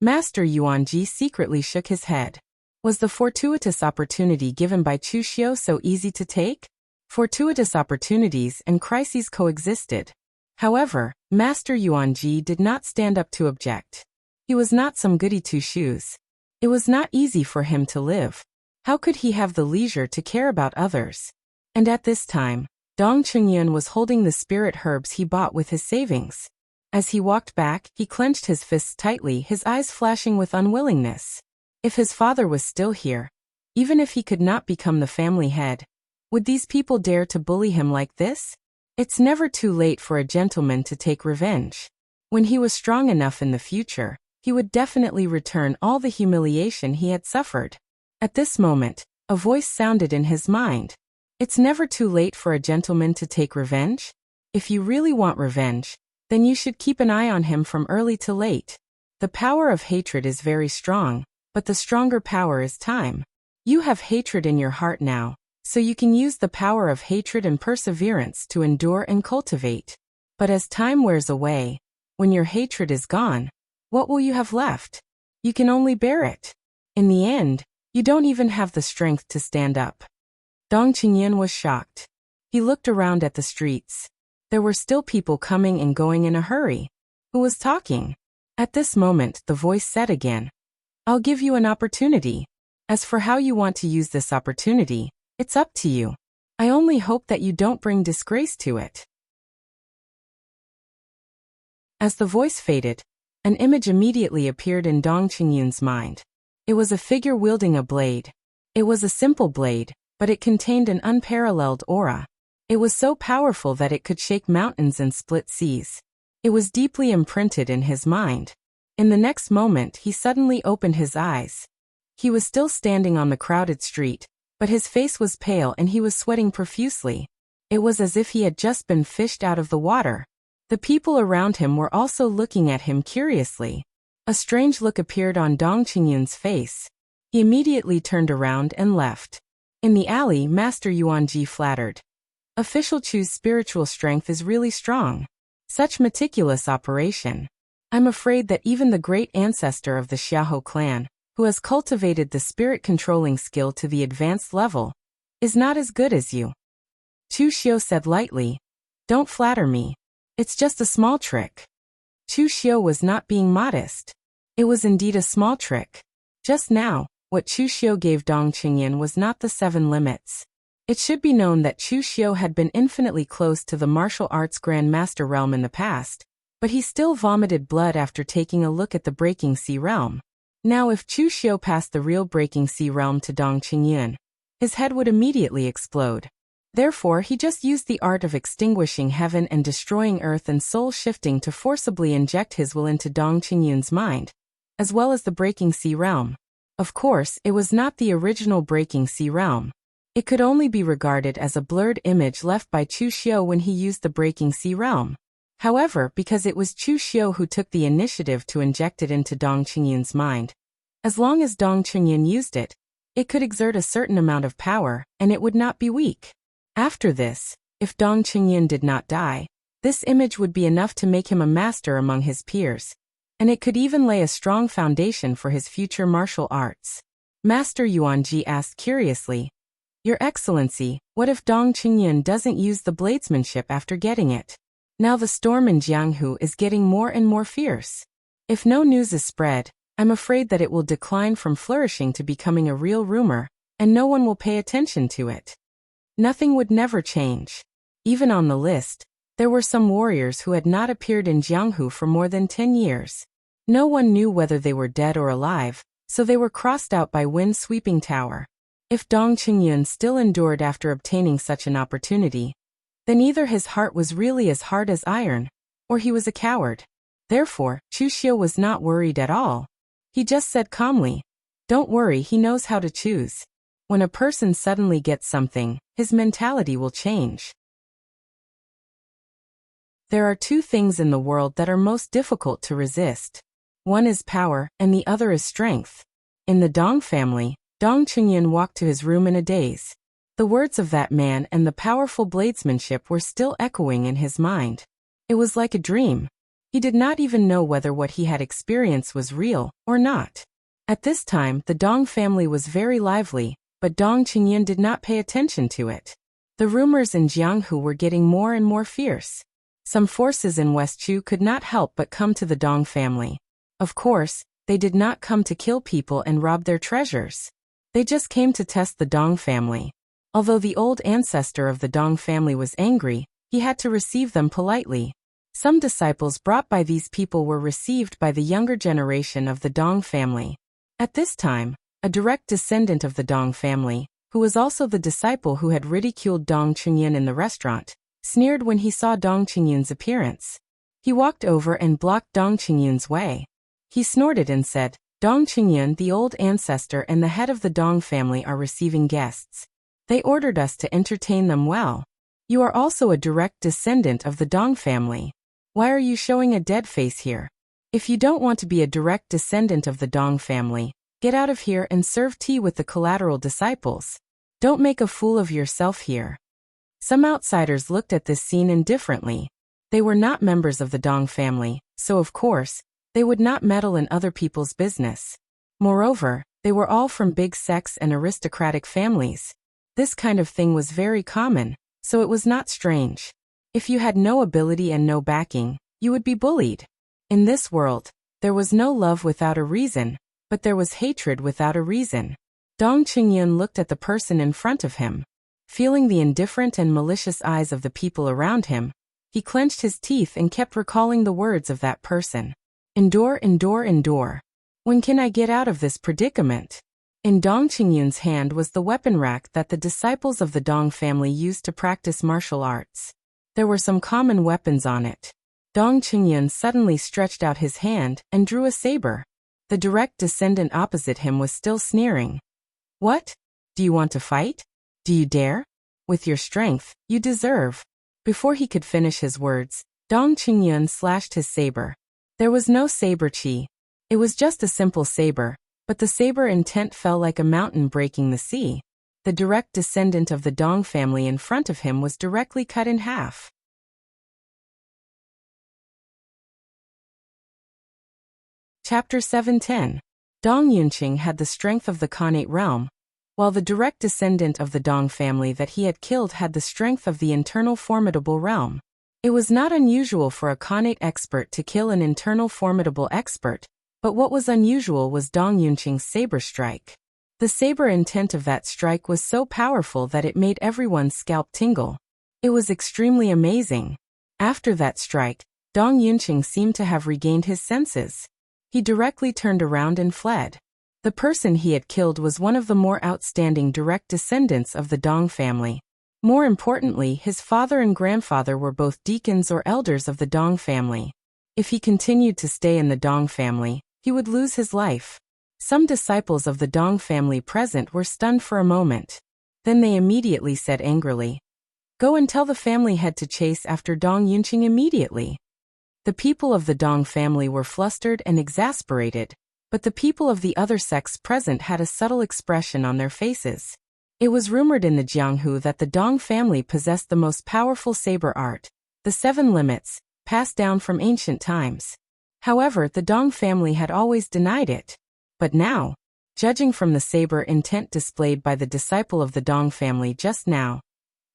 Master Yuanji secretly shook his head. Was the fortuitous opportunity given by Chu Xiu so easy to take? Fortuitous opportunities and crises coexisted. However, Master Yuanji did not stand up to object. He was not some goody two-shoes. It was not easy for him to live. How could he have the leisure to care about others? And at this time, Dong Chunyan was holding the spirit herbs he bought with his savings. As he walked back, he clenched his fists tightly, his eyes flashing with unwillingness. If his father was still here, even if he could not become the family head, would these people dare to bully him like this? It's never too late for a gentleman to take revenge. When he was strong enough in the future, he would definitely return all the humiliation he had suffered. At this moment, a voice sounded in his mind. It's never too late for a gentleman to take revenge. If you really want revenge, then you should keep an eye on him from early to late. The power of hatred is very strong, but the stronger power is time. You have hatred in your heart now, so you can use the power of hatred and perseverance to endure and cultivate. But as time wears away, when your hatred is gone, what will you have left? You can only bear it. In the end, you don't even have the strength to stand up. Dong Qingyan was shocked. He looked around at the streets. There were still people coming and going in a hurry. Who was talking? At this moment, the voice said again, "I'll give you an opportunity. As for how you want to use this opportunity, it's up to you. I only hope that you don't bring disgrace to it." As the voice faded, an image immediately appeared in Dong Qingyan's mind. It was a figure wielding a blade. It was a simple blade, but it contained an unparalleled aura. It was so powerful that it could shake mountains and split seas. It was deeply imprinted in his mind. In the next moment, he suddenly opened his eyes. He was still standing on the crowded street, but his face was pale and he was sweating profusely. It was as if he had just been fished out of the water. The people around him were also looking at him curiously. A strange look appeared on Dong Qingyan's face. He immediately turned around and left. In the alley, Master Yuanji flattered. Official Chu's spiritual strength is really strong. Such meticulous operation. I'm afraid that even the great ancestor of the Xiahou clan, who has cultivated the spirit-controlling skill to the advanced level, is not as good as you. Chu Xiu said lightly, "Don't flatter me. It's just a small trick." Chu Xiu was not being modest. It was indeed a small trick. Just now, what Chu Xiu gave Dong Qingyan was not the 7 limits. It should be known that Chu Xiu had been infinitely close to the martial arts Grand Master realm in the past, but he still vomited blood after taking a look at the Breaking Sea realm. Now if Chu Xiu passed the real Breaking Sea realm to Dong Qingyan, his head would immediately explode. Therefore he just used the art of extinguishing heaven and destroying earth and soul shifting to forcibly inject his will into Dong Qingyan's mind, as well as the Breaking Sea realm. Of course, it was not the original Breaking Sea realm. It could only be regarded as a blurred image left by Chu Xiu when he used the Breaking Sea realm. However, because it was Chu Xiu who took the initiative to inject it into Dong Qingyan's mind, as long as Dong Qingyan used it, it could exert a certain amount of power, and it would not be weak. After this, if Dong Qingyan did not die, this image would be enough to make him a master among his peers, and it could even lay a strong foundation for his future martial arts. Master Yuanji asked curiously, "Your Excellency, what if Dong Qingyan doesn't use the bladesmanship after getting it? Now the storm in Jianghu is getting more and more fierce. If no news is spread, I'm afraid that it will decline from flourishing to becoming a real rumor, and no one will pay attention to it. Nothing would never change. Even on the list, there were some warriors who had not appeared in Jianghu for more than 10 years. No one knew whether they were dead or alive, so they were crossed out by wind-sweeping tower. If Dong Qingyun still endured after obtaining such an opportunity, then either his heart was really as hard as iron, or he was a coward. Therefore, Chu Xiu was not worried at all. He just said calmly, "Don't worry, he knows how to choose." When a person suddenly gets something, his mentality will change. There are two things in the world that are most difficult to resist. One is power, and the other is strength. In the Dong family, Dong Qingyun walked to his room in a daze. The words of that man and the powerful bladesmanship were still echoing in his mind. It was like a dream. He did not even know whether what he had experienced was real or not. At this time, the Dong family was very lively, but Dong Qingyun did not pay attention to it. The rumors in Jianghu were getting more and more fierce. Some forces in West Chu could not help but come to the Dong family. Of course, they did not come to kill people and rob their treasures. They just came to test the Dong family. Although the old ancestor of the Dong family was angry, he had to receive them politely. Some disciples brought by these people were received by the younger generation of the Dong family. At this time, a direct descendant of the Dong family, who was also the disciple who had ridiculed Dong Qingyun in the restaurant, sneered when he saw Dong Qingyun's appearance. He walked over and blocked Dong Qingyun's way. He snorted and said, "Dong Qingyun, the old ancestor and the head of the Dong family, are receiving guests. They ordered us to entertain them well. You are also a direct descendant of the Dong family. Why are you showing a dead face here? If you don't want to be a direct descendant of the Dong family, get out of here and serve tea with the collateral disciples. Don't make a fool of yourself here." Some outsiders looked at this scene indifferently. They were not members of the Dong family, so of course, they would not meddle in other people's business. Moreover, they were all from big sects and aristocratic families. This kind of thing was very common, so it was not strange. If you had no ability and no backing, you would be bullied. In this world, there was no love without a reason, but there was hatred without a reason. Dong Qingyun looked at the person in front of him. Feeling the indifferent and malicious eyes of the people around him, he clenched his teeth and kept recalling the words of that person. "Endure, endure, endure. When can I get out of this predicament?" In Dong Qingyun's hand was the weapon rack that the disciples of the Dong family used to practice martial arts. There were some common weapons on it. Dong Qingyun suddenly stretched out his hand and drew a saber. The direct descendant opposite him was still sneering. "What? Do you want to fight? Do you dare? With your strength, you deserve." Before he could finish his words, Dong Qingyun slashed his saber. There was no saber chi. It was just a simple saber, but the saber intent fell like a mountain breaking the sea. The direct descendant of the Dong family in front of him was directly cut in half. Chapter 710. Dong Yunqing had the strength of the Khanate realm, while the direct descendant of the Dong family that he had killed had the strength of the internal formidable realm. It was not unusual for a Khanate expert to kill an internal formidable expert, but what was unusual was Dong Yunqing's saber strike. The saber intent of that strike was so powerful that it made everyone's scalp tingle. It was extremely amazing. After that strike, Dong Yunqing seemed to have regained his senses. He directly turned around and fled. The person he had killed was one of the more outstanding direct descendants of the Dong family. More importantly, his father and grandfather were both deacons or elders of the Dong family. If he continued to stay in the Dong family, he would lose his life. Some disciples of the Dong family present were stunned for a moment. Then they immediately said angrily, "Go and tell the family head to chase after Dong Yunqing immediately." The people of the Dong family were flustered and exasperated, but the people of the other sects present had a subtle expression on their faces. It was rumored in the Jianghu that the Dong family possessed the most powerful saber art, the 7 limits, passed down from ancient times. However, the Dong family had always denied it. But now, judging from the saber intent displayed by the disciple of the Dong family just now,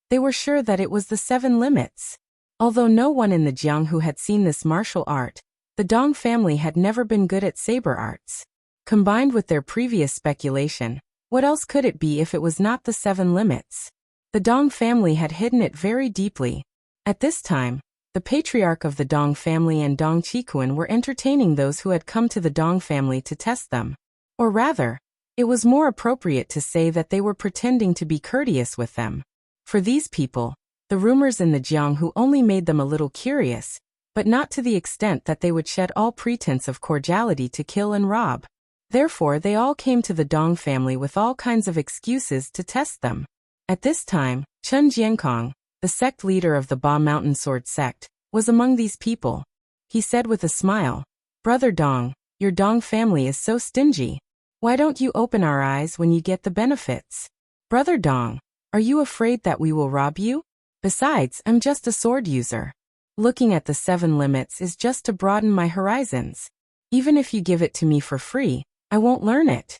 they were sure that it was the 7 limits. Although no one in the Jianghu had seen this martial art, The Dong family had never been good at saber arts. Combined with their previous speculation, what else could it be if it was not the 7 limits? The Dong family had hidden it very deeply. At this time, the patriarch of the Dong family and Dong Chikuan were entertaining those who had come to the Dong family to test them. Or rather, it was more appropriate to say that they were pretending to be courteous with them. For these people, the rumors in the Jianghu only made them a little curious, but not to the extent that they would shed all pretense of cordiality to kill and rob. Therefore, they all came to the Dong family with all kinds of excuses to test them. At this time, Chen Jiankong, the sect leader of the Ba Mountain Sword sect, was among these people. He said with a smile, "Brother Dong, your Dong family is so stingy. Why don't you open our eyes when you get the benefits? Brother Dong, are you afraid that we will rob you? Besides, I'm just a sword user. Looking at the 7 limits is just to broaden my horizons. Even if you give it to me for free, I won't learn it."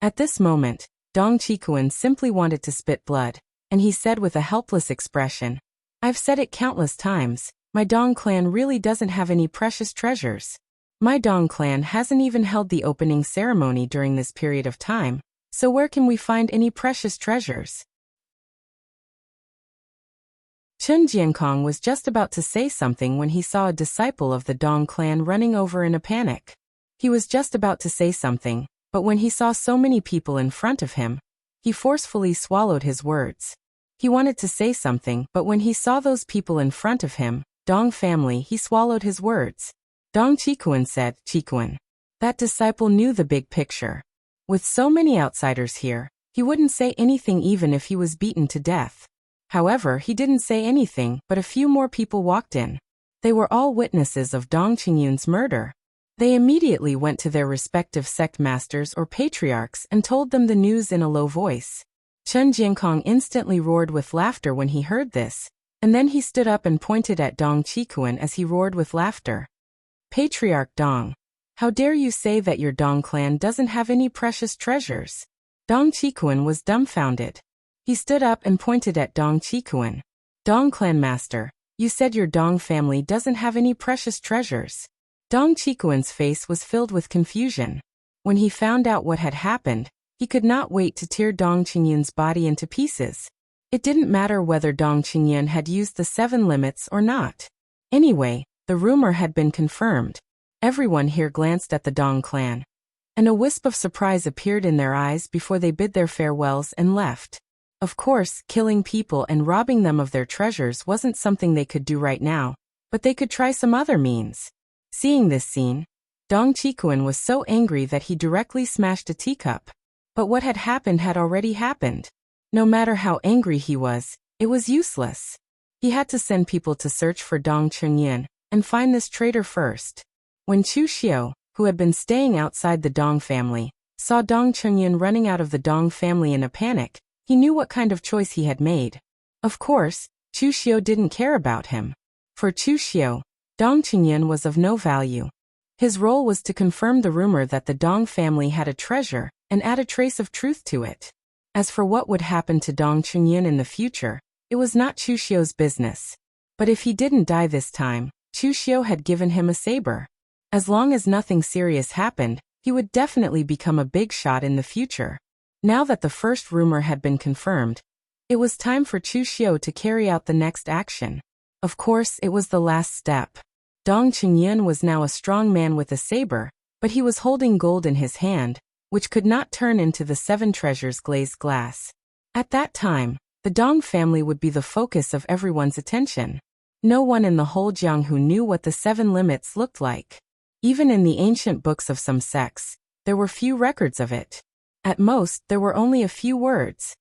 At this moment, Dong Chikuan simply wanted to spit blood, and he said with a helpless expression, "I've said it countless times, my Dong clan really doesn't have any precious treasures. My Dong clan hasn't even held the opening ceremony during this period of time, so where can we find any precious treasures?" Chen Jiankong was just about to say something when he saw a disciple of the Dong clan running over in a panic. He was just about to say something, but when he saw so many people in front of him, he forcefully swallowed his words. He wanted to say something, but when he saw those people in front of him, Dong family, he swallowed his words. Dong Chikuan said, "Chikuan." That disciple knew the big picture. With so many outsiders here, he wouldn't say anything even if he was beaten to death. However, he didn't say anything, but a few more people walked in. They were all witnesses of Dong Qingyun's murder. They immediately went to their respective sect masters or patriarchs and told them the news in a low voice. Chen Jiankong instantly roared with laughter when he heard this, and then he stood up and pointed at Dong Chikuan as he roared with laughter. "Patriarch Dong, how dare you say that your Dong clan doesn't have any precious treasures?" Dong Chikuan was dumbfounded. He stood up and pointed at Dong Chikuan. "Dong clan master, you said your Dong family doesn't have any precious treasures." Dong Chikuan's face was filled with confusion. When he found out what had happened, he could not wait to tear Dong Qingyun's body into pieces. It didn't matter whether Dong Qingyun had used the 7 limits or not. Anyway, the rumor had been confirmed. Everyone here glanced at the Dong clan, and a wisp of surprise appeared in their eyes before they bid their farewells and left. Of course, killing people and robbing them of their treasures wasn't something they could do right now, but they could try some other means. Seeing this scene, Dong Chikuan was so angry that he directly smashed a teacup. But what had already happened. No matter how angry he was, it was useless. He had to send people to search for Dong Qingyun and find this traitor first. When Chu Xiu, who had been staying outside the Dong family, saw Dong Qingyun running out of the Dong family in a panic, he knew what kind of choice he had made. Of course, Chu Xiu didn't care about him. For Chu Xiu, Dong Qingyun was of no value. His role was to confirm the rumor that the Dong family had a treasure and add a trace of truth to it. As for what would happen to Dong Qingyun in the future, it was not Chu Xiu's business. But if he didn't die this time, Chu Xiu had given him a saber. As long as nothing serious happened, he would definitely become a big shot in the future. Now that the first rumor had been confirmed, it was time for Chu Xiu to carry out the next action. Of course, it was the last step. Dong Qingyun was now a strong man with a saber, but he was holding gold in his hand, which could not turn into the 7 treasures glazed glass. At that time, the Dong family would be the focus of everyone's attention. No one in the whole Jianghu knew what the 7 limits looked like. Even in the ancient books of some sects, there were few records of it. At most, there were only a few words.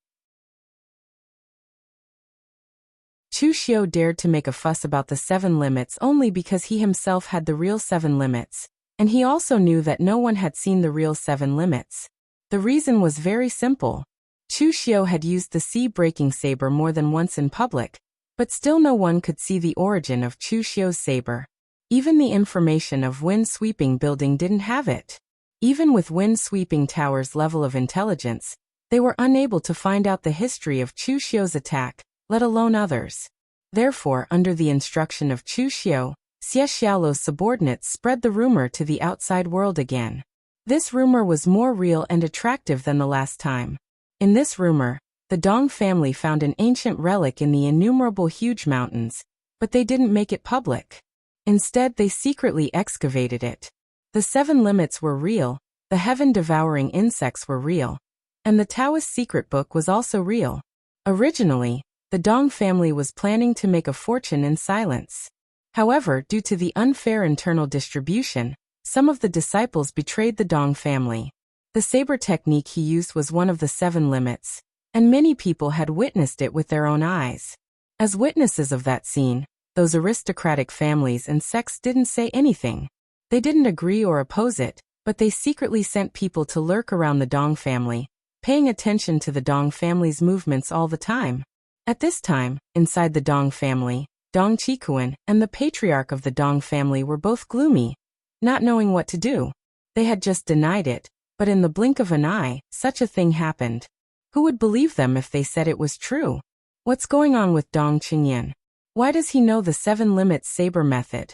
Chu Xiu dared to make a fuss about the 7 limits only because he himself had the real 7 limits, and he also knew that no one had seen the real 7 limits. The reason was very simple. Chu Xiu had used the sea-breaking saber more than once in public, but still no one could see the origin of Chu Xiu's saber. Even the information of wind-sweeping building didn't have it. Even with wind-sweeping tower's level of intelligence, they were unable to find out the history of Chu Xiu's attack, let alone others. Therefore, under the instruction of Chu Xiu, Xie Xiaolo's subordinates spread the rumor to the outside world again. This rumor was more real and attractive than the last time. In this rumor, the Dong family found an ancient relic in the innumerable huge mountains, but they didn't make it public. Instead, they secretly excavated it. The 7 limits were real, the heaven-devouring insects were real, and the Taoist secret book was also real. Originally, the Dong family was planning to make a fortune in silence. However, due to the unfair internal distribution, some of the disciples betrayed the Dong family. The saber technique he used was one of the 7 limits, and many people had witnessed it with their own eyes. As witnesses of that scene, those aristocratic families and sects didn't say anything. They didn't agree or oppose it, but they secretly sent people to lurk around the Dong family, paying attention to the Dong family's movements all the time. At this time, inside the Dong family, Dong Qikuan and the patriarch of the Dong family were both gloomy, not knowing what to do. They had just denied it, but in the blink of an eye, such a thing happened. Who would believe them if they said it was true? What's going on with Dong Qingyan? Why does he know the 7 limits saber method?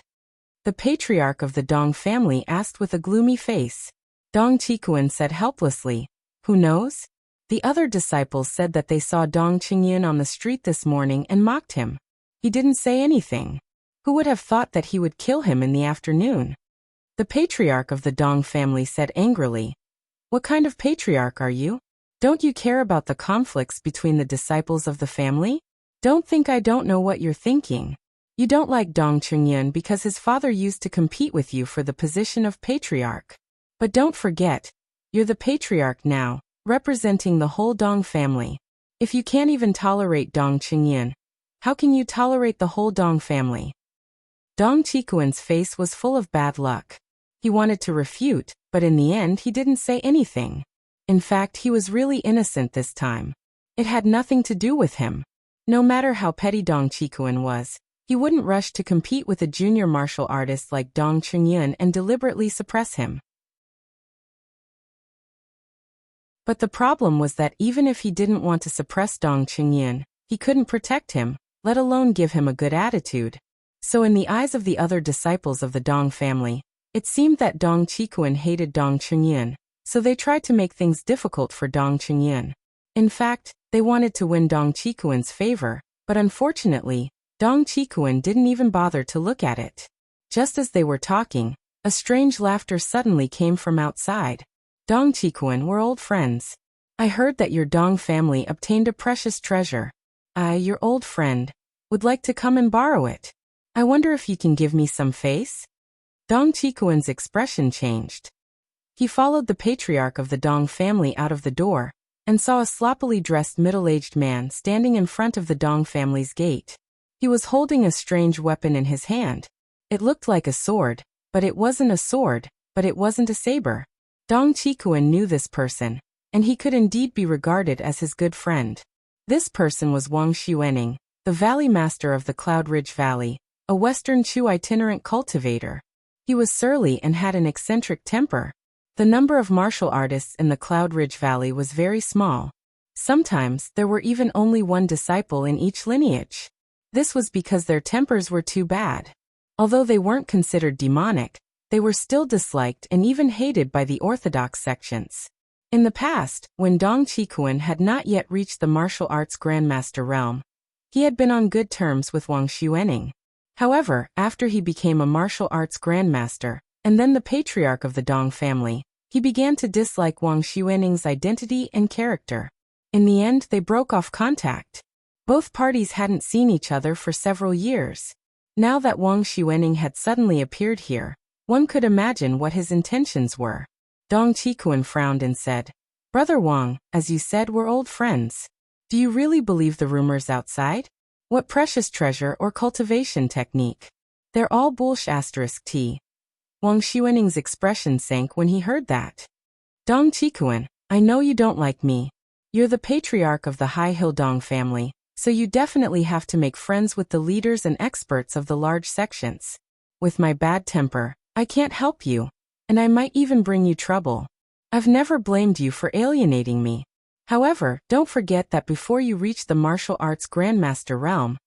The patriarch of the Dong family asked with a gloomy face. Dong Qikuan said helplessly, "Who knows?" The other disciples said that they saw Dong Qingyan on the street this morning and mocked him. He didn't say anything. Who would have thought that he would kill him in the afternoon? The patriarch of the Dong family said angrily, "What kind of patriarch are you? Don't you care about the conflicts between the disciples of the family? Don't think I don't know what you're thinking. You don't like Dong Qingyan because his father used to compete with you for the position of patriarch. But don't forget, you're the patriarch now, representing the whole Dong family. If you can't even tolerate Dong Qingyan, how can you tolerate the whole Dong family?" Dong Qikuan's face was full of bad luck. He wanted to refute, but in the end he didn't say anything. In fact, he was really innocent this time. It had nothing to do with him. No matter how petty Dong Qikuan was, he wouldn't rush to compete with a junior martial artist like Dong Qingyan and deliberately suppress him. But the problem was that even if he didn't want to suppress Dong Qingyan, he couldn't protect him, let alone give him a good attitude. So in the eyes of the other disciples of the Dong family, it seemed that Dong Qikuan hated Dong Qingyan, so they tried to make things difficult for Dong Qingyan. In fact, they wanted to win Dong Qikuan's favor, but unfortunately, Dong Qikuan didn't even bother to look at it. Just as they were talking, a strange laughter suddenly came from outside. "Dong Qikuan, we're old friends. I heard that your Dong family obtained a precious treasure. I, your old friend, would like to come and borrow it. I wonder if you can give me some face?" Dong Qikuan's expression changed. He followed the patriarch of the Dong family out of the door, and saw a sloppily dressed middle-aged man standing in front of the Dong family's gate. He was holding a strange weapon in his hand. It looked like a sword, but it wasn't a sword, but it wasn't a saber. Dong Qikuan knew this person, and he could indeed be regarded as his good friend. This person was Wang Xuening, the valley master of the Cloud Ridge Valley, a Western Chu itinerant cultivator. He was surly and had an eccentric temper. The number of martial artists in the Cloud Ridge Valley was very small. Sometimes there were even only one disciple in each lineage. This was because their tempers were too bad. Although they weren't considered demonic, they were still disliked and even hated by the orthodox sections. In the past, when Dong Qikuan had not yet reached the martial arts grandmaster realm, he had been on good terms with Wang Xuening. However, after he became a martial arts grandmaster, and then the patriarch of the Dong family, he began to dislike Wang Xuening's identity and character. In the end, they broke off contact. Both parties hadn't seen each other for several years. Now that Wang Xuening had suddenly appeared here, one could imagine what his intentions were. Dong Qikuan frowned and said, "Brother Wang, as you said, we're old friends. Do you really believe the rumors outside? What precious treasure or cultivation technique? They're all bullsh*t. Wang Xuening's expression sank when he heard that. "Dong Qikuan, I know you don't like me. You're the patriarch of the High Hill Dong family, so you definitely have to make friends with the leaders and experts of the large sections. With my bad temper, I can't help you, and I might even bring you trouble. I've never blamed you for alienating me. However, don't forget that before you reached the martial arts grandmaster realm,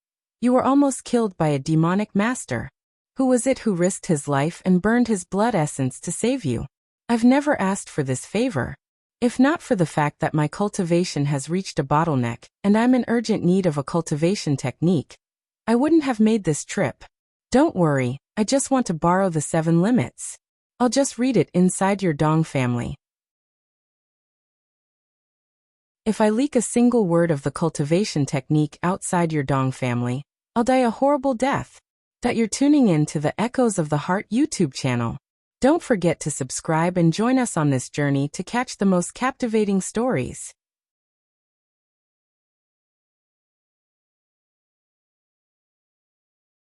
you were almost killed by a demonic master. Who was it who risked his life and burned his blood essence to save you? I've never asked for this favor. If not for the fact that my cultivation has reached a bottleneck and I'm in urgent need of a cultivation technique, I wouldn't have made this trip. Don't worry, I just want to borrow the 7 limits. I'll just read it inside your dong family. If I leak a single word of the cultivation technique outside your dong family, I'll die a horrible death. That you're tuning in to the Echoes of the Heart YouTube channel. Don't forget to subscribe and join us on this journey to catch the most captivating stories.